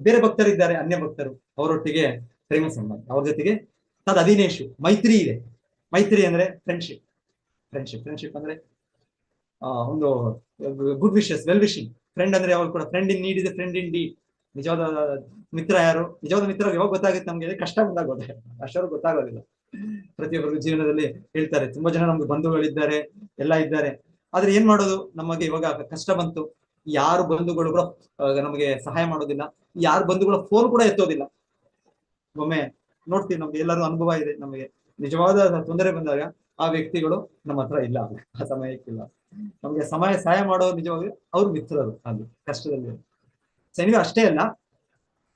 ಬೇರೆ ಭಕ್ತರು ಇದ್ದಾರೆ, ಅನ್ಯ ಭಕ್ತರು, ಅವರೊಟ್ಟಿಗೆ ಪ್ರೇಮ ಸಂಬಂಧ, ಅವ್ರ ಜೊತೆಗೆ ತದ್ ಅಧೀನೇಶು ಮೈತ್ರಿ ಇದೆ. ಮೈತ್ರಿ ಅಂದ್ರೆ ಫ್ರೆಂಡ್ಶಿಪ್ ಅಂದ್ರೆ ಒಂದು good wishes, well wishing. Friend ಅಂದ್ರೆ ಯಾವಾಗ ಕೂಡ ಫ್ರೆಂಡ್ ಇನ್ ನೀಡ್ ಇದೆ, ಫ್ರೆಂಡ್ ಇನ್ ಡಿ. ನಿಜವಾದ ಮಿತ್ರ ಯಾರು? ನಿಜವಾದ ಮಿತ್ರ ಯಾವಾಗ ಗೊತ್ತಾಗುತ್ತೆ ನಮ್ಗೆ? ಕಷ್ಟ ಬಂದಾಗ ಗೊತ್ತಾಗುತ್ತೆ, ಅಷ್ಟವ್ರು ಗೊತ್ತಾಗೋದಿಲ್ಲ. ಪ್ರತಿಯೊಬ್ಬರಿಗೂ ಜೀವನದಲ್ಲಿ ಹೇಳ್ತಾರೆ, ತುಂಬಾ ಜನ ನಮ್ಗೆ ಬಂಧುಗಳಿದ್ದಾರೆ, ಎಲ್ಲ ಇದ್ದಾರೆ. ಆದ್ರೆ ಏನ್ ಮಾಡೋದು? ನಮಗೆ ಇವಾಗ ಕಷ್ಟ ಬಂತು, ಯಾರು ಬಂಧುಗಳು ಕೂಡ ನಮಗೆ ಸಹಾಯ ಮಾಡೋದಿಲ್ಲ, ಯಾರು ಬಂಧುಗಳ ಫೋನ್ ಕೂಡ ಎತ್ತೋದಿಲ್ಲ. ಒಮ್ಮೆ ನೋಡ್ತೀವಿ, ನಮ್ಗೆ ಎಲ್ಲರೂ ಅನುಭವ ಇದೆ. ನಮಗೆ ನಿಜವಾದ ತೊಂದರೆ ಬಂದಾಗ ಆ ವ್ಯಕ್ತಿಗಳು ನಮ್ಮ ಹತ್ರ ಇಲ್ಲ, ಆ ಸಮಯಕ್ಕಿಲ್ಲ. ನಮ್ಗೆ ಸಹಾಯ ಮಾಡೋರು ನಿಜವಾಗಿ ಅವ್ರು ಮಿತ್ರರು ಅಲ್ಲಿ ಕಷ್ಟದಲ್ಲಿ. ಸೊ ಅಷ್ಟೇ ಅಲ್ಲ,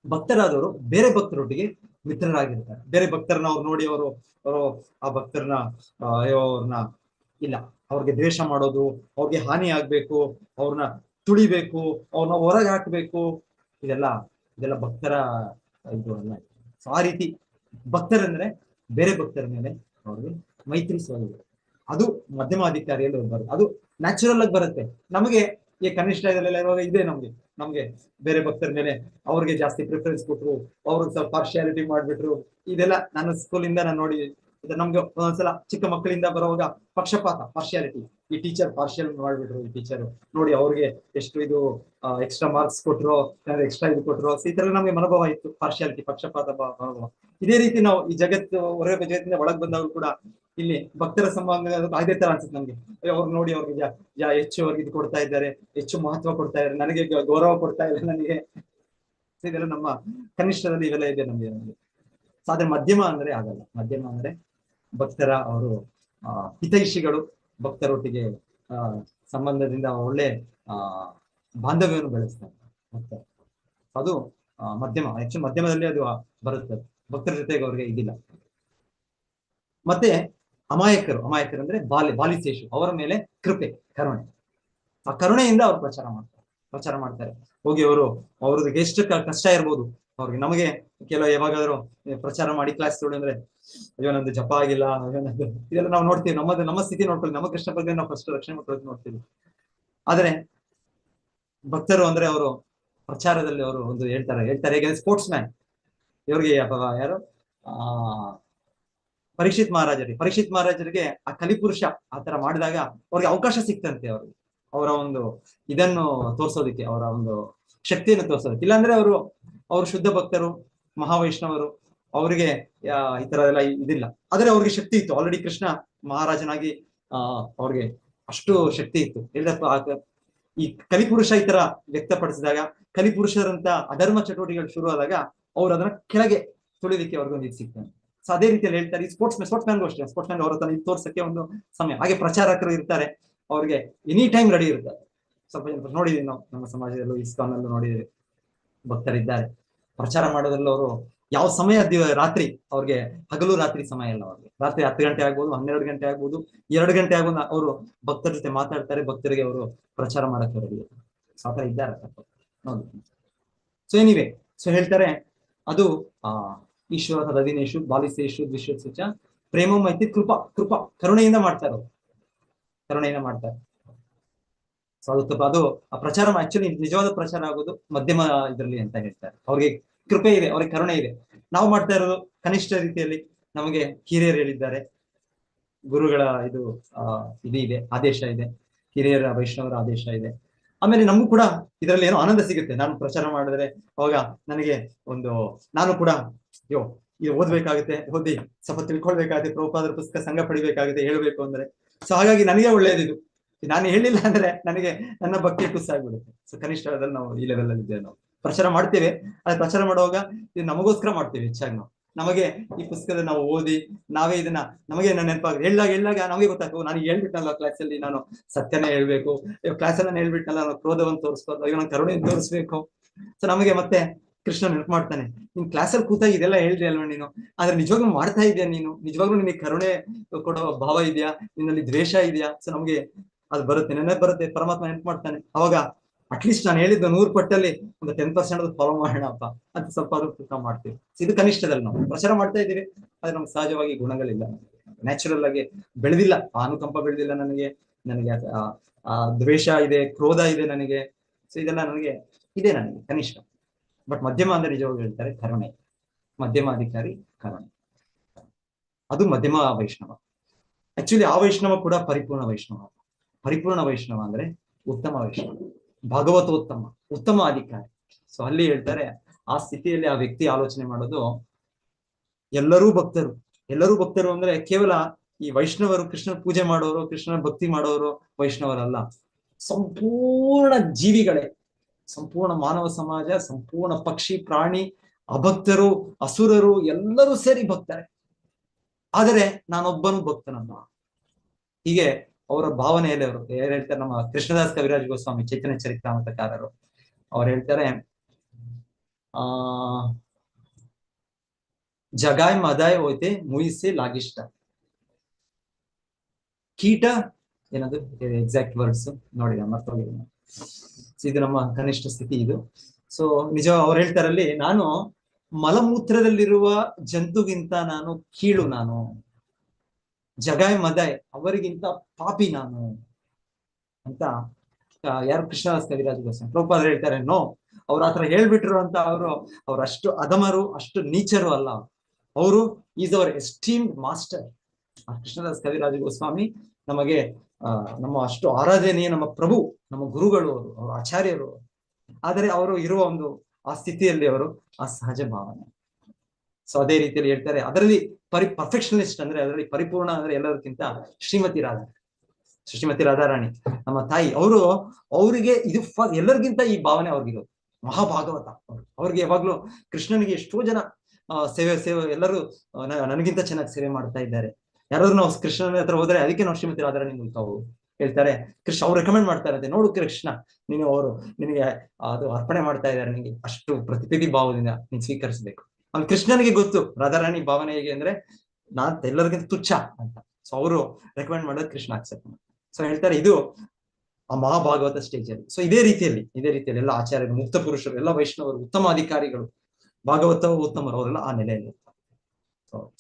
ಭಕ್ತರಾದವರು ಬೇರೆ ಭಕ್ತರೊಟ್ಟಿಗೆ ಮಿತ್ರರಾಗಿರ್ತಾರೆ. ಬೇರೆ ಭಕ್ತರನ್ನ ಅವ್ರು ನೋಡಿ ಅವರು ಆ ಭಕ್ತರನ್ನ ಅವ್ರನ್ನ ಇಲ್ಲ, ಅವ್ರಿಗೆ ದ್ವೇಷ ಮಾಡೋದು, ಅವ್ರಿಗೆ ಹಾನಿ ಆಗ್ಬೇಕು, ಅವ್ರನ್ನ ತುಳಿಬೇಕು, ಅವ್ರನ್ನ ಹೊರಗೆ ಹಾಕ್ಬೇಕು, ಇದೆಲ್ಲ ಭಕ್ತರ ಇದು ಅಲ್ಲ. ಸೊ ಆ ರೀತಿ ಭಕ್ತರಂದ್ರೆ ಬೇರೆ ಭಕ್ತರ ಮೇಲೆ ಅವ್ರಿಗೆ ಮೈತ್ರಿ ಸೋಲಿದೆ. ಅದು ಮಧ್ಯಮಾಧಿಕಾರಿಯಲ್ಲಿ ಬರುತ್ತೆ, ಅದು ನ್ಯಾಚುರಲ್ ಆಗಿ ಬರುತ್ತೆ. ನಮಗೆ ಈ ಕನಿಷ್ಠ ಇದೆಲ್ಲ ಇವಾಗ ಇದೆ, ನಮ್ಗೆ ಬೇರೆ ಭಕ್ತರ ಮೇಲೆ ಅವ್ರಿಗೆ ಜಾಸ್ತಿ ಪ್ರಿಫರೆನ್ಸ್ ಕೊಟ್ರು, ಅವ್ರಿಗೆ ಸ್ವಲ್ಪ ಪಾರ್ಶಿಯಾಲಿಟಿ ಮಾಡ್ಬಿಟ್ರು. ಇದೆಲ್ಲ ನನ್ನ ಸ್ಕೂಲಿಂದ ನಾನು ನೋಡಿ, ನಮ್ಗೆ ಒಂದೊಂದ್ಸಲ ಚಿಕ್ಕ ಮಕ್ಕಳಿಂದ ಬರುವಾಗ ಪಕ್ಷಪಾತ, ಪಾರ್ಶಿಯಾಲಿಟಿ, ಈ ಟೀಚರ್ ಪಾರ್ಶಿಯಲ್ ಮಾಡ್ಬಿಟ್ರು, ಈ ಟೀಚರ್ ನೋಡಿ ಅವ್ರಿಗೆ ಎಷ್ಟು ಇದು ಎಕ್ಸ್ಟ್ರಾ ಮಾರ್ಕ್ಸ್ ಕೊಟ್ರು, ಎಕ್ಸ್ಟ್ರಾ ಇದು ಕೊಟ್ರು. ಈ ತರ ನಮ್ಗೆ ಮನೋಭಾವ ಇತ್ತು, ಪಾರ್ಶಿಯಾಲಿಟಿ, ಪಕ್ಷಪಾತ ಮನೋಭಾವ. ಇದೇ ರೀತಿ ನಾವು ಈ ಹೊರಗೆ ಜಗತ್ತಿಂದ ಒಳಗೆ ಬಂದವರು ಕೂಡ ಇಲ್ಲಿ ಭಕ್ತರ ಸಂಬಂಧ ಅದೇ ತರ ಅನ್ಸುತ್ತೆ ನಮ್ಗೆ. ಅವ್ರು ನೋಡಿ ಅವ್ರಿಗೆ ಹೆಚ್ಚು ಅವ್ರಿಗೆ ಇದು ಕೊಡ್ತಾ ಇದ್ದಾರೆ, ಹೆಚ್ಚು ಮಹತ್ವ ಕೊಡ್ತಾ ಇದ್ದಾರೆ, ನನಗೆ ಗೌರವ ಕೊಡ್ತಾ ಇದ್ದಾರೆ ನನಗೆ. ಇದೆಲ್ಲ ನಮ್ಮ ಕನಿಷ್ಠದಲ್ಲಿ ಇವೆಲ್ಲ ಇದೆ ನಮ್ಗೆ. ಆದ್ರೆ ಮಧ್ಯಮ ಅಂದ್ರೆ ಆಗಲ್ಲ. ಮಧ್ಯಮ ಅಂದ್ರೆ ಭಕ್ತರ ಅವರು ಹಿತೈಷಿಗಳು, ಭಕ್ತರೊಟ್ಟಿಗೆ ಸಂಬಂಧದಿಂದ ಒಳ್ಳೆ ಬಾಂಧವ್ಯವನ್ನು ಬೆಳೆಸ್ತಾರೆ ಭಕ್ತರು. ಅದು ಮಧ್ಯಮ. ಹೆಚ್ಚು ಮಧ್ಯಮದಲ್ಲಿ ಅದು ಬರುತ್ತೆ, ಭಕ್ತರ ಜೊತೆಗೆ ಅವ್ರಿಗೆ ಇದಿಲ್ಲ. ಮತ್ತೆ ಅಮಾಯಕರು ಅಂದ್ರೆ ಬಾಲಿಶೇಷು, ಅವರ ಮೇಲೆ ಕೃಪೆ, ಕರುಣೆ. ಆ ಕರುಣೆಯಿಂದ ಅವ್ರು ಪ್ರಚಾರ ಮಾಡ್ತಾರೆ. ಹೋಗಿ ಅವ್ರಿಗೆ ಎಷ್ಟು ಕಷ್ಟ ಇರ್ಬೋದು ಅವ್ರಿಗೆ. ನಮಗೆ ಯಾವಾಗಾದ್ರೂ ಪ್ರಚಾರ ಮಾಡಿ ಕ್ಲಾಸ್ ಅಂದ್ರೆ ಅಯ್ಯೋ ನಂದು ಜಪ ಆಗಿಲ್ಲ, ಇದೆಲ್ಲ ನಾವು ನೋಡ್ತೀವಿ. ನಮ್ಮ ಸ್ಥಿತಿ ನೋಡ್ಕೊಳ್ಳಿ, ನಮ್ಮ ಕೃಷ್ಣ ಬಗ್ಗೆ ನಾವು ಫಸ್ಟ್ ರಕ್ಷಣೆ ಮಾಡ್ಕೊಳ್ಳೋದು ನೋಡ್ತೀವಿ. ಆದ್ರೆ ಭಕ್ತರು ಅಂದ್ರೆ ಅವರು ಪ್ರಚಾರದಲ್ಲಿ ಅವರು ಒಂದು ಹೇಳ್ತಾರೆ ಹೇಗೆ ಸ್ಪೋರ್ಟ್ಸ್ ಮ್ಯಾನ್. ಇವ್ರಿಗೆ ಯಾರು ಪರೀಕ್ಷಿತ್ ಮಹಾರಾಜರಿಗೆ ಆ ಕಲಿಪುರುಷ ಆತರ ಮಾಡಿದಾಗ ಅವ್ರಿಗೆ ಅವಕಾಶ ಸಿಕ್ತಂತೆ. ಅವ್ರಿಗೆ ಅವರ ಒಂದು ಇದನ್ನು ತೋರ್ಸೋದಿಕ್ಕೆ, ಅವರ ಒಂದು ಶಕ್ತಿಯನ್ನು ತೋರ್ಸೋದಕ್ಕೆ. ಇಲ್ಲಾಂದ್ರೆ ಅವರು ಶುದ್ಧ ಭಕ್ತರು, ಮಹಾವೈಷ್ಣವರು, ಅವರಿಗೆ ಈ ತರ ಎಲ್ಲ ಇದಿಲ್ಲ. ಆದ್ರೆ ಅವ್ರಿಗೆ ಶಕ್ತಿ ಇತ್ತು. ಆಲ್ರೆಡಿ ಕೃಷ್ಣ ಮಹಾರಾಜನಾಗಿ ಅವ್ರಿಗೆ ಅಷ್ಟು ಶಕ್ತಿ ಇತ್ತು. ಈ ಕಲಿಪುರುಷ ಈ ತರ ವ್ಯಕ್ತಪಡಿಸಿದಾಗ, ಕಲಿಪುರುಷರಂತ ಅಧರ್ಮ ಚಟುವಟಿಕೆಗಳು ಶುರು ಆದಾಗ ಅವ್ರು ಅದನ್ನ ಕೆಳಗೆ ತುಳಿಲಿಕ್ಕೆ ಅವ್ರಿಗೊಂದು ಇದು ಸಿಗ್ತಾನೆ. ಸೊ ಅದೇ ರೀತಿಯಲ್ಲಿ ಹೇಳ್ತಾರೆ, ಈ ಸ್ಪೋರ್ಟ್ಸ್ ಮ್ಯಾನ್ಗೂ ಅಷ್ಟೇ. ಸ್ಪೋರ್ಟ್ಸ್ ಮ್ಯಾನ್ ಅವ್ರ ಹತ್ರ ಇದು ತೋರ್ಸಕ್ಕೆ ಒಂದು ಸಮಯ. ಹಾಗೆ ಪ್ರಚಾರಕರು ಇರ್ತಾರೆ, ಅವ್ರಿಗೆ ಎನಿ ಟೈಮ್ ರೆಡಿ ಇರ್ತಾರೆ. ಸ್ವಲ್ಪ ಜನ ನೋಡಿದೀವಿ ನಾವು, ನಮ್ಮ ಸಮಾಜದಲ್ಲೂ ಇಸ್ಕಾನ್ ಅಲ್ಲೂ ನೋಡಿದೀವಿ, ಭಕ್ತರಿದ್ದಾರೆ. ಪ್ರಚಾರ ಮಾಡೋದ್ರಲ್ಲಿ ಅವರು ಯಾವ ಸಮಯ ರಾತ್ರಿ, ಅವ್ರಿಗೆ ಹಗಲು ರಾತ್ರಿ ಸಮಯ ಇಲ್ಲ. ಅವ್ರಿಗೆ ರಾತ್ರಿ 10 ಗಂಟೆ ಆಗ್ಬೋದು, 12 ಗಂಟೆ ಆಗ್ಬೋದು, 2 ಗಂಟೆ ಆಗ್ಬೋದು, ಅವರು ಭಕ್ತರ ಜೊತೆ ಮಾತಾಡ್ತಾರೆ, ಭಕ್ತರಿಗೆ ಅವರು ಪ್ರಚಾರ ಮಾಡಕ್ಕೆ ರೆಡಿ ಆತರ ಇದ್ದಾರೆ ನೋಡಿ. ಸೊ ಹೇಳ್ತಾರೆ, ಅದು ಈಶ್ವರ ತದದಿನೇಶು ಬಾಲಿಸೇಶು ದ್ವಿಷೋತ್ಸುಚ ಪ್ರೇಮಂ ಐತಿ ಕೃಪಾ ಕರುಣೆಯಿಂದ ಮಾಡ್ತಾರೆ. ಸೊ ಅದು ಆ ಪ್ರಚಾರ ಆಕ್ಚುಲಿ ನಿಜವಾದ ಪ್ರಚಾರ ಆಗೋದು ಮಧ್ಯಮ ಇದರಲ್ಲಿ ಅಂತ ಹೇಳ್ತಾರೆ. ಅವ್ರಿಗೆ ಕೃಪೆ ಇದೆ, ಅವ್ರಿಗೆ ಕರುಣೆ ಇದೆ. ನಾವು ಮಾಡ್ತಾ ಇರೋದು ಕನಿಷ್ಠ ರೀತಿಯಲ್ಲಿ. ನಮಗೆ ಹಿರಿಯರು ಹೇಳಿದ್ದಾರೆ, ಗುರುಗಳ ಇದು ಇದೆ, ಆದೇಶ ಇದೆ, ಹಿರಿಯರ ವೈಷ್ಣವರ ಆದೇಶ ಇದೆ. ಆಮೇಲೆ ನಮಗೂ ಕೂಡ ಇದರಲ್ಲಿ ಏನೋ ಆನಂದ ಸಿಗುತ್ತೆ. ನಾನು ಪ್ರಚಾರ ಮಾಡಿದ್ರೆ ಅವಾಗ ನನಗೆ ನಾನು ಕೂಡ ಇದು ಓದ್ಬೇಕಾಗುತ್ತೆ, ಓದಿ ಸ್ವಲ್ಪ ತಿಳ್ಕೊಳ್ಬೇಕಾಗುತ್ತೆ, ಪ್ರಭುಪಾದರ ಪುಸ್ತಕ ಸಂಘ ಪಡಿಬೇಕಾಗುತ್ತೆ ಹೇಳ್ಬೇಕು ಅಂದ್ರೆ. ಸೊ ಹಾಗಾಗಿ ನನಗೆ ಒಳ್ಳೇದಿದು. ನಾನು ಹೇಳಿಲ್ಲ ಅಂದ್ರೆ ನನಗೆ ನನ್ನ ಭಕ್ತಿ ಕುಸ್ಸಾಗ್ಬಿಡುತ್ತೆ. ಸೊ ಕನಿಷ್ಠದಲ್ಲಿ ನಾವು ಈ ಲೆವೆಲ್ ಅಲ್ಲಿ ಇದ್ದೇವೆ. ನಾವು ಪ್ರಚಾರ ಮಾಡ್ತೇವೆ, ಅದೇ ಪ್ರಚಾರ ಮಾಡುವಾಗ ಇದು ನಮಗೋಸ್ಕರ ಮಾಡ್ತೇವೆ ಹೆಚ್ಚಾಗಿ. ನಮಗೆ ಈ ಪುಸ್ತಕದ ನಾವು ಓದಿ ನಾವೇ ಇದನ್ನ ನಮಗೆ ನೆನಪಾಗ ಹೇಳಾಗ ನಮಗೆ ಗೊತ್ತಾಗ್ತದೆ, ನಾನು ಹೇಳ್ಬಿಟ್ನಲ್ಲ ಕ್ಲಾಸಲ್ಲಿ ನಾನು ಸತ್ಯನೇ ಹೇಳ್ಬೇಕು, ಕ್ಲಾಸಲ್ಲಿ ನಾನು ಹೇಳ್ಬಿಟ್ನಲ್ಲ ನಾನು ಕ್ರೋಧವನ್ನು ತೋರಿಸ್ಬಾರ್ದು, ಈಗ ನಾನು ಕರುಣೆಯನ್ನು ತೋರಿಸ್ಬೇಕು. ಸೊ ನಮಗೆ ಮತ್ತೆ ಕೃಷ್ಣ ನೆನಪು ಮಾಡ್ತಾನೆ, ನೀನ್ ಕ್ಲಾಸಲ್ಲಿ ಕೂತಾಗ ಇದೆಲ್ಲ ಹೇಳ್ದೆ ಅಲ್ವಾ ನೀನು, ಆದ್ರೆ ನಿಜವಾಗ್ಲೂ ಮಾಡ್ತಾ ಇದೆಯಾ ನೀನು, ನಿಜವಾಗ್ಲೂ ನಿನಗೆ ಕರುಣೆ ಕೊಡೋ ಭಾವ ಇದೆಯಾ, ನಿನ್ನಲ್ಲಿ ದ್ವೇಷ ಇದೆಯಾ. ಸೊ ನಮ್ಗೆ ಅದು ಬರುತ್ತೆ, ನೆನಪು ಬರುತ್ತೆ, ಪರಮಾತ್ಮ ನೆನಪು ಮಾಡ್ತಾನೆ. ಅವಾಗ ಅಟ್ಲೀಸ್ಟ್ ನಾನು ಹೇಳಿದ್ದು 100 ಪಟ್ಟಲ್ಲಿ ಒಂದು 10% ಫಾಲೋ ಮಾಡೋಣಪ್ಪ ಅಂತ ಸ್ವಲ್ಪ ನಾವು ಮಾಡ್ತೀವಿ. ಇದು ಕನಿಷ್ಠದಲ್ಲಿ ನಾವು ಪ್ರಚಾರ ಮಾಡ್ತಾ ಇದ್ದೀವಿ. ಆದ್ರೆ ನಮ್ಗೆ ಸಹಜವಾಗಿ ಗುಣಗಳಿಲ್ಲ, ನ್ಯಾಚುರಲ್ ಆಗಿ ಬೆಳೆದಿಲ್ಲ, ಅನುಕಂಪ ಬೆಳೆದಿಲ್ಲ ನನಗೆ ದ್ವೇಷ ಇದೆ, ಕ್ರೋಧ ಇದೆ ನನಗೆ. ಸೊ ಇದೆಲ್ಲ ನನಗೆ ಕನಿಷ್ಠ. ಬಟ್ ಮಧ್ಯಮ ಅಂದ್ರೆ ನಿಜವಾಗಿ ಹೇಳ್ತಾರೆ ಕರುಣೆ, ಮಧ್ಯಮಾಧಿಕಾರಿ ಕರುಣೆ, ಅದು ಮಧ್ಯಮ ವೈಷ್ಣವ. ಆಕ್ಚುಲಿ ಆ ವೈಷ್ಣವ ಕೂಡ ಪರಿಪೂರ್ಣ ವೈಷ್ಣವ ಅಂದ್ರೆ ಉತ್ತಮ ವೈಷ್ಣವ, ಭಾಗವತೋತ್ತಮ, ಉತ್ತಮ ಅಧಿಕಾರಿ. ಸೊ ಅಲ್ಲಿ ಹೇಳ್ತಾರೆ, ಆ ಸ್ಥಿತಿಯಲ್ಲಿ ಆ ವ್ಯಕ್ತಿ ಆಲೋಚನೆ ಮಾಡೋದು, ಎಲ್ಲರೂ ಭಕ್ತರು ಅಂದ್ರೆ ಕೇವಲ ಈ ವೈಷ್ಣವರು, ಕೃಷ್ಣ ಪೂಜೆ ಮಾಡೋರು, ಕೃಷ್ಣನ ಭಕ್ತಿ ಮಾಡೋರು ವೈಷ್ಣವರಲ್ಲ, ಸಂಪೂರ್ಣ ಜೀವಿಗಳೇ, ಸಂಪೂರ್ಣ ಮಾನವ ಸಮಾಜ, ಸಂಪೂರ್ಣ ಪಕ್ಷಿ ಪ್ರಾಣಿ, ಅಭಕ್ತರು, ಅಸುರರು ಎಲ್ಲರೂ ಸೇರಿ ಭಕ್ತರೆ. ಆದರೆ ನಾನೊಬ್ಬನು ಭಕ್ತನಲ್ಲ. ಹೀಗೆ ಅವರ ಭಾವನೆಯಲ್ಲಿ ಅವರು ಏನ್ ಹೇಳ್ತಾರೆ, ನಮ್ಮ ಕೃಷ್ಣದಾಸ್ ಕವಿರಾಜ್ ಗೋಸ್ವಾಮಿ ಚೈತನ್ಯ ಚರಿತ್ರಾಮೃತಕಾರರು ಅವ್ರು ಹೇಳ್ತಾರೆ, ಆ ಜಗಾಯ್ ಮದಾಯ್ ಹೋಯ್ತೆ ಮುಯಿಸೆ ಲಾಗಿಷ್ಟ. ಕೀಟ ಏನದು ಎಕ್ಸಾಕ್ಟ್ ವರ್ಡ್ಸ್ ನೋಡಿ, ಮರ್ತೋಗಿದ್ದೀನಿ. ಇದು ನಮ್ಮ ಕನಿಷ್ಠ ಸ್ಥಿತಿ ಇದು. ಸೊ ನಿಜ ಅವ್ರು ಹೇಳ್ತಾರಲ್ಲಿ, ನಾನು ಮಲಮೂತ್ರದಲ್ಲಿರುವ ಜಂತುಗಿಂತ ನಾನು ಕೀಳು, ನಾನು ಜಗಾಯ್ ಮದಾಯ್ ಅವರಿಗಿಂತ ಪಾಪಿ ನಾನು ಅಂತ ಯಾರು ಕೃಷ್ಣದಾಸ್ ಕವಿರಾಜ್ ಗೋಸ್ವಾಮಿ ಪ್ರಭುಪಾದರು ಹೇಳ್ತಾರೆ. ನೋ, ಅವ್ರು ಆತರ ಹೇಳ್ಬಿಟ್ರು ಅಂತ ಅವ್ರು ಅಷ್ಟು ಅಧಮರು, ಅಷ್ಟು ನೀಚರು ಅಲ್ಲ. ಅವರು is our esteemed master. Krishnadas Kaviraja Goswami ನಮಗೆ ನಮ್ಮ ಅಷ್ಟು ಆರಾಧನೆಯ ನಮ್ಮ ಪ್ರಭು, ನಮ್ಮ ಗುರುಗಳು, ಅವರು ಆಚಾರ್ಯರು. ಆದರೆ ಅವರು ಇರುವ ಒಂದು ಆ ಸ್ಥಿತಿಯಲ್ಲಿ ಅವರು ಆ ಸಹಜ ಭಾವನೆ. ಸೊ ಅದೇ ರೀತಿಯಲ್ಲಿ ಹೇಳ್ತಾರೆ, ಅದರಲ್ಲಿ ಪರ್ಫೆಕ್ಷನಿಸ್ಟ್ ಅಂದ್ರೆ, ಅದರಲ್ಲಿ ಪರಿಪೂರ್ಣ ಅಂದ್ರೆ ಎಲ್ಲರಿಗಿಂತ ಶ್ರೀಮತಿ ರಾಧಾರಾಣಿ ನಮ್ಮ ತಾಯಿ. ಅವರಿಗೆ ಇದು ಎಲ್ಲರಿಗಿಂತ ಈ ಭಾವನೆ ಅವ್ರಿಗಿರೋದು. ಮಹಾಭಾಗವತ ಅವ್ರಿಗೆ ಯಾವಾಗ್ಲೂ ಕೃಷ್ಣನಿಗೆ ಎಷ್ಟೋ ಜನ ಸೇವೆ ಎಲ್ಲರೂ ನನಗಿಂತ ಚೆನ್ನಾಗಿ ಸೇವೆ ಮಾಡ್ತಾ ಇದ್ದಾರೆ. ಯಾರಾದ್ರೂ ನಾವು ಕೃಷ್ಣನ ಹತ್ರ ಹೋದ್ರೆ ಅದಕ್ಕೆ ನಾವು ಶ್ರೀಮತಿ ರಾಧಾರಾಣಿ ಮೂಲಕ ಹೇಳ್ತಾರೆ, ಕೃಷ್ಣ ಅವ್ರು ರೆಕಮೆಂಡ್ ಮಾಡ್ತಾರೆ, ನೋಡು ಕೃಷ್ಣ, ನಿನಗೆ ಅದು ಅರ್ಪಣೆ ಮಾಡ್ತಾ ಇದ್ದಾರೆ, ನಿನಗೆ ಅಷ್ಟು ಪ್ರತಿನಿಧಿ ಭಾವದಿಂದ ನೀನ್ ಸ್ವೀಕರಿಸಬೇಕು. ಅಲ್ಲಿ ಕೃಷ್ಣನಿಗೆ ಗೊತ್ತು ರಾಧಾರಾಣಿ ಭಾವನೆ ಹೇಗೆ ಅಂದ್ರೆ ಎಲ್ಲರಿಗಿಂತ ತುಚ್ಛ ಅಂತ. ಸೊ ಅವರು ರೆಕಮೆಂಡ್ ಮಾಡೋದು, ಕೃಷ್ಣ ಅಕ್ಸೆಪ್ಟ್ ಮಾಡಿ. ಸೊ ಹೇಳ್ತಾರೆ, ಇದು ಆ ಮಹಾಭಾಗವತ ಸ್ಟೇಜ್ ಅಲ್ಲಿ. ಸೊ ಇದೇ ರೀತಿಯಲ್ಲಿ ಎಲ್ಲ ಆಚಾರ್ಯರು, ಮುಕ್ತ ಪುರುಷರು, ಎಲ್ಲ ವೈಷ್ಣವರು, ಉತ್ತಮ ಅಧಿಕಾರಿಗಳು, ಭಾಗವತ ಉತ್ತಮರು, ಅವರೆಲ್ಲ ಆ ನೆಲೆಯಲ್ಲಿ.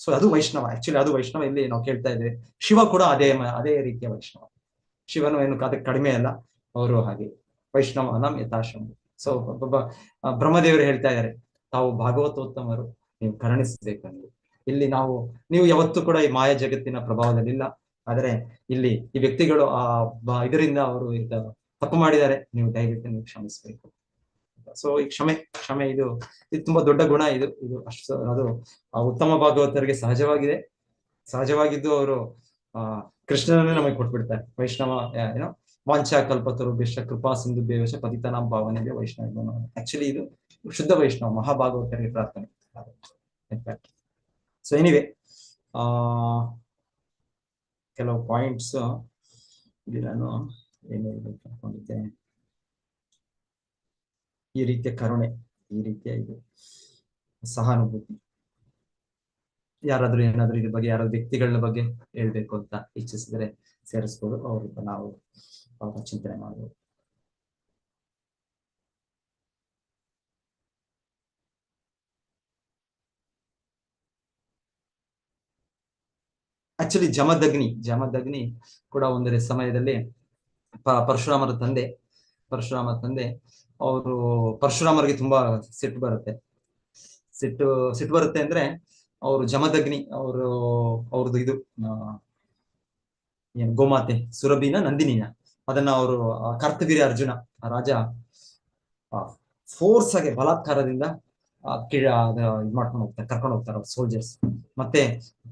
ಸೊ ಅದು ವೈಷ್ಣವ. ಆಕ್ಚುಲಿ ಅದು ವೈಷ್ಣವ. ಇಲ್ಲಿ ನಾವು ಕೇಳ್ತಾ ಇದ್ದೇವೆ, ಶಿವ ಕೂಡ ಅದೇ ರೀತಿಯ ವೈಷ್ಣವ. ಶಿವನು ಏನು ಅದಕ್ಕೆ ಕಡಿಮೆ ಅಲ್ಲ, ಅವರು ಹಾಗೆ ವೈಷ್ಣವ ನಮ್ ಯಥಾಶ್ರಮ. ಸೊ ಬ್ರಹ್ಮದೇವರು ಹೇಳ್ತಾ ಇದ್ದಾರೆ, ತಾವು ಭಾಗವತೋತ್ತಮರು, ನೀವು ಕರುಣಿಸಬೇಕು. ಇಲ್ಲಿ ನೀವು ಯಾವತ್ತೂ ಕೂಡ ಈ ಮಾಯ ಜಗತ್ತಿನ ಪ್ರಭಾವದಲ್ಲಿಲ್ಲ. ಆದರೆ ಇಲ್ಲಿ ಈ ವ್ಯಕ್ತಿಗಳು ಇದರಿಂದ ಅವರು ತಪ್ಪು ಮಾಡಿದ್ದಾರೆ, ನೀವು ದಯವಿಟ್ಟು ನೀವು ಕ್ಷಮಿಸಬೇಕು. ಸೊ ಈ ಕ್ಷಮೆ ಇದು ತುಂಬಾ ದೊಡ್ಡ ಗುಣ. ಇದು ಅಷ್ಟು ಅದು ಉತ್ತಮ ಭಾಗವತರಿಗೆ ಸಹಜವಾಗಿದ್ದು ಅವರು ಕೃಷ್ಣನನ್ನೇ ನಮಗೆ ಕೊಟ್ಬಿಡ್ತಾರೆ. ವೈಷ್ಣವ ವಾಂಛಾ ಕಲ್ಪತರು ಬೆಷ್ಟ ಕೃಪಾ ಸಿಂಧು ಬೇವಶ ಪತಿತನಾಂ ಭಾವನೆಗೆ ವೈಷ್ಣವ. ಆಕ್ಚುಲಿ ಇದು ಶುದ್ಧ ವೈಷ್ಣವ, ಮಹಾಭಾಗವತರಿಗೆ ಪ್ರಾರ್ಥನೆ. ಸೊ ಎನಿವೆ, ಕೆಲವು ಪಾಯಿಂಟ್ಸ್ ಇಲ್ಲಿ ನಾನು ಏನು ಹೇಳ್ಬೇಕು ಅನ್ಕೊಂಡಿದ್ದೆ. ಈ ರೀತಿಯ ಕರುಣೆ, ಈ ರೀತಿಯ ಇದು ಸಹಾನುಭೂತಿ. ಯಾರಾದ್ರೂ ಏನಾದ್ರೂ ಇದ್ರ ಬಗ್ಗೆ, ಯಾರಾದ್ರೂ ವ್ಯಕ್ತಿಗಳ ಬಗ್ಗೆ ಹೇಳ್ಬೇಕು ಅಂತ ಇಚ್ಛಿಸಿದರೆ ಸೇರಿಸ್ಬೋದು, ಅವ್ರಿಗೆ ನಾವು ಚಿಂತನೆ ಮಾಡ್ಬೋದು. ಆಕ್ಚುಲಿ ಜಮದಗ್ನಿ ಕೂಡ ಒಂದರ ಸಮಯದಲ್ಲಿ ಪರಶುರಾಮರ ತಂದೆ ಅವರು ಪರಶುರಾಮರಿಗೆ ತುಂಬಾ ಸಿಟ್ಟು ಬರುತ್ತೆ ಅಂದ್ರೆ, ಅವರು ಜಮದಗ್ನಿ ಅವ್ರದ್ದು ಇದು ಏನು ಗೋಮಾತೆ ಸುರಭಿನ ನಂದಿನಿನ ಅದನ್ನ ಅವರು ಕರ್ತವೀರ್ಯ ಅರ್ಜುನ ರಾಜ ಫೋರ್ಸ್ ಆಗಿ ಬಲಾತ್ಕಾರದಿಂದ ಕರ್ಕೊಂಡು ಹೋಗ್ತಾರೆ ಸೋಲ್ಜರ್ಸ್. ಮತ್ತೆ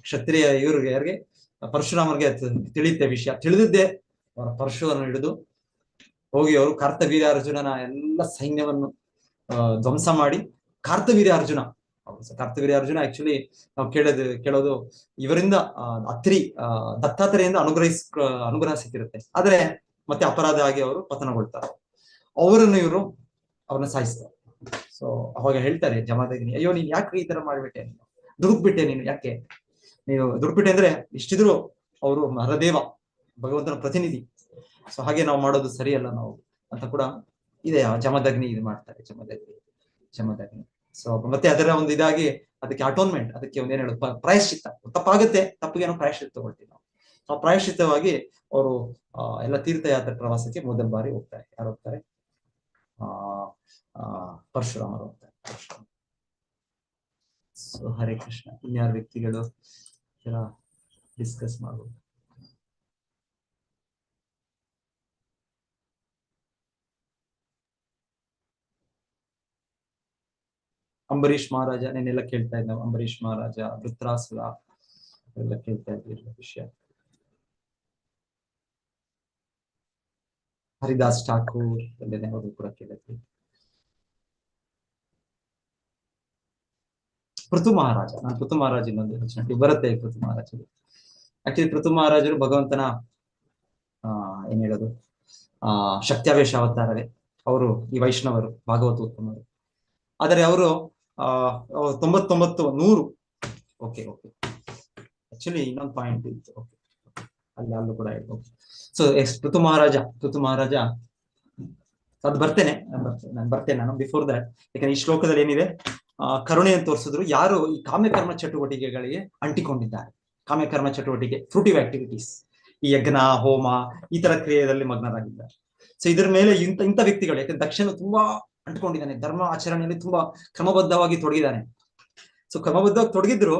ಕ್ಷತ್ರಿಯ ಯಾರಿಗೆ ಪರಶುರಾಮರಿಗೆ ತಿಳಿಯುತ್ತೆ ವಿಷಯ. ತಿಳಿದಿದ್ದೆ ಅವರ ಪರಶುವನ್ನು ಹಿಡಿದು ಹೋಗಿ ಅವರು ಕರ್ತವೀರ್ಯ ಅರ್ಜುನನ ಎಲ್ಲ ಸೈನ್ಯವನ್ನು ಧ್ವಂಸ ಮಾಡಿ ಕರ್ತವೀರ್ಯ ಅರ್ಜುನ ಆಕ್ಚುಲಿ ನಾವು ಕೇಳೋದು ಇವರಿಂದ ದತ್ತಾತ್ರೇಯಿಂದ ಅನುಗ್ರಹ ಸಿಕ್ಕಿರುತ್ತೆ. ಆದ್ರೆ ಮತ್ತೆ ಅಪರಾಧ ಆಗಿ ಅವರು ಪತನಗೊಳ್ತಾರೆ. ಅವ್ರನ್ನ ಸಾಯಿಸ್ತಾರೆ. ಸೊ ಅವಾಗ ಹೇಳ್ತಾರೆ ಜಮದಗ್ನಿ, ಅಯ್ಯೋ ನೀನ್ ಯಾಕೆ ಈ ತರ ಮಾಡ್ಬಿಟ್ಟೆ, ದುಡುಕ್ಬಿಟ್ಟೆ ನೀನು, ಯಾಕೆ ನೀನು ದುಡುಕ್ಬಿಟ್ಟೆ ಅಂದ್ರೆ ಇಷ್ಟಿದ್ರು ಅವರು ಹರದೇವ ಭಗವಂತನ ಪ್ರತಿನಿಧಿ. ಸೊ ಹಾಗೆ ನಾವು ಮಾಡೋದು ಸರಿಯಲ್ಲ ನಾವು ಅಂತ ಕೂಡ ಇದೆ. ಜಮದಗ್ನಿ ಇದು ಮಾಡ್ತಾರೆ, ಜಮದಗ್ನಿ. ಸೊ ಮತ್ತೆ ಅದರ ಒಂದು ಇದಾಗಿ ಅದಕ್ಕೆ ಅಟೋನ್ಮೆಂಟ್, ಅದಕ್ಕೆ ಒಂದೇನು ಹೇಳೋದು, ಪ್ರಾಯಶ್ಚಿತ್ತ. ತಪ್ಪಾಗುತ್ತೆ, ತಪ್ಪಿಗೆ ಪ್ರಾಯಶ್ಚಿತ್ತ ತಗೊಳ್ತೀವಿ ನಾವು. ಆ ಪ್ರಾಯಶ್ಚಿತ್ತವಾಗಿ ಅವರು ಎಲ್ಲ ತೀರ್ಥಯಾತ್ರೆ ಪ್ರವಾಸಕ್ಕೆ ಮೊದಲ ಬಾರಿ ಹೋಗ್ತಾರೆ. ಯಾರು ಹೋಗ್ತಾರೆ? ಪರಶುರಾಮರು ಹೋಗ್ತಾರೆ. ಸೊ ಹರೇ ಕೃಷ್ಣ. ಇನ್ಯಾರು ವ್ಯಕ್ತಿಗಳು ಡಿಸ್ಕಸ್ ಮಾಡ್ಬೋದು? ಅಂಬರೀಷ್ ಮಹಾರಾಜ ನೆನ್ನೆಲ್ಲ ಕೇಳ್ತಾ ಇದ್ದ, ಅಂಬರೀಷ್ ಮಹಾರಾಜ, ವೃತ್ರಾಸುರ ಎಲ್ಲ ಕೇಳ್ತಾ ಇದ್ದಿರೋ ವಿಷಯ. ಹರಿದಾಸ್ ಠಾಕೂರ್ ಎಲ್ಲನೇ ಅವರು ಕೂಡ ಕೇಳಿದ್ವಿ. ಪೃಥು ಮಹಾರಾಜ. ನಾನು ಪೃಥು ಮಹಾರಾಜ ಇನ್ನೊಂದು ರಚನೆ ಬರುತ್ತೆ. ಪೃಥು ಮಹಾರಾಜರು ಆಕ್ಚುಲಿ ಪೃಥು ಮಹಾರಾಜರು ಭಗವಂತನ ಏನ್ ಹೇಳೋದು ಶಕ್ತ್ಯಾವೇಶ ಅವತಾರವೇ. ಅವರು ಈ ವೈಷ್ಣವರು ಭಾಗವತೋತ್ತಮರು. ಆದರೆ ಅವರು 99 100 ಓಕೆ ಆಕ್ಚುಲಿ ಇನ್ನೊಂದು ಪಾಯಿಂಟ್ ಇತ್ತು. ಓಕೆ ಅಲ್ಲೂ ಕೂಡ ಓಕೆ. ಸೊ ಪೃಥು ಮಹಾರಾಜ ಅದು ಬರ್ತೇನೆ ನಾನು ಬಿಫೋರ್ ದಟ್. ಯಾಕಂದ್ರೆ ಈ ಶ್ಲೋಕದಲ್ಲಿ ಏನಿದೆ, ಕರುಣೆಯನ್ನು ತೋರಿಸಿದ್ರು ಯಾರು ಈ ಕಾಮ್ಯಕರ್ಮ ಚಟುವಟಿಕೆಗಳಿಗೆ ಅಂಟಿಕೊಂಡಿದ್ದಾರೆ. ಕಾಮ್ಯಕರ್ಮ ಚಟುವಟಿಕೆ, ಫ್ರೂಟಿವ್ ಆಕ್ಟಿವಿಟೀಸ್, ಈ ಯಜ್ಞ ಹೋಮ ಈ ತರ ಕ್ರಿಯೆಯಲ್ಲಿ ಮಗ್ನರಾಗಿದ್ದಾರೆ. ಸೊ ಇದ್ರ ಮೇಲೆ ಇಂಥ ವ್ಯಕ್ತಿಗಳು, ಯಾಕಂದ್ರೆ ದಕ್ಷನು ತುಂಬಾ ಅಂಟ್ಕೊಂಡಿದ್ದಾನೆ, ಧರ್ಮ ಆಚರಣೆಯಲ್ಲಿ ತುಂಬಾ ಕ್ರಮಬದ್ಧವಾಗಿ ತೊಡಗಿದ್ದಾನೆ. ಸೊ ಕ್ರಮಬದ್ಧವಾಗಿ ತೊಡಗಿದ್ರು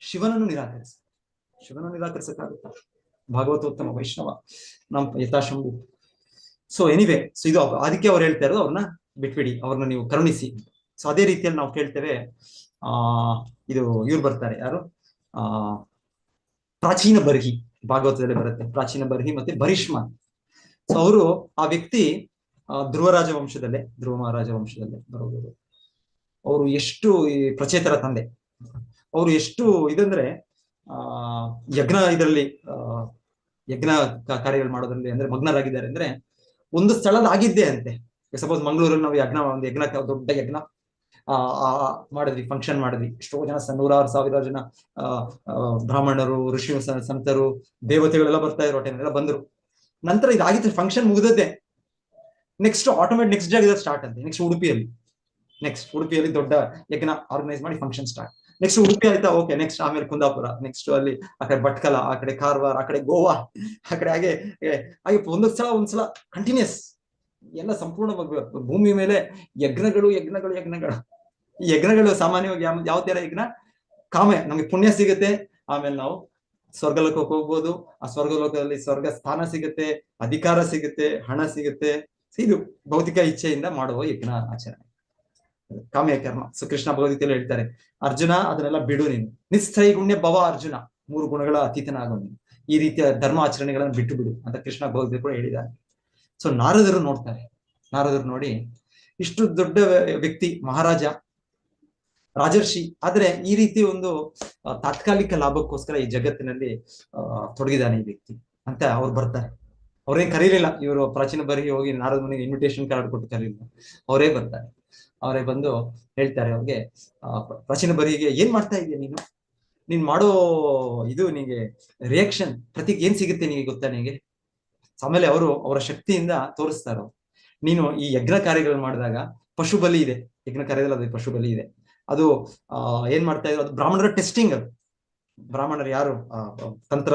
ಶಿವನನ್ನು ನಿರಾಕರಿಸಕ್ಕಾಗುತ್ತಾ? ಭಾಗವತೋತ್ತಮ ವೈಷ್ಣವ ನಮ್ ಯಥಾಶಂಭು. ಸೊ ಎನಿವೆ, ಸೊ ಇದು ಅದಕ್ಕೆ ಅವ್ರು ಹೇಳ್ತಾ ಇರೋದು ಅವ್ರನ್ನ ಬಿಟ್ಬಿಡಿ, ಅವ್ರನ್ನ ನೀವು ಕರುಣಿಸಿ. ಸೊ ಅದೇ ರೀತಿಯಲ್ಲಿ ನಾವು ಕೇಳ್ತೇವೆ, ಇದು ಇವ್ರು ಬರ್ತಾರೆ, ಯಾರು ಪ್ರಾಚೀನ ಬರ್ಹಿ, ಭಾಗವತದಲ್ಲಿ ಬರುತ್ತೆ ಪ್ರಾಚೀನ ಬರ್ಹಿ ಮತ್ತೆ ಭರಿಷ್ಮಾನ್. ಸೊ ಅವರು ಆ ವ್ಯಕ್ತಿ ಧ್ರುವ ಮಹಾರಾಜ ವಂಶದಲ್ಲೇ ಬರೋದು. ಅವರು ಎಷ್ಟು ಈ ಪ್ರಚೇತರ ತಂದೆ, ಅವರು ಎಷ್ಟು ಇದಂದ್ರೆ ಯಜ್ಞ ಕಾರ್ಯಗಳು ಮಾಡೋದ್ರಲ್ಲಿ ಅಂದ್ರೆ ಮಗ್ನರಾಗಿದ್ದಾರೆ. ಅಂದ್ರೆ ಒಂದು ಸ್ಥಳದ ಆಗಿದ್ದೆ ಅಂತೆ. ಸಪೋಸ್ ಮಂಗಳೂರಲ್ಲಿ ನಾವು ಯಜ್ಞ ದೊಡ್ಡ ಯಜ್ಞ ಮಾಡಿದ್ವಿ, ಫಂಕ್ಷನ್ ಮಾಡಿದ್ವಿ. ಎಷ್ಟೋ ಜನ, 100,000 ಜನ ಬ್ರಾಹ್ಮಣರು, ಋಷಿ ಸಂತರು, ದೇವತೆಗಳೆಲ್ಲ ಬರ್ತಾ ಇರೋ ಎಲ್ಲ ಬಂದ್ರು. ನಂತರ ಇದಾಗಿತ್ತು, ಫಂಕ್ಷನ್ ಮುಗಿದದ್ದೇ. ನೆಕ್ಸ್ಟ್ ಜಾಗದಲ್ಲಿ ಸ್ಟಾರ್ಟ್ ಅಂತೆ. ನೆಕ್ಸ್ಟ್ ಉಡುಪಿಯಲ್ಲಿ ದೊಡ್ಡ ಯಜ್ಞ ಆರ್ಗನೈಸ್ ಮಾಡಿ ಫಂಕ್ಷನ್ ಸ್ಟಾರ್ಟ್. ನೆಕ್ಸ್ಟ್ ಉಡುಪಿ ಆಯ್ತಾ, ಓಕೆ. ನೆಕ್ಸ್ಟ್ ಆಮೇಲೆ ಕುಂದಾಪುರ, ನೆಕ್ಸ್ಟ್ ಅಲ್ಲಿ ಆ ಕಡೆ ಭಟ್ಕಳ, ಆ ಕಡೆ ಕಾರವಾರ, ಆ ಕಡೆ ಗೋವಾ, ಆ ಕಡೆ ಹಾಗೆ ಒಂದ್ಸಲ ಕಂಟಿನ್ಯೂಸ್ ಎಲ್ಲ ಸಂಪೂರ್ಣ ಭೂಮಿ ಮೇಲೆ ಯಜ್ಞಗಳು. ಈ ಯಜ್ಞಗಳು ಸಾಮಾನ್ಯವಾಗಿ ಯಾವ ತರ ಯಜ್ಞ? ನಮ್ಗೆ ಪುಣ್ಯ ಸಿಗುತ್ತೆ, ಆಮೇಲೆ ನಾವು ಸ್ವರ್ಗಲೋಕಕ್ಕೆ ಹೋಗ್ಬೋದು. ಆ ಸ್ವರ್ಗಲೋಕದಲ್ಲಿ ಸ್ವರ್ಗ ಸ್ಥಾನ ಸಿಗುತ್ತೆ, ಅಧಿಕಾರ ಸಿಗುತ್ತೆ, ಹಣ ಸಿಗುತ್ತೆ. ಇದು ಭೌತಿಕ ಇಚ್ಛೆಯಿಂದ ಮಾಡುವ ಯಜ್ಞ ಆಚರಣೆ, ಕಾಮ್ಯ ಕರ್ಮ. ಸೊ ಕೃಷ್ಣ ಭಗವದ್ಗೀತೆಯಲ್ಲಿ ಹೇಳ್ತಾರೆ, ಅರ್ಜುನ ಅದನ್ನೆಲ್ಲ ಬಿಡು, ನೀನು ನಿಸ್ತ್ರೈಗುಣ್ಯ ಭವ ಅರ್ಜುನ, 3 ಗುಣಗಳ ಅತೀತನಾಗೋ ನೀನು, ಈ ರೀತಿಯ ಧರ್ಮ ಆಚರಣೆಗಳನ್ನು ಬಿಟ್ಟು ಬಿಡು ಅಂತ ಕೃಷ್ಣ ಭಗವದ್ಗೀತೆ ಕೂಡ ಹೇಳಿದ್ದಾರೆ. ಸೊ ನಾರದರು ನೋಡ್ತಾರೆ, ನೋಡಿ ಇಷ್ಟು ದೊಡ್ಡ ವ್ಯಕ್ತಿ, ಮಹಾರಾಜ, ರಾಜರ್ಷಿ, ಆದ್ರೆ ಈ ರೀತಿ ಒಂದು ತಾತ್ಕಾಲಿಕ ಲಾಭಕ್ಕೋಸ್ಕರ ಈ ಜಗತ್ತಿನಲ್ಲಿ ತೊಡಗಿದ್ದಾನೆ ಈ ವ್ಯಕ್ತಿ ಅಂತ ಅವ್ರು ಬರ್ತಾರೆ. ಅವ್ರೇನ್ ಕರೀಲಿಲ್ಲ, ಇವರು ಪ್ರಾಚೀನ ಬರ್ಹಿ ಹೋಗಿ ನಾರದ ಮನೆಗೆ ಇನ್ವಿಟೇಷನ್ ಕಾರ್ಡ್ ಕೊಟ್ಟು ಕರೀಲಿಲ್ಲ, ಅವರೇ ಬರ್ತಾರೆ. ಅವರೇ ಬಂದು ಹೇಳ್ತಾರೆ ಅವ್ರಿಗೆ, ಪ್ರಾಚೀನ ಬರ್ಹಿಗೆ, ಏನ್ ಮಾಡ್ತಾ ಇದೀಯ ನೀನ್ ಮಾಡೋ ಇದು ನಿಂಗೆ ರಿಯಾಕ್ಷನ್ ಪ್ರತಿಗೆ ಏನ್ ಸಿಗುತ್ತೆ ನಿಮಗೆ ಗೊತ್ತಾ ನಿಮಗೆ? ಆಮೇಲೆ ಅವರ ಶಕ್ತಿಯಿಂದ ತೋರಿಸ್ತಾರ, ನೀನು ಈ ಯಜ್ಞ ಕಾರ್ಯಗಳು ಮಾಡಿದಾಗ ಪಶು ಬಲಿ ಇದೆ, ಯಜ್ಞ ಕಾರ್ಯದಲ್ಲಿ ಅದು ಪಶು ಬಲಿ ಇದೆ. ಅದು ಏನ್ ಮಾಡ್ತಾ ಇದ್ರು, ಅದು ಬ್ರಾಹ್ಮಣರ ಟೆಸ್ಟಿಂಗ್. ಅದು ಬ್ರಾಹ್ಮಣರು ಯಾರು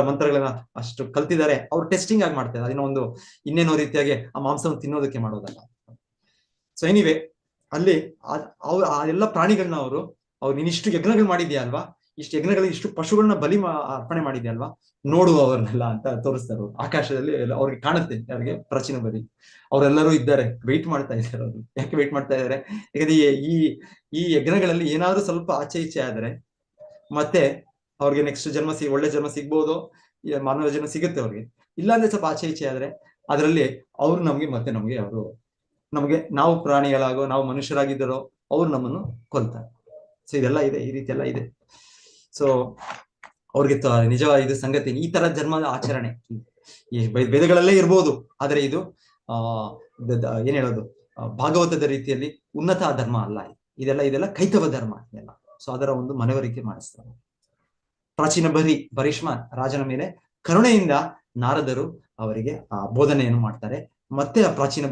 ಮಂತ್ರಗಳನ್ನ ಅಷ್ಟು ಕಲ್ತಿದ್ದಾರೆ, ಅವ್ರು ಟೆಸ್ಟಿಂಗ್ ಆಗಿ ಮಾಡ್ತಾ ಇದ್ದಾರೆ. ಅದನ್ನ ಇನ್ನೇನೋ ರೀತಿಯಾಗಿ ಆ ಮಾಂಸವನ್ನು ತಿನ್ನೋದಕ್ಕೆ ಮಾಡೋದಲ್ಲ. ಸೊ ಎನಿವೆ, ಅಲ್ಲಿ ಆ ಎಲ್ಲ ಪ್ರಾಣಿಗಳನ್ನ ಅವ್ರು ನೀನಿಷ್ಟು ಯಜ್ಞಗಳು ಮಾಡಿದ್ಯಾ ಅಲ್ವಾ, ಇಷ್ಟು ಯಜ್ಞಗಳಲ್ಲಿ ಇಷ್ಟು ಪಶುಗಳನ್ನ ಬಲಿ ಅರ್ಪಣೆ ಮಾಡಿದ್ಯಾ ಅಲ್ವಾ, ನೋಡುವ ಅವ್ರನ್ನೆಲ್ಲ ಅಂತ ತೋರಿಸ್ತಾರೆ. ಆಕಾಶದಲ್ಲಿ ಅವ್ರಿಗೆ ಕಾಣುತ್ತೆ, ಅವ್ರಿಗೆ ಪ್ರಾಚೀನ ಬಲಿ. ಅವರೆಲ್ಲರೂ ಇದ್ದಾರೆ, ವೆಯ್ಟ್ ಮಾಡ್ತಾ ಇದ್ದಾರೆ. ಅವರು ಯಾಕೆ ವೆಯ್ಟ್ ಮಾಡ್ತಾ ಇದ್ದಾರೆ? ಯಾಕಂದ್ರೆ ಈ ಯಜ್ಞಗಳಲ್ಲಿ ಏನಾದ್ರೂ ಸ್ವಲ್ಪ ಆಚೆ ಈಚೆ ಆದ್ರೆ ಮತ್ತೆ ಅವ್ರಿಗೆ ನೆಕ್ಸ್ಟ್ ಒಳ್ಳೆ ಜನ್ಮ ಸಿಗ್ಬೋದು, ಮಾನವ ಜನ್ಮ ಸಿಗುತ್ತೆ ಅವ್ರಿಗೆ. ಇಲ್ಲಾಂದ್ರೆ ಸ್ವಲ್ಪ ಆಚೆ ಈಚೆ ಆದ್ರೆ ಅದರಲ್ಲಿ ಅವ್ರು ನಮ್ಗೆ ನಾವು ಪ್ರಾಣಿಗಳಾಗೋ, ನಾವು ಮನುಷ್ಯರಾಗಿದ್ದರೋ ಅವ್ರು ನಮ್ಮನ್ನು ಕೊಲ್ತಾರೆ. ಸೊ ಇದೆಲ್ಲ ಇದೆ, ಈ ರೀತಿ ಎಲ್ಲ ಇದೆ. ಸೊ ಅವ್ರಿಗೆ ನಿಜವಾದ ಇದು ಸಂಗತಿ, ಈ ತರ ಧರ್ಮದ ಆಚರಣೆ ಈ ವೇದಗಳಲ್ಲೇ ಇರ್ಬೋದು, ಆದ್ರೆ ಇದು ಏನ್ ಹೇಳೋದು, ಭಾಗವತದ ರೀತಿಯಲ್ಲಿ ಉನ್ನತ ಧರ್ಮ ಅಲ್ಲ. ಇದೆಲ್ಲ ಕೈತವ ಧರ್ಮ ಇದೆಲ್ಲ. ಸೊ ಅದರ ಒಂದು ಮನವರಿಕೆ ಮಾಡಿಸ್ತಾರೆ. ಪ್ರಾಚೀನ ಭರಿಷ್ಮಾನ್ ರಾಜನ ಮೇಲೆ ಕರುಣೆಯಿಂದ ನಾರದರು ಅವರಿಗೆ ಆ ಬೋಧನೆಯನ್ನು ಮಾಡ್ತಾರೆ. ಮತ್ತೆ ಆ ಪ್ರಾಚೀನ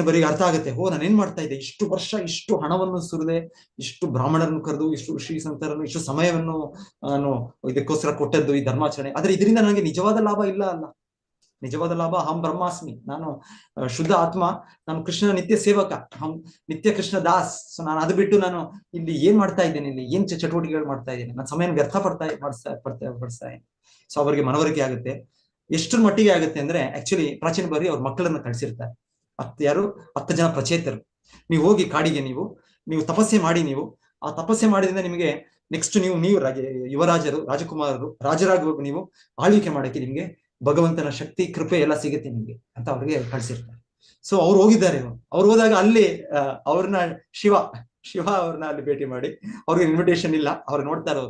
ಬರಿಗೆ ಅರ್ಥ ಆಗುತ್ತೆ, ನಾನು ಏನ್ ಮಾಡ್ತಾ ಇದ್ದೆ, ಇಷ್ಟು ವರ್ಷ ಇಷ್ಟು ಹಣವನ್ನು ಸುರಿದೆ, ಇಷ್ಟು ಬ್ರಾಹ್ಮಣರನ್ನು ಕರೆದು, ಇಷ್ಟು ಋಷಿ ಸಂತರನ್ನು, ಇಷ್ಟು ಸಮಯವನ್ನು ನಾನು ಇದಕ್ಕೋಸ್ಕರ ಕೊಟ್ಟದ್ದು ಈ ಧರ್ಮಾಚರಣೆ. ಆದ್ರೆ ಇದರಿಂದ ನನಗೆ ನಿಜವಾದ ಲಾಭ ಇಲ್ಲ ಅಲ್ಲ. ನಿಜವಾದ ಲಾಭ, ಅಹಂ ಬ್ರಹ್ಮಾಸ್ಮಿ, ನಾನು ಶುದ್ಧ ಆತ್ಮ, ನಾನು ಕೃಷ್ಣನ ನಿತ್ಯ ಸೇವಕ, ನಿತ್ಯ ಕೃಷ್ಣ ದಾಸ್. ಸೊ ನಾನು ಅದು ಬಿಟ್ಟು ನಾನು ಇಲ್ಲಿ ಏನ್ ಮಾಡ್ತಾ ಇದ್ದೇನೆ, ಇಲ್ಲಿ ಏನ್ ಚಟುವಟಿಕೆಗಳು ಮಾಡ್ತಾ ಇದ್ದೇನೆ, ನನ್ನ ಸಮಯ ವ್ಯರ್ಥ ಪಡಿಸ್ತಾ. ಸೊ ಅವರಿಗೆ ಮನವರಿಕೆ ಆಗುತ್ತೆ. ಎಷ್ಟರ ಮಟ್ಟಿಗೆ ಆಗುತ್ತೆ ಅಂದ್ರೆ, ಆಕ್ಚುಲಿ ಪ್ರಾಚೀನ ಬಾರಿ ಅವ್ರ ಮಕ್ಕಳನ್ನ ಕಳಿಸಿರ್ತಾರೆ. 10 ಜನ ಪ್ರಚೇತರು, ನೀವು ಹೋಗಿ ಕಾಡಿಗೆ ನೀವು ತಪಸ್ಸೆ ಮಾಡಿ, ಆ ತಪಸ್ಸೆ ಮಾಡಿದ್ರಿಂದ ನಿಮಗೆ ನೆಕ್ಸ್ಟ್ ನೀವು ಯುವರಾಜರು, ರಾಜಕುಮಾರರು, ರಾಜರಾಗುವಾಗ ನೀವು ಆಳ್ವಿಕೆ ಮಾಡಕ್ಕೆ ನಿಮ್ಗೆ ಭಗವಂತನ ಶಕ್ತಿ, ಕೃಪೆ ಎಲ್ಲ ಸಿಗುತ್ತೆ ನಿಮ್ಗೆ ಅಂತ ಅವ್ರಿಗೆ ಕಳಿಸಿರ್ತಾರೆ. ಸೊ ಅವ್ರು ಹೋಗಿದ್ದಾರೆ. ಅವ್ರು ಹೋದಾಗ ಅಲ್ಲಿ ಅವ್ರನ್ನ ಶಿವ ಅವ್ರನ್ನ ಅಲ್ಲಿ ಭೇಟಿ ಮಾಡಿ, ಅವ್ರಿಗೆ ಇನ್ವಿಟೇಷನ್ ಇಲ್ಲ, ಅವ್ರು ನೋಡ್ತಾರೋ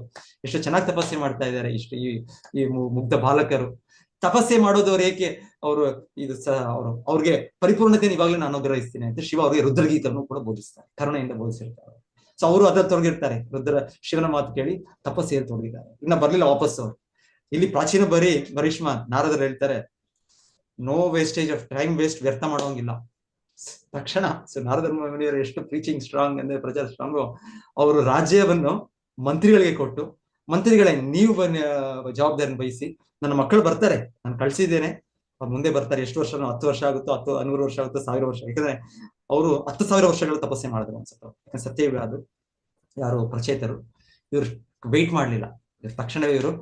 ಎಷ್ಟು ಚೆನ್ನಾಗಿ ತಪಸ್ಸೆ ಮಾಡ್ತಾ ಇದ್ದಾರೆ ಇಷ್ಟು ಈ ಮುಗ್ಧ ಬಾಲಕರು. ತಪಸ್ಸೆ ಮಾಡೋದವ್ರು ಏಕೆ ಅವರು ಇದು ಅವ್ರಿಗೆ ಪರಿಪೂರ್ಣತೆಯನ್ನು ಇವಾಗಲೂ ನಾನು ಅನುಗ್ರಹಿಸ್ತೀನಿ ಅಂತ ಶಿವ ಅವರಿಗೆ ರುದ್ರಗೀತವನ್ನು ಕೂಡ ಬೋಧಿಸ್ತಾರೆ, ಕರುಣೆಯಿಂದ ಬೋಧಿಸಿರ್ತಾರೆ. ಸೊ ಅವರು ಅದ್ರಲ್ಲಿ ತೊಡಗಿರ್ತಾರೆ, ಶಿವನ ಮಾತು ಕೇಳಿ ತಪಸ್ಸೆಯಲ್ಲಿ ತೊಡಗಿದ್ದಾರೆ. ಇನ್ನ ಬರ್ಲಿಲ್ಲ ವಾಪಸ್ ಅವರು. ಇಲ್ಲಿ ಪ್ರಾಚೀನ ಭರೀಷ್ಮ ನಾರದರು ಹೇಳ್ತಾರೆ, no wastage of time, waste ವ್ಯರ್ಥ ಮಾಡೋಂಗಿಲ್ಲ ತಕ್ಷಣ. ಸೊ ನಾರದ ಮುನಿಯರು ಎಷ್ಟು ಪ್ರೀಚಿಂಗ್ ಸ್ಟ್ರಾಂಗ್ ಅಂದ್ರೆ ಪ್ರಚಾರ ಸ್ಟ್ರಾಂಗು, ಅವರು ರಾಜ್ಯವನ್ನು ಮಂತ್ರಿಗಳಿಗೆ ಕೊಟ್ಟು, ಮಂತ್ರಿಗಳೇ ನೀವು ಜವಾಬ್ದಾರಿನ ವಹಿಸಿ, ನನ್ನ ಮಕ್ಕಳು ಬರ್ತಾರೆ, ನಾನು ಕಳ್ಸಿದ್ದೇನೆ, ಅವ್ರು ಮುಂದೆ ಬರ್ತಾರೆ, ಎಷ್ಟು ವರ್ಷ, 10 ವರ್ಷ ಆಗುತ್ತೋ, 100 ವರ್ಷ ಆಗುತ್ತೋ, 1000 ವರ್ಷ. ಯಾಕಂದ್ರೆ ಅವರು 10,000 ವರ್ಷಗಳ ತಪಸ್ಸೆ ಮಾಡಿದ್ರು ಅನ್ಸುತ್ತೆ, ಸತ್ಯಯುಗ ಅದು. ಯಾರು ಪ್ರಚೇತರು ಇವರು ವೆಯ್ಟ್ ಮಾಡ್ಲಿಲ್ಲ, ತಕ್ಷಣವೇ ಇವರು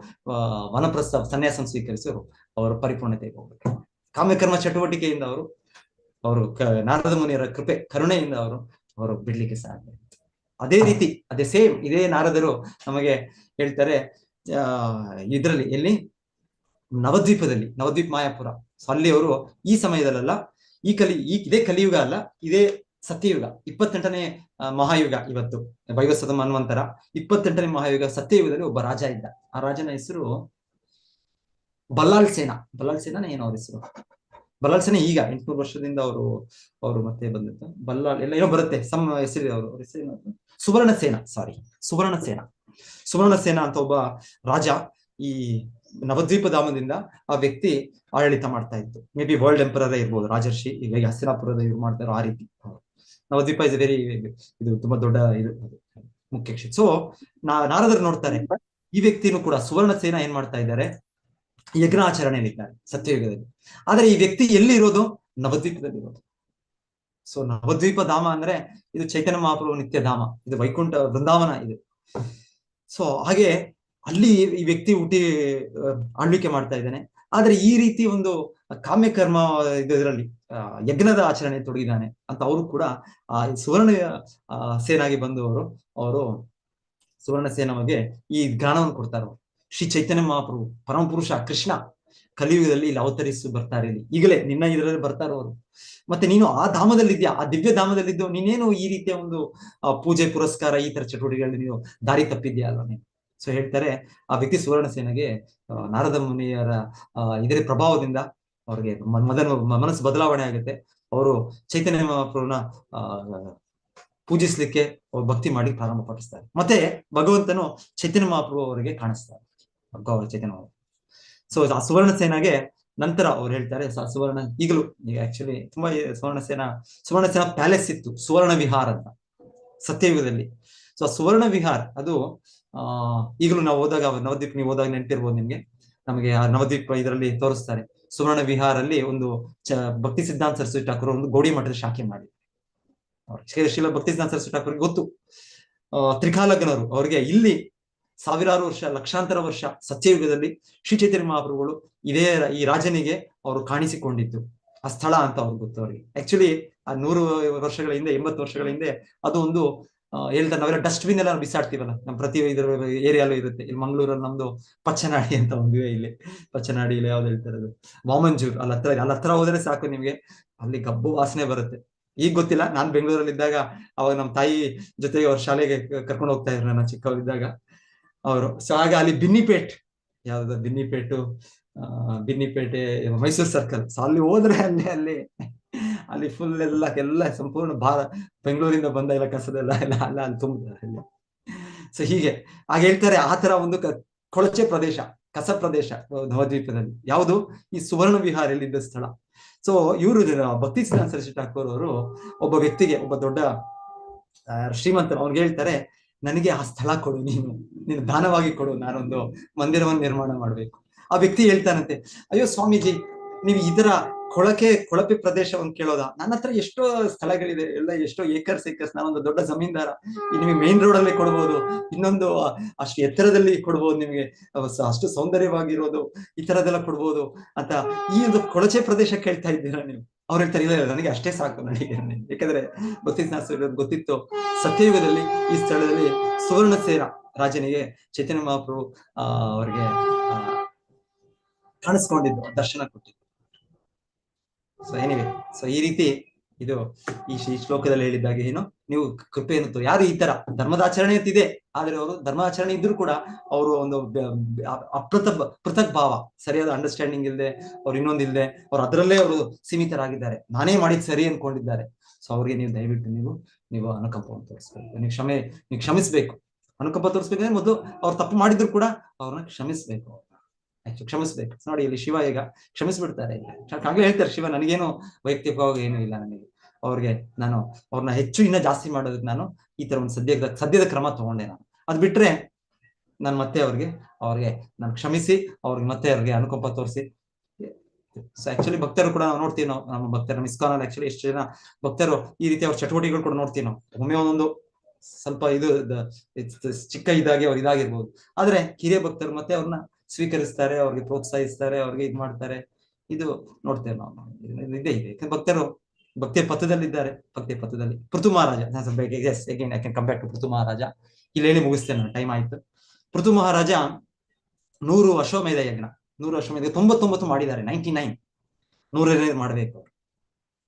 ವನಪ್ರಸ್ಥ ಸನ್ಯಾಸ ಸ್ವೀಕರಿಸಿ ಅವರು ಪರಿಪೂರ್ಣತೆಗೆ ಹೋಗ್ಬೇಕು. ಕಾಮ್ಯಕರ್ಮ ಚಟುವಟಿಕೆಯಿಂದ ಅವರು ನಾರದ ಮುನಿಯರ ಕೃಪೆ ಕರುಣೆಯಿಂದ ಅವರು ಬಿಡ್ಲಿಕ್ಕೆ ಸಾಧ್ಯ. ಅದೇ ರೀತಿ ಇದೇ ನಾರದರು ನಮಗೆ ಹೇಳ್ತಾರೆ ಇದರಲ್ಲಿ, ಎಲ್ಲಿ ನವದ್ವೀಪದಲ್ಲಿ, ನವದ್ವೀಪ ಮಾಯಾಪುರ. ಸೊ ಅಲ್ಲಿ ಅವರು ಈ ಸಮಯದಲ್ಲ, ಇದೇ ಕಲಿಯುಗ ಅಲ್ಲ, ಇದೇ ಸತ್ಯಯುಗ, 28ನೇ ಮಹಾಯುಗ. ಇವತ್ತು ವೈವಸ್ವತ ಮನ್ವಂತರ 28ನೇ ಮಹಾಯುಗ ಸತ್ಯಯುಗದಲ್ಲಿ ಒಬ್ಬ ರಾಜ ಇದ್ದ. ಆ ರಾಜನ ಹೆಸರು ಬಲ್ಲಾಳ್ ಸೇನಾ ಏನೋ ಅವ್ರ ಹೆಸರು. ಬಲ್ಲಾಳ್ ಸೇನಾ ಈಗ 800 ವರ್ಷದಿಂದ ಅವರು ಮತ್ತೆ ಬಂದಿತ್ತು. ಬಲ್ಲಾಳ್ ಎಲ್ಲ ಏನೋ ಬರುತ್ತೆ, ಹೆಸರು ಅವ್ರ ಹೆಸರು ಸುವರ್ಣ ಸೇನಾ ಅಂತ ಒಬ್ಬ ರಾಜ ಈ ನವದ್ವೀಪ ಧಾಮದಿಂದ ಆ ವ್ಯಕ್ತಿ ಆಡಳಿತ ಮಾಡ್ತಾ ಇತ್ತು. ಮೇ ಬಿ ವರ್ಲ್ಡ್ ಎಂಪರರ್ ಇರ್ಬೋದು, ರಾಜರ್ಷಿ. ಈಗ ಹಸ್ತಿನಾಪುರದ ಇವ್ರು ಮಾಡ್ತಾರೋ ಆ ರೀತಿ. ನವದ್ವೀಪ ಇಸ್ ವೆರಿ ಇದು ತುಂಬಾ ದೊಡ್ಡ ಇದು ಮುಖ್ಯ ಕ್ಷೇತ್ರ. ಸೊ ನಾರದರು ನೋಡ್ತಾರೆ, ಈ ವ್ಯಕ್ತಿನೂ ಕೂಡ ಸುವರ್ಣ ಸೇನಾ ಏನ್ ಮಾಡ್ತಾ ಇದ್ದಾರೆ, ಯಜ್ಞ ಆಚರಣೆಯಲ್ಲಿದ್ದಾರೆ ಸತ್ಯಯುಗದಲ್ಲಿ. ಆದ್ರೆ ಈ ವ್ಯಕ್ತಿ ಎಲ್ಲಿ ಇರೋದು, ನವದ್ವೀಪದಲ್ಲಿ ಇರೋದು. ಸೊ ನವದ್ವೀಪ ಧಾಮ ಅಂದ್ರೆ ಇದು ಚೈತನ್ಯ ಮಹಾಪ್ರಭು ನಿತ್ಯ ಧಾಮ, ಇದು ವೈಕುಂಠ ವೃಂದಾವನ ಇದು. ಸೊ ಹಾಗೆ ಅಲ್ಲಿ ಈ ವ್ಯಕ್ತಿ ಆಳ್ವಿಕೆ ಮಾಡ್ತಾ ಇದ್ದಾನೆ. ಆದ್ರೆ ಈ ರೀತಿ ಒಂದು ಕಾಮ್ಯಕರ್ಮ ಇದರಲ್ಲಿ ಯಜ್ಞದ ಆಚರಣೆ ತೊಡಗಿದ್ದಾನೆ ಅಂತ ಅವರು ಕೂಡ ಸುವರ್ಣ ಸೇನಾಗಿ ಬಂದವರು. ಅವರು ಸುವರ್ಣ ಸೇನಾಗೆ ಈ ಜ್ಞಾನವನ್ನು ಕೊಡ್ತಾರೆ. ಶ್ರೀ ಚೈತನ್ಯ ಮಹಾಪ್ರಭು ಪರಮ ಪುರುಷ ಕೃಷ್ಣ ಕಲಿಯುಗದಲ್ಲಿ ಇಲ್ಲಿ ಅವತರಿಸಿ ಬರ್ತಾರೆ. ಇಲ್ಲಿ ಈಗಲೇ ನಿನ್ನ ಇದರಲ್ಲಿ ಬರ್ತಾರೆ ಅವರು. ಮತ್ತೆ ನೀನು ಆ ಧಾಮದಲ್ಲಿದ್ಯಾ, ಆ ದಿವ್ಯ ಧಾಮದಲ್ಲಿದ್ದು ನೀನೇನು ಈ ರೀತಿಯ ಒಂದು ಪೂಜೆ ಪುರಸ್ಕಾರ ಈ ತರ ಚಟುವಟಿಕೆಗಳಲ್ಲಿ ನೀವು ದಾರಿ ತಪ್ಪಿದ್ಯಾ ಅಲ್ವಾ ನೀನು. ಸೊ ಹೇಳ್ತಾರೆ, ಆ ವ್ಯಕ್ತಿ ಸುವರ್ಣ ಸೇನೆಗೆ ನಾರದ ಮುನಿಯರ ಇದರ ಪ್ರಭಾವದಿಂದ ಅವ್ರಿಗೆ ಮನಸ್ಸು ಬದಲಾವಣೆ ಆಗುತ್ತೆ. ಅವರು ಚೈತನ್ಯ ಮಹಾಪ್ರಭುನ ಪೂಜಿಸ್ಲಿಕ್ಕೆ ಭಕ್ತಿ ಮಾಡಿ ಪ್ರಾರಂಭ ಪಡಿಸ್ತಾರೆ. ಮತ್ತೆ ಭಗವಂತನು ಚೈತನ್ಯ ಮಹಾಪ್ರಭು ಅವರಿಗೆ ಕಾಣಿಸ್ತಾರೆ, ಚೈತನ್ಯ ಮಹಾಪ್ರಭು. ಸೊ ಆ ಸುವರ್ಣ ಸೇನಾಗೆ ನಂತರ ಅವ್ರು ಹೇಳ್ತಾರೆ, ಸುವರ್ಣ ಈಗಲೂ ಆಕ್ಚುಲಿ ತುಂಬಾ ಸುವರ್ಣ ಸೇನಾ ಪ್ಯಾಲೇಸ್ ಇತ್ತು, ಸುವರ್ಣ ವಿಹಾರ್ ಅಂತ ಸತ್ಯಯುಗದಲ್ಲಿ. ಸೊ ಆ ಸುವರ್ಣ ವಿಹಾರ್ ಅದು ಈಗಲೂ ನಾವು ಹೋದಾಗ ನವದ್ವೀಪ ನೀವು ಹೋದಾಗ ನೆನಪಿರ್ಬೋದು ನಿಮ್ಗೆ. ನಮಗೆ ಆ ನವದ್ವೀಪ ಇದರಲ್ಲಿ ತೋರಿಸ್ತಾರೆ. ಸುವರ್ಣ ವಿಹಾರಲ್ಲಿ ಒಂದು ಭಕ್ತಿ ಸಿದ್ಧಾಂತ ಸರಸ್ವತಿ ಠಾಕೂರ್ ಒಂದು ಗೌಡಿ ಮಠದ ಶಾಖೆ ಮಾಡಿ, ಶ್ರೀಲ ಭಕ್ತಿ ಸಿದ್ಧಾಂತ ಸರಸ್ವತಿ ಠಾಕೂರ್ಗೆ ಗೊತ್ತು, ತ್ರಿಕಾಲಜ್ಞರು ಅವ್ರಿಗೆ ಇಲ್ಲಿ ಸಾವಿರಾರು ವರ್ಷ, ಲಕ್ಷಾಂತರ ವರ್ಷ ಸತ್ಯಯುಗದಲ್ಲಿ ಶ್ರೀ ಚೈತನ್ಯ ಮಹಾಪ್ರಭುಗಳು ಈ ರಾಜನಿಗೆ ಅವರು ಕಾಣಿಸಿಕೊಂಡಿದ್ದು ಆ ಸ್ಥಳ ಅಂತ ಅವ್ರಿಗೆ ಗೊತ್ತು. ಅವ್ರಿಗೆ ಆಕ್ಚುಲಿ ಆ 100 ವರ್ಷಗಳ ಹಿಂದೆ, 80 ವರ್ಷಗಳ ಹಿಂದೆ ಅದು ಒಂದು ಹೇಳ್ತಾರೆ, ನಾವೆಲ್ಲ ಡಸ್ಟ್ಬಿನ್ ಎಲ್ಲ ಬಿಸಾಡ್ತೀವಲ್ಲ, ನಮ್ಮ ಪ್ರತಿ ಇದರ ಏರಿಯಾಲು ಇರುತ್ತೆ. ಇಲ್ಲಿ ಮಂಗಳೂರಲ್ಲಿ ನಮ್ದು ಪಚ್ಚನಾಡಿ ಅಂತ ಒಂದಿವೆ, ಇಲ್ಲಿ ಪಚ್ಚನಾಡಿ ಇಲ್ಲಿ ಯಾವ್ದು ಹೇಳ್ತಾರೆ ಅದು ವಾಮಂಜೂರ್, ಅಲ್ಲಿ ಹತ್ರ ಹೋದ್ರೆ ಸಾಕು ನಿಮ್ಗೆ, ಅಲ್ಲಿ ಗಬ್ಬು ವಾಸನೆ ಬರುತ್ತೆ. ಈಗ ಗೊತ್ತಿಲ್ಲ, ನಾನ್ ಬೆಂಗಳೂರಲ್ಲಿ ಇದ್ದಾಗ ಅವಾಗ ನಮ್ಮ ತಾಯಿ ಜೊತೆಗೆ ಅವ್ರ ಶಾಲೆಗೆ ಕರ್ಕೊಂಡು ಹೋಗ್ತಾ ಇದ್ರು ನನ್ನ ಚಿಕ್ಕವರಿದ್ದಾಗ ಅವರು. ಸೊ ಆಗ ಅಲ್ಲಿ ಬಿನ್ನಿಪೇಟೆ ಮೈಸೂರು ಸರ್ಕಲ್. ಸೊ ಅಲ್ಲಿ ಹೋದ್ರೆ ಅಲ್ಲಿ ಫುಲ್ ಎಲ್ಲ ಸಂಪೂರ್ಣ ಬೆಂಗಳೂರಿಂದ ಬಂದ ಎಲ್ಲ ಕಸದೆಲ್ಲ ಅಲ್ಲಿ ತುಂಬಿದ್ದಾರೆ ಅಲ್ಲಿ. ಸೊ ಹೀಗೆ ಆಗ ಹೇಳ್ತಾರೆ, ಆ ತರ ಒಂದು ಕೊಳಚೆ ಪ್ರದೇಶ, ಕಸ ಪ್ರದೇಶ ನವದ್ವೀಪದಲ್ಲಿ ಯಾವುದು, ಈ ಸುವರ್ಣ ವಿಹಾರಲ್ಲಿದ್ದ ಸ್ಥಳ. ಸೊ ಇವರು ಭಕ್ತಿ ಸಿದ್ಧಾಂತ ಸರಸ್ವತಿ ಠಾಕೂರ್ ಅವರು ಒಬ್ಬ ವ್ಯಕ್ತಿಗೆ, ಒಬ್ಬ ದೊಡ್ಡ ಶ್ರೀಮಂತರು, ಅವ್ರಿಗೆ ಹೇಳ್ತಾರೆ, ನನಗೆ ಆ ಸ್ಥಳ ಕೊಡು, ನೀನು ದಾನವಾಗಿ ಕೊಡು, ನಾನೊಂದು ಮಂದಿರವನ್ನು ನಿರ್ಮಾಣ ಮಾಡ್ಬೇಕು. ಆ ವ್ಯಕ್ತಿ ಹೇಳ್ತಾನಂತೆ, ಅಯ್ಯೋ ಸ್ವಾಮೀಜಿ, ನೀವು ಇದರ ಕೊಳಪೆ ಪ್ರದೇಶವನ್ನು ಕೇಳೋದ, ನನ್ನ ಹತ್ರ ಎಷ್ಟೋ ಸ್ಥಳಗಳಿದೆ, ಎಲ್ಲ ಎಷ್ಟೋ ಏಕರ್ಸ್, ನಾನೊಂದು ದೊಡ್ಡ ಜಮೀನ್ದಾರ, ನಿಮಗೆ ಮೇನ್ ರೋಡ್ ಅಲ್ಲೇ ಕೊಡ್ಬೋದು, ಇನ್ನೊಂದು ಅಷ್ಟು ಎತ್ತರದಲ್ಲಿ ಕೊಡ್ಬೋದು, ನಿಮ್ಗೆ ಅಷ್ಟು ಸೌಂದರ್ಯವಾಗಿರೋದು ಈ ತರದೆಲ್ಲ ಕೊಡ್ಬೋದು ಅಂತ ಈ ಒಂದು ಕೊಳಚೆ ಪ್ರದೇಶ ಕೇಳ್ತಾ ಇದ್ದೀರಾ ನೀವು. ಅವ್ರು ಹೇಳ್ತಾರೆ, ಇಲ್ಲ ನನಗೆ ಅಷ್ಟೇ ಸಾಕು, ನನಗೆ. ಯಾಕಂದ್ರೆ ಗೊತ್ತಿತ್ತು ಸತ್ಯಯುಗದಲ್ಲಿ ಈ ಸ್ಥಳದಲ್ಲಿ ಸುವರ್ಣ ಸೇನಾ ರಾಜನಿಗೆ ಚೈತನ್ಯ ಮಹಾಪ್ರಭು ಅವರಿಗೆ ಕಾಣಿಸ್ಕೊಂಡಿದ್ದು, ದರ್ಶನ ಕೊಟ್ಟಿದ್ದು. ಸೊ ಎನಿವೆ, ಸೊ ಈ ರೀತಿ ಇದು ಈ ಶ್ಲೋಕದಲ್ಲಿ ಹೇಳಿದ್ದಾಗೆ ಏನು, ನೀವು ಕೃಪೆಯನ್ನು ಯಾರು ಈ ತರ ಧರ್ಮದಾಚರಣೆ ಅಂತಿದೆ, ಆದ್ರೆ ಅವರು ಧರ್ಮಾಚರಣೆ ಇದ್ರು ಕೂಡ ಅವರು ಒಂದು ಪೃಥಕ್ ಭಾವ, ಸರಿಯಾದ ಅಂಡರ್ಸ್ಟ್ಯಾಂಡಿಂಗ್ ಇಲ್ಲದೆ, ಅವ್ರು ಇನ್ನೊಂದಿಲ್ಲದೆ ಅವ್ರು ಅದರಲ್ಲೇ ಅವರು ಸೀಮಿತರಾಗಿದ್ದಾರೆ, ನಾನೇ ಮಾಡಿದ್ ಸರಿ ಅನ್ಕೊಂಡಿದ್ದಾರೆ. ಸೊ ಅವ್ರಿಗೆ ನೀವು ದಯವಿಟ್ಟು ನೀವು ಅನುಕಂಪವನ್ನು ತೋರಿಸ್ಬೇಕು, ನೀವು ಕ್ಷಮಿಸ್ಬೇಕು. ಅನುಕಂಪ ತೋರಿಸ್ಬೇಕಂದ್ರೆ ಮೊದಲು ಅವ್ರು ತಪ್ಪು ಮಾಡಿದ್ರು ಕೂಡ ಅವ್ರನ್ನ ಕ್ಷಮಿಸ್ಬೇಕು, ಕ್ಷಮಿಸ್ಬೇಕು. ನೋಡಿ ಇಲ್ಲಿ ಶಿವ ಈಗ ಕ್ಷಮಿಸ್ಬಿಡ್ತಾರೆ. ಆಗ್ಲೇ ಹೇಳ್ತಾರೆ ಶಿವ, ನನಗೇನು ವೈಯಕ್ತಿಕವಾಗಿ ಏನೂ ಇಲ್ಲ, ನನಗೆ ಅವ್ರಿಗೆ ನಾನು ಅವ್ರನ್ನ ಹೆಚ್ಚು ಇನ್ನ ಜಾಸ್ತಿ ಮಾಡೋದಕ್ಕೆ ನಾನು ಈ ತರ ಒಂದು ಸದ್ಯದ ಕ್ರಮ ತಗೊಂಡೆ. ನಾನು ಅದ್ ಬಿಟ್ರೆ ನಾನು ಮತ್ತೆ ಅವ್ರಿಗೆ ನಾನು ಕ್ಷಮಿಸಿ ಅವ್ರಿಗೆ ಮತ್ತೆ ಅವ್ರಿಗೆ ಅನುಕಂಪ ತೋರಿಸಿ. ಸೊ ಆಕ್ಚುಲಿ ಭಕ್ತರು ಕೂಡ ನಾವು ನೋಡ್ತೀವಿ, ನಮ್ಮ ಭಕ್ತರು ಇಸ್ಕಾನ್ ಆಕ್ಚುಲಿ ಎಷ್ಟು ಜನ ಭಕ್ತರು ಈ ರೀತಿ ಅವ್ರ ಚಟುವಟಿಕೆಗಳು ಕೂಡ ನೋಡ್ತೀವಿ ನಾವು. ಒಮ್ಮೆ ಒಂದೊಂದು ಸ್ವಲ್ಪ ಇದು ಚಿಕ್ಕ ಇದಾಗಿ ಅವ್ರು ಇದಾಗಿರ್ಬೋದು, ಆದ್ರೆ ಹಿರಿಯ ಭಕ್ತರು ಮತ್ತೆ ಅವ್ರನ್ನ ಸ್ವೀಕರಿಸ್ತಾರೆ, ಅವ್ರಿಗೆ ಪ್ರೋತ್ಸಾಹಿಸ್ತಾರೆ, ಅವ್ರಿಗೆ ಇದ್ ಮಾಡ್ತಾರೆ. ಇದು ನೋಡ್ತೇವೆ ನಾವು, ಇದೇ ಇದೆ. ಭಕ್ತರು ಭಕ್ತಿಯ ಪಥದಲ್ಲಿದ್ದಾರೆ. ಭಕ್ತಿಯ ಪಥದಲ್ಲಿ Prithu Maharaja, I can come back to Prithu Maharaja. ಇಲ್ಲಿ ಹೇಳಿ ಮುಗಿಸ್ತೇನೆ, ನಾನು ಟೈಮ್ ಆಯ್ತು. ಪೃಥು ಮಹಾರಾಜ 100 ಅಶ್ವಮೇಧ ಯಜ್ಞ, 100 ಅಶ್ವಮೇಧ 99 ಮಾಡಿದ್ದಾರೆ. 99 100ನೇ ಮಾಡ್ಬೇಕು ಅವ್ರು.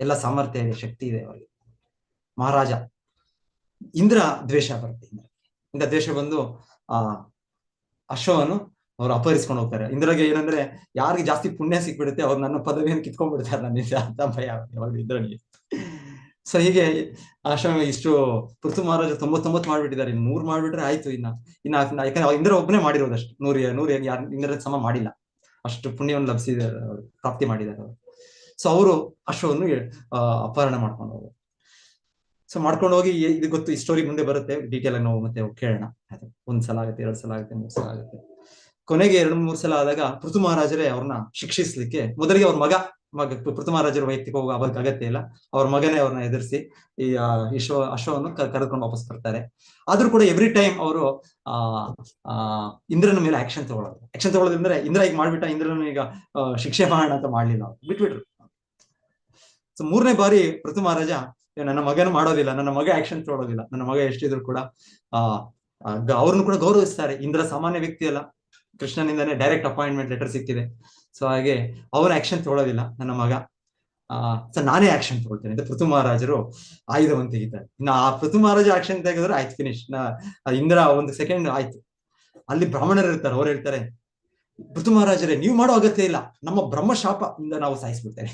ಎಲ್ಲ ಸಾಮರ್ಥ್ಯ ಇದೆ, ಶಕ್ತಿ ಇದೆ ಅವರಿಗೆ. ಮಹಾರಾಜ ಇಂದ್ರ ದ್ವೇಷ ಬರುತ್ತೆ. ಇಂದ್ರ ದ್ವೇಷ ಬಂದು ಅಶ್ವವನ್ನು ಅವ್ರು ಅಪಹರಿಸ್ಕೊಂಡು ಹೋಗ್ತಾರೆ. ಇಂದ್ರಗೆ ಏನಂದ್ರೆ ಯಾರಿಗೆ ಜಾಸ್ತಿ ಪುಣ್ಯ ಸಿಕ್ಬಿಡುತ್ತೆ ಅವ್ರು ನನ್ನ ಪದವಿಯನ್ನು ಕಿತ್ಕೊಂಡ್ಬಿಡ್ತಾರೆ ನನ್ನಿಂದ ಅಂತ ಭಯ ಯಾವಾಗ ಇಂದ್ರನಿಗೆ. ಸೊ ಹೀಗೆ ಅಶ್ವ ಇಷ್ಟು ಪೃಥು ಮಹಾರಾಜ 99 ಮಾಡ್ಬಿಟ್ಟಿದ್ದಾರೆ. 100 ಮಾಡ್ಬಿಟ್ರೆ ಆಯ್ತು. ಇನ್ನ ಯಾಕಂದ್ರೆ ಇಂದ್ರ ಒಬ್ಬನೇ ಮಾಡಿರೋದಷ್ಟು, 100 ಯಾರು ಇಂದ್ರ ಸಮ ಮಾಡಿಲ್ಲ. ಅಷ್ಟು ಪುಣ್ಯವನ್ನು ಲಭಿಸಿದ್ದಾರೆ, ಪ್ರಾಪ್ತಿ ಮಾಡಿದ್ದಾರೆ ಅವರು. ಸೊ ಅವರು ಅಶ್ವವನ್ನು ಅಪಹರಣ ಮಾಡ್ಕೊಂಡು ಹೋಗೋದು. ಸೊ ಮಾಡ್ಕೊಂಡು ಹೋಗಿ, ಇದು ಗೊತ್ತು, ಈ ಸ್ಟೋರಿ ಮುಂದೆ ಬರುತ್ತೆ, ಡೀಟೇಲ್ ಆಗಿ ನಾವು ಮತ್ತೆ ಕೇಳೋಣ. 1 ಸಲ ಆಗುತ್ತೆ, 2 ಸಲ ಆಗುತ್ತೆ, 3 ಸಲ ಆಗುತ್ತೆ. ಕೊನೆಗೆ 2-3 ಸಲ ಆದಾಗ ಪೃಥು ಮಹಾರಾಜರೇ ಅವ್ರನ್ನ ಶಿಕ್ಷಿಸ್ಲಿಕ್ಕೆ, ಮೊದಲಿಗೆ ಅವ್ರ ಮಗ ಪೃಥು ಮಹಾರಾಜರು ವೈಯಕ್ತಿಕ ಹೋಗೋ ಅವರಿಗೆ ಅಗತ್ಯ ಇಲ್ಲ, ಅವ್ರ ಮಗನೇ ಅವ್ರನ್ನ ಎದುರಿಸಿ ಈ ಅಶ್ವವನ್ನು ಕರೆದುಕೊಂಡು ವಾಪಸ್ ಬರ್ತಾರೆ. ಆದ್ರೂ ಕೂಡ ಎವ್ರಿ ಟೈಮ್ ಅವರು ಇಂದ್ರನ ಮೇಲೆ ಆಕ್ಷನ್ ತಗೊಳ್ಳೋದಂದ್ರೆ, ಇಂದ್ರ ಈಗ ಮಾಡ್ಬಿಟ್ಟ, ಇಂದ್ರನ ಈಗ ಶಿಕ್ಷೆ ಮಾಡೋಣ ಅಂತ ಮಾಡ್ಲಿಲ್ಲ, ಬಿಟ್ಬಿಟ್ರು. ಸೊ 3ನೇ ಬಾರಿ ಪೃಥು ಮಹಾರಾಜ ನನ್ನ ಮಗನ ಮಾಡೋದಿಲ್ಲ, ನನ್ನ ಮಗ ಆಕ್ಷನ್ ತಗೊಳ್ಳೋದಿಲ್ಲ, ನನ್ನ ಮಗ ಎಷ್ಟಿದ್ರು ಕೂಡ ಅವ್ರನ್ನು ಕೂಡ ಗೌರವಿಸ್ತಾರೆ. ಇಂದ್ರ ಸಾಮಾನ್ಯ ವ್ಯಕ್ತಿ ಅಲ್ಲ, ಕೃಷ್ಣನಿಂದಾನೇ ಡೈರೆಕ್ಟ್ ಅಪಾಯಿಂಟ್ಮೆಂಟ್ ಲೆಟರ್ ಸಿಕ್ಕಿದೆ. ಸೊ ಹಾಗೆ ಅವನ ಆಕ್ಷನ್ ತಗೊಳ್ಳೋದಿಲ್ಲ ನನ್ನ ಮಗ, ಸೊ ನಾನೇ ಆಕ್ಷನ್ ತಗೊಳ್ತೇನೆ ಅಂತ ಪೃಥು ಮಹಾರಾಜರು ಆಯುಧವನ್ನು ತೆಗಿತಾರೆ. ಇನ್ನು ಆ ಪೃಥು ಮಹಾರಾಜ ಆಕ್ಷನ್ ತೆಗೆದ್ರೆ ಆಯ್ತು, ಫಿನಿಶ್. ಇಂದ್ರ 1 ಸೆಕೆಂಡ್ ಆಯ್ತು. ಅಲ್ಲಿ ಬ್ರಾಹ್ಮಣರು ಇರ್ತಾರೆ, ಅವ್ರು ಹೇಳ್ತಾರೆ, ಪೃಥು ಮಹಾರಾಜರೇ ನೀವು ಮಾಡೋ ಅಗತ್ಯ ಇಲ್ಲ, ನಮ್ಮ ಬ್ರಹ್ಮಶಾಪ ಇಂದ ನಾವು ಸಾಯಿಸ್ಬಿಡ್ತೇವೆ.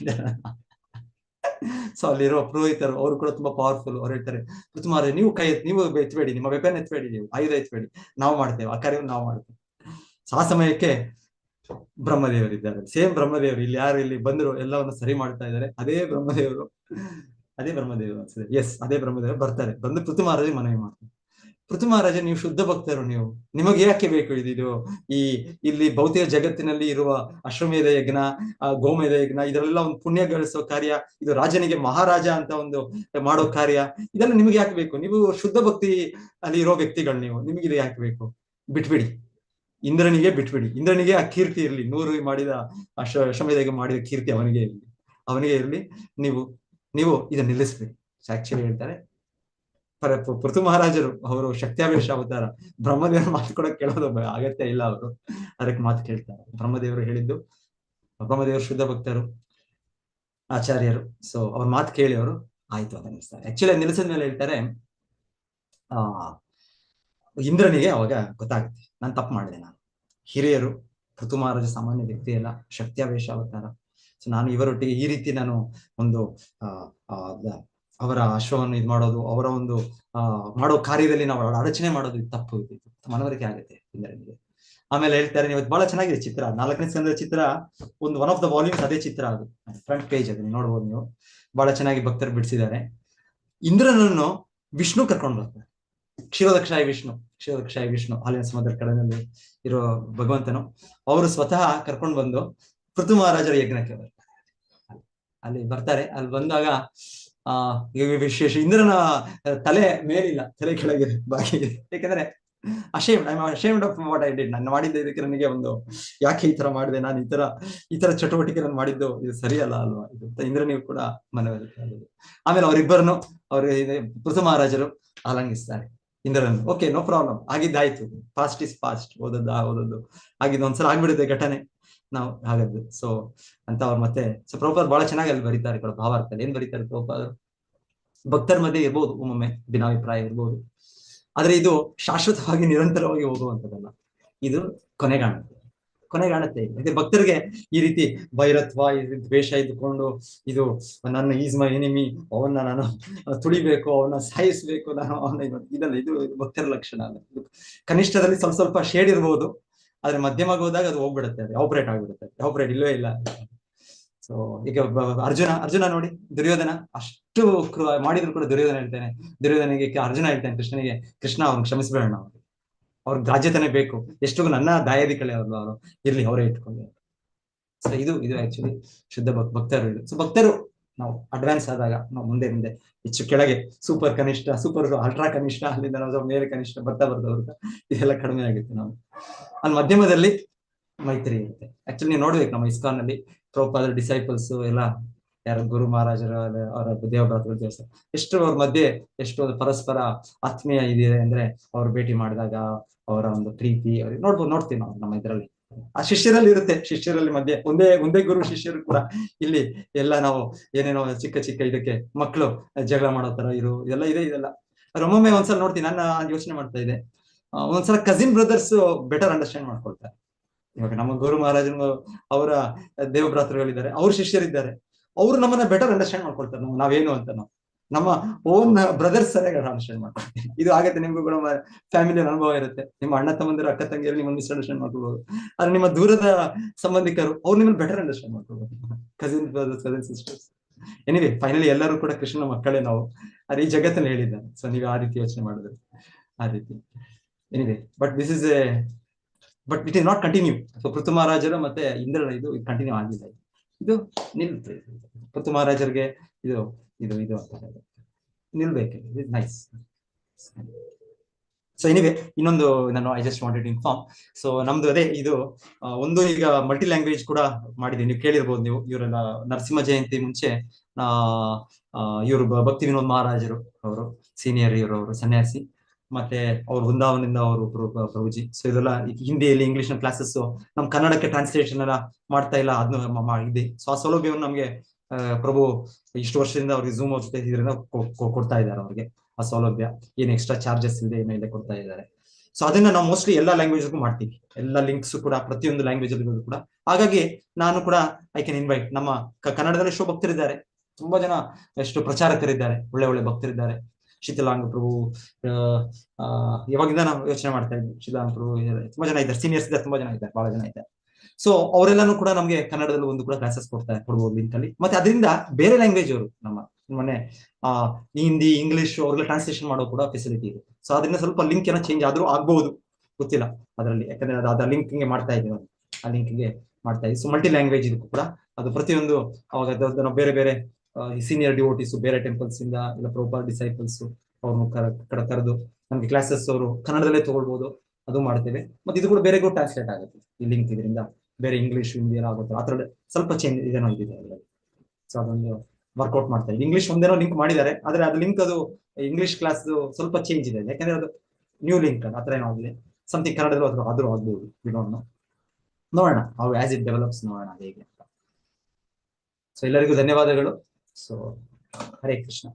ಸೊ ಅಲ್ಲಿರೋ ಪುರೋಹಿತರು ಅವರು ಕೂಡ ತುಂಬಾ ಪವರ್ಫುಲ್. ಅವ್ರು ಹೇಳ್ತಾರೆ, ಪೃಥು ಮಹಾರಾಜ ನೀವು ನೀವು ಎತ್ತಬೇಡಿ, ನಿಮ್ಮ ವೆಪನ್ ಎತ್ತಬೇಡಿ, ನೀವು ಆಯುಧ ಎತ್ತಬೇಡಿ, ನಾವು ಮಾಡ್ತೇವೆ, ಆ ಕಾರ್ಯವನ್ನು ನಾವು ಮಾಡ್ತೇವೆ. ಆ ಸಮಯಕ್ಕೆ ಬ್ರಹ್ಮದೇವರಿದ್ದಾರೆ, ಸೇಮ್ ಬ್ರಹ್ಮದೇವರು ಇಲ್ಲಿ ಯಾರು ಇಲ್ಲಿ ಬಂದ್ರು ಎಲ್ಲವನ್ನು ಸರಿ ಮಾಡ್ತಾ ಇದ್ದಾರೆ. ಅದೇ ಬ್ರಹ್ಮದೇವರು ಅನ್ಸುತ್ತೆ, ಎಸ್ ಅದೇ ಬ್ರಹ್ಮದೇವರು ಬರ್ತಾರೆ. ಬಂದು ಪೃಥು ಮಹಾರಾಜ ಮನವಿ ಮಾಡ್ತಾರೆ, ಪೃಥು ಮಹಾರಾಜ ನೀವು ಶುದ್ಧ ಭಕ್ತರು, ನಿಮಗೆ ಯಾಕೆ ಬೇಕು ಇದು ಇಲ್ಲಿ ಭೌತಿಕ ಜಗತ್ತಿನಲ್ಲಿ ಇರುವ ಅಶ್ವಮೇಧ ಯಜ್ಞ, ಗೋಮೇಧ ಯಜ್ಞ, ಇದರೆಲ್ಲ ಒಂದು ಪುಣ್ಯ ಗಳಿಸೋ ಕಾರ್ಯ, ಇದು ರಾಜನಿಗೆ ಮಹಾರಾಜ ಅಂತ ಒಂದು ಮಾಡೋ ಕಾರ್ಯ, ಇದೆಲ್ಲ ನಿಮ್ಗೆ ಯಾಕೆ ಬೇಕು? ನೀವು ಶುದ್ಧ ಭಕ್ತಿ ಅಲ್ಲಿ ಇರೋ ವ್ಯಕ್ತಿಗಳು, ನಿಮಗೆ ಇದು ಯಾಕೆ ಬೇಕು? ಬಿಟ್ಬಿಡಿ, ಇಂದ್ರನಿಗೆ ಬಿಟ್ಬಿಡಿ, ಇಂದ್ರನಿಗೆ ಆ ಕೀರ್ತಿ ಇರ್ಲಿ, 100 ಮಾಡಿದ ಅಶ್ವಮೇಧ ಮಾಡಿದ ಕೀರ್ತಿ ಅವನಿಗೆ ಇರ್ಲಿ, ನೀವು ಇದನ್ನ ನಿಲ್ಲಿಸ್ಬಿಡಿ. ಆಕ್ಚುಲಿ ಹೇಳ್ತಾರೆ ಪೃಥು ಮಹಾರಾಜರು ಅವರು ಶಕ್ತ್ಯಾವೇಶ ಅವತಾರ, ಬ್ರಹ್ಮದೇವರು ಮಾತು ಕೂಡ ಕೇಳೋದು ಅಗತ್ಯ ಇಲ್ಲ, ಅವರು ಅದಕ್ಕೆ ಮಾತು ಕೇಳ್ತಾರೆ. ಬ್ರಹ್ಮದೇವರು ಹೇಳಿದ್ದು, ಬ್ರಹ್ಮದೇವರು ಶುದ್ಧ ಭಕ್ತರು, ಆಚಾರ್ಯರು. ಸೊ ಅವ್ರ ಮಾತು ಕೇಳಿ ಅವರು ಆಯ್ತು ಅಂತ ನಿಲ್ಲಿಸ್ತಾರೆ. ಆಕ್ಚುಲಿ ನಿಲ್ಲಿಸಿದ ಮೇಲೆ ಹೇಳ್ತಾರೆ, ಇಂದ್ರನಿಗೆ ಅವಾಗ ಗೊತ್ತಾಗುತ್ತೆ ನಾನು ತಪ್ಪು ಮಾಡಿದೆ, ನಾನು ಹಿರಿಯರು, ಪೃಥು ಮಹಾರಾಜ ಸಾಮಾನ್ಯ ವ್ಯಕ್ತಿ ಅಲ್ಲ, ಶಕ್ತ್ಯಾವೇಶ ಅವತಾರ. ಸೊ ನಾನು ಇವರೊಟ್ಟಿಗೆ ಈ ರೀತಿ ನಾನು ಒಂದು ಅವರ ಅಶ್ವವನ್ನು ಇದು ಮಾಡೋದು, ಅವರ ಒಂದು ಮಾಡೋ ಕಾರ್ಯದಲ್ಲಿ ನಾವು ಅಡಚಣೆ ಮಾಡೋದು ತಪ್ಪು, ಮನವರಿಕೆ ಆಗುತ್ತೆ ಇಂದ್ರನಿಗೆ. ಆಮೇಲೆ ಹೇಳ್ತಾರೆ, ನೀವು ಬಹಳ ಚೆನ್ನಾಗಿದೆ ಚಿತ್ರ, 4ನೇ ಸ್ಕಂದದ ಚಿತ್ರ, ಒನ್ ಆಫ್ ದ ವಾಲ್ಯೂಮ್ಸ್ ಅದೇ ಚಿತ್ರ, ಅದು ಫ್ರಂಟ್ ಪೇಜ್ ಅದನ್ನ ನೋಡ್ಬೋದು ನೀವು, ಬಹಳ ಚೆನ್ನಾಗಿ ಭಕ್ತರು ಬಿಡಿಸಿದ್ದಾರೆ. ಇಂದ್ರನನ್ನು ವಿಷ್ಣು ಕರ್ಕೊಂಡು ಬರ್ತಾರೆ, ಕ್ಷೀರೋದಕ್ಷಾಯಿ ವಿಷ್ಣು ಹಾಲಿನ ಸಮುದ್ರ ಕಡೆಯಲ್ಲಿ ಇರೋ ಭಗವಂತನು, ಅವರು ಸ್ವತಃ ಕರ್ಕೊಂಡು ಬಂದು ಪೃಥು ಮಹಾರಾಜರ ಯಜ್ಞಕ್ಕೆ ಬರ್ತಾರೆ. ಅಲ್ಲಿ ಬರ್ತಾರೆ, ಅಲ್ಲಿ ಬಂದಾಗ ವಿಶೇಷ ಇಂದ್ರನ ತಲೆ ಮೇಲಿಲ್ಲ, ತಲೆ ಕೆಳಗಿದೆ, ಬಾಗಿದೆ. ಯಾಕಂದ್ರೆ ashamed of what I did, ನಾನು ಮಾಡಿದ್ದೆ ಇದಕ್ಕೆ ನನಗೆ ಒಂದು ಯಾಕೆ ಈ ತರ ಮಾಡಿದೆ, ನಾನು ಈ ತರ ಚಟುವಟಿಕೆ ನಾನು ಮಾಡಿದ್ದು ಇದು ಸರಿಯಲ್ಲ ಅಲ್ವಾ, ಇದು ಇಂದ್ರನಿಗೂ ಕೂಡ ಮನವರಿಕೆ ಆಗಿದೆ. ಆಮೇಲೆ ಅವರಿಬ್ಬರನ್ನು ಪೃಥು ಮಹಾರಾಜರು ಆಲಂಗಿಸ್ತಾರೆ ಇಂದ್ರನು. ಓಕೆ, ನೋ ಪ್ರಾಬ್ಲಮ್, ಆಗಿದ್ದಾಯ್ತು, ಫಾಸ್ಟ್ ಇಸ್ ಫಾಸ್ಟ್, ಓದದ್ದು ಆಗಿದ್ದು ಒಂದ್ಸಲ ಆಗ್ಬಿಡುತ್ತೆ ಘಟನೆ, ನಾವು ಹಾಗದ್ದು. ಸೊ ಅಂತ ಅವ್ರು ಮತ್ತೆ ಪ್ರಭುಪಾದರು ಬಹಳ ಚೆನ್ನಾಗಿ ಅಲ್ಲಿ ಬರೀತಾರೆ, ಭಾವಾರ್ಥದಲ್ಲಿ ಏನ್ ಬರೀತಾರೆ ಪ್ರಭುಪಾದರು, ಭಕ್ತರ ಮಧ್ಯೆ ಇರ್ಬೋದು, ಒಮ್ಮೊಮ್ಮೆ ಭಿನ್ನಾಭಿಪ್ರಾಯ ಇರ್ಬೋದು, ಆದ್ರೆ ಇದು ಶಾಶ್ವತವಾಗಿ ನಿರಂತರವಾಗಿ ಹೋಗುವಂಥದ್ದಲ್ಲ. ಇದು ಕೊನೆಗಾಣುತ್ತೆ. ಇದು ಭಕ್ತರಿಗೆ ಈ ರೀತಿ ವೈರತ್ವ, ದ್ವೇಷ ಇದ್ದುಕೊಂಡು ಇದು ನನ್ನ ಈಸ್ ಮೈ ಎನಿಮಿ, ಅವನ್ನ ನಾನು ತುಳಿಬೇಕು, ಅವನ್ನ ಸಾಯಿಸ್ಬೇಕು, ನಾನು ಅವನ್ನ ಇದಲ್ಲ, ಇದು ಭಕ್ತರ ಲಕ್ಷಣ ಅಲ್ಲ. ಕನಿಷ್ಠದಲ್ಲಿ ಸ್ವಲ್ಪ ಶೇಡ್ ಇರ್ಬೋದು, ಆದ್ರೆ ಮಧ್ಯಮಾಗಿ ಹೋದಾಗ ಅದು ಹೋಗ್ಬಿಡುತ್ತೆ, ಅದು ಆಪರೇಟ್ ಆಗ್ಬಿಡುತ್ತೆ. ಆಪರೇಟ್ ಇಲ್ಲವೇ ಇಲ್ಲ. ಸೊ ಈಗ ಅರ್ಜುನ ನೋಡಿ, ದುರ್ಯೋಧನ ಅಷ್ಟು ಮಾಡಿದ್ರು ಕೂಡ ದುರ್ಯೋಧನ ಹೇಳ್ತಾನೆ, ದುರ್ಯೋಧನಿಗೆ ಅರ್ಜುನ ಹೇಳ್ತಾನೆ ಕೃಷ್ಣನಿಗೆ, ಕೃಷ್ಣ ಅವ್ರನ್ನ ಕ್ಷಮಿಸ್ಬೇಡ, ಅವ್ರಿಗೆ ರಾಜ್ಯತನೇ ಬೇಕು, ಎಷ್ಟು ನನ್ನ ದಾಯಾದಿ ಕಳೆ ಅವರು ಇರ್ಲಿ, ಅವರೇ ಇಟ್ಕೊಂಡು. ಸೊ ಇದು ಆಕ್ಚುಲಿ ಶುದ್ಧ ಭಕ್ತರು. ಸೊ ಭಕ್ತರು ನಾವು ಅಡ್ವಾನ್ಸ್ ಆದಾಗ ನಾವು ಮುಂದೆ ಹೆಚ್ಚು ಕೆಳಗೆ ಸೂಪರ್ ಕನಿಷ್ಠ, ಸೂಪರ್ ಅಲ್ಟ್ರಾ ಕನಿಷ್ಠ, ಅಲ್ಲಿಂದ ನಾವು ಮೇಲೆ ಕನಿಷ್ಠ ಬರ್ತಾ ಇದೆಲ್ಲ ಕಡಿಮೆ ಆಗುತ್ತೆ. ನಾವು ಅಲ್ಲಿ ಮಧ್ಯಮದಲ್ಲಿ ಮೈತ್ರಿ ಇರುತ್ತೆ. ಆಕ್ಚುಲಿ ನೀವು ನೋಡ್ಬೇಕು, ನಮ್ಮ ಇಸ್ಕಾನ್ ನಲ್ಲಿ ಪ್ರಭುಪಾದರ ಡಿಸೈಪಲ್ಸ್ ಎಲ್ಲ ಯಾರು ಗುರು ಮಹಾರಾಜರ ಅವರ ದೇವಭ್ರಾತೃ ದಿವಸ ಎಷ್ಟು ಅವ್ರ ಮಧ್ಯೆ ಎಷ್ಟು ಪರಸ್ಪರ ಆತ್ಮೀಯ ಇದೆ ಅಂದ್ರೆ, ಅವ್ರು ಭೇಟಿ ಮಾಡಿದಾಗ ಅವರ ಒಂದು ಪ್ರೀತಿ ನೋಡ್ತೀವಿ ನಾವು ನಮ್ಮ ಇದರಲ್ಲಿ. ಆ ಶಿಷ್ಯರಲ್ಲಿ ಇರುತ್ತೆ, ಶಿಷ್ಯರಲ್ಲಿ ಮಧ್ಯೆ ಒಂದೇ ಗುರು ಶಿಷ್ಯರು ಕೂಡ ಇಲ್ಲಿ ಎಲ್ಲ ನಾವು ಏನೇನೋ ಚಿಕ್ಕ ಇದಕ್ಕೆ ಮಕ್ಕಳು ಜಗಳ ಮಾಡೋ ತರ ಇದೆಲ್ಲ ಒಮ್ಮೊಮ್ಮೆ ಒಂದ್ಸಲ ನೋಡ್ತೀನಿ, ನನ್ನ ಯೋಚನೆ ಮಾಡ್ತಾ ಇದೆ, ಒಂದ್ಸಲ ಕಸಿನ್ ಬ್ರದರ್ಸ್ ಬೆಟರ್ ಅಂಡರ್ಸ್ಟ್ಯಾಂಡ್ ಮಾಡ್ಕೊಳ್ತಾರೆ. ಇವಾಗ ನಮ್ಮ ಗುರು ಮಹಾರಾಜನ ಅವರ ದೇವಭ್ರಾತೃಗಳಿದ್ದಾರೆ, ಅವ್ರ ಶಿಷ್ಯರಿದ್ದಾರೆ, ಅವ್ರು ನಮ್ಮನ್ನ ಬೆಟರ್ ಅಂಡರ್ಸ್ಟ್ಯಾಂಡ್ ಮಾಡ್ಕೊಳ್ತಾರೆ, ನಾವೇನು ಅಂತ. ನಮ್ಮ ಓನ್ ಬ್ರದರ್ಸ್ ಸರಿಯಾಗಿ ಅಂಡರ್ಸ್ಟ್ಯಾಂಡ್ ಮಾಡ್ಕೊಳ್ತೀವಿ. ಇದು ಆಗತ್ತೆ, ನಿಮ್ಗೂ ಕೂಡ ಫ್ಯಾಮಿಲಿ ಅನುಭವ ಇರುತ್ತೆ. ನಿಮ್ಮ ಅಣ್ಣ ತಮ್ಮಂದಿರು, ಅಕ್ಕ ತಂಗಿಯರು ನಿಮ್ಮನ್ನು ಮಿಸ್ಅಂಡರ್ಸ್ಟ್ಯಾಂಡ್ ಮಾಡ್ಕೊಳ್ಬಹುದು. ಆದ್ರೆ ನಿಮ್ಮ ದೂರದ ಸಂಬಂಧಿಕರು ಅವ್ರು ನಿಮ್ಮನ್ನು ಬೆಟರ್ ಅಂಡರ್ಸ್ಟ್ಯಾಂಡ್ ಮಾಡ್ಕೊಳ್ಬಹುದು, cousin brothers, cousin sisters. Anyway finally ಎಲ್ಲರೂ ಕೂಡ ಕೃಷ್ಣನ ಮಕ್ಕಳೇ ನಾವು, ಅದು ಈ ಜಗತ್ತಲ್ಲಿ ಹೇಳಿದ್ದಾರೆ. ಸೊ ನೀವು ಆ ರೀತಿ ಯೋಚನೆ ಮಾಡಿದ್ರೆ ಆ ರೀತಿ. Anyway but it is not continue. So Prithu ಮಹಾರಾಜರು ಮತ್ತೆ ಇಂದ್ರನ ಇದು ಕಂಟಿನ್ಯೂ ಆಗಿಲ್ಲ, ಇದು ನಿಲ್ತದೆ. ಪೃಥು ಮಹಾರಾಜರಿಗೆ ಇದು ಅಂತ ನಿಲ್ಬೇಕು. ನೈಸ್. ಸೊ ಎನಿವೆ ಇನ್ನೊಂದು ನಾನು I just wanted inform. So ನಮ್ದು ಅದೇ ಇದು ಒಂದು ಈಗ ಮಲ್ಟಿ ಲ್ಯಾಂಗ್ವೇಜ್ ಕೂಡ ಮಾಡಿದೀವಿ. ನೀವು ಕೇಳಿರ್ಬೋದು, ನೀವು ಇವರೆಲ್ಲ ನರಸಿಂಹ ಜಯಂತಿ ಮುಂಚೆ ಇವರು ಭಕ್ತಿ ವಿನೋದ್ ಮಹಾರಾಜರು ಅವರು ಸೀನಿಯರ್, ಅವರು ಸನ್ಯಾಸಿ, ಮತ್ತೆ ಅವ್ರು ವೃಂದಾವನದಿಂದ ಅವರು ಪ್ರಭುಜಿ. ಸೊ ಇದೆಲ್ಲ ಹಿಂದಿಯಲ್ಲಿ ಇಂಗ್ಲಿಷ್ ನ ಕ್ಲಾಸಸ್ ನಮ್ ಕನ್ನಡಕ್ಕೆ ಟ್ರಾನ್ಸ್ಲೇಷನ್ ಎಲ್ಲ ಮಾಡ್ತಾ ಇಲ್ಲ, ಅದನ್ನ ಇದೆ. ಸೊ ಆ ಸೌಲಭ್ಯವನ್ನು ನಮ್ಗೆ ಪ್ರಭು ಇಷ್ಟು ವರ್ಷದಿಂದ ಅವ್ರಿಗೆ ಝೂಮ್ ಅವ್ರ ಜೊತೆ ಇದರಿಂದ ಕೊಡ್ತಾ ಇದ್ದಾರೆ. ಅವ್ರಿಗೆ ಆ ಸೌಲಭ್ಯ ಏನು ಎಕ್ಸ್ಟ್ರಾ ಚಾರ್ಜಸ್ ಇದೆ, ಏನಿದೆ ಕೊಡ್ತಾ ಇದ್ದಾರೆ. ಸೊ ಅದನ್ನ ನಾವು ಮೋಸ್ಟ್ಲಿ ಎಲ್ಲಾ ಲ್ಯಾಂಗ್ವೇಜ್ಗೂ ಮಾಡ್ತೀವಿ, ಎಲ್ಲ ಲಿಂಕ್ಸ್ ಕೂಡ ಪ್ರತಿಯೊಂದು ಲ್ಯಾಂಗ್ವೇಜ್ ಅಲ್ಲಿ ಕೂಡ. ಹಾಗಾಗಿ ನಾನು ಕೂಡ ಐ ಕ್ಯಾನ್ ಇನ್ವೈಟ್. ನಮ್ಮ ಕನ್ನಡದಲ್ಲಿ ಎಷ್ಟೋ ಭಕ್ತರಿದ್ದಾರೆ, ತುಂಬಾ ಜನ ಎಷ್ಟು ಪ್ರಚಾರಕರಿದ್ದಾರೆ, ಒಳ್ಳೆ ಭಕ್ತರಿದ್ದಾರೆ. ಶೀತಲಾಂಗ ಪ್ರಭು ಯಾವಾಗಿಂದ ನಾವು ಯೋಚನೆ ಮಾಡ್ತಾ ಇದ್ವಿ, ಶೀತಲಾಂಗ ಪ್ರಭು ತುಂಬಾ ಜನ ಇದ್ದಾರೆ, ಸೀನಿಯರ್ಸ್ ಇದ್ದಾರೆ, ತುಂಬಾ ಜನ ಇದ್ದಾರೆ, ಬಹಳ ಜನ ಇದ್ದಾರೆ. ಸೊ ಅವರೆಲ್ಲಾನು ಕೂಡ ನಮ್ಗೆ ಕನ್ನಡದಲ್ಲಿ ಒಂದು ಕೂಡ ಕ್ಲಾಸಸ್ ಕೊಡ್ಬೋದು ಲಿಂಕ್ ಅಲ್ಲಿ. ಮತ್ತೆ ಅದರಿಂದ ಬೇರೆ ಲ್ಯಾಂಗ್ವೇಜ್ ಅವರು ನಮ್ಮ ಮೊನ್ನೆ ಹಿಂದಿ, ಇಂಗ್ಲಿಷ್ ಅವ್ರಿಗೆಲ್ಲ ಟ್ರಾನ್ಸ್ಲೇಷನ್ ಮಾಡೋ ಕೂಡ ಫೆಸಿಲಿಟಿ ಇದೆ. ಸೊ ಅದರಿಂದ ಸ್ವಲ್ಪ ಲಿಂಕ್ ಏನೋ ಚೇಂಜ್ ಆದ್ರೂ ಆಗ್ಬಹುದು, ಗೊತ್ತಿಲ್ಲ ಅದರಲ್ಲಿ, ಯಾಕಂದ್ರೆ ಅದ ಲಿಂಕ್ಗೆ ಮಾಡ್ತಾ ಇದೀವಿ, ಆ ಲಿಂಕ್ಗೆ ಮಾಡ್ತಾ ಇದೀವಿ. ಸೊ ಮಲ್ಟಿ ಲ್ಯಾಂಗ್ವೇಜ್ ಇದಕ್ಕೂ ಕೂಡ ಅದು ಪ್ರತಿಯೊಂದು ಅವಾಗ ಬೇರೆ ಸೀನಿಯರ್ ಡಿವೋಟೀಸ್ ಬೇರೆ ಟೆಂಪಲ್ಸ್ ಇಂದ ಇಲ್ಲ ಪ್ರಭುಪಾದ ಡಿಸೈಪಲ್ಸ್ ಅವ್ರನ್ನ ಕರೆದು ನಮ್ಗೆ ಕ್ಲಾಸಸ್ ಅವರು ಕನ್ನಡದಲ್ಲೇ ತಗೊಳ್ಬಹುದು, ಅದು ಮಾಡ್ತೇವೆ. ಮತ್ತೆ ಇದು ಕೂಡ ಬೇರೆಗೂ ಟ್ರಾನ್ಸ್ಲೇಟ್ ಆಗುತ್ತೆ ಈ ಲಿಂಕ್, ಇದರಿಂದ ಬೇರೆ ಇಂಗ್ಲಿಷ್ ಹಿಂದಿ ಎಲ್ಲ ಆಗುತ್ತೆ. ಆ ಥರ ಸ್ವಲ್ಪ ಚೇಂಜ್ ಇದೇನೋ ಇದೆ ಅದರಲ್ಲಿ. ಸೊ ಅದೊಂದು ವರ್ಕೌಟ್ ಮಾಡ್ತಾ ಇದೆ. ಇಂಗ್ಲಿಷ್ ಒಂದೇನೋ ಲಿಂಕ್ ಮಾಡಿದ್ದಾರೆ, ಆದ್ರೆ ಅದು ಲಿಂಕ್ ಅದು ಇಂಗ್ಲಿಷ್ ಕ್ಲಾಸ್ ಸ್ವಲ್ಪ ಚೇಂಜ್ ಇದೆ, ಯಾಕಂದ್ರೆ ಅದು ನ್ಯೂ ಲಿಂಕ್ ಅದು. ಆ ಥರ ಏನೋ ಆಗಿದೆ ಸಮಥಿಂಗ್ ಕನ್ನಡದಲ್ಲೂ ಆದ್ರೂ ಆಗ್ಬೋದು, ನೋಡೋಣ how as it develops, ನೋಡೋಣ ಹೇಗೆ ಅಂತ. ಸೊ ಎಲ್ಲರಿಗೂ ಧನ್ಯವಾದಗಳು. ಸೊ ಹರೇ ಕೃಷ್ಣ.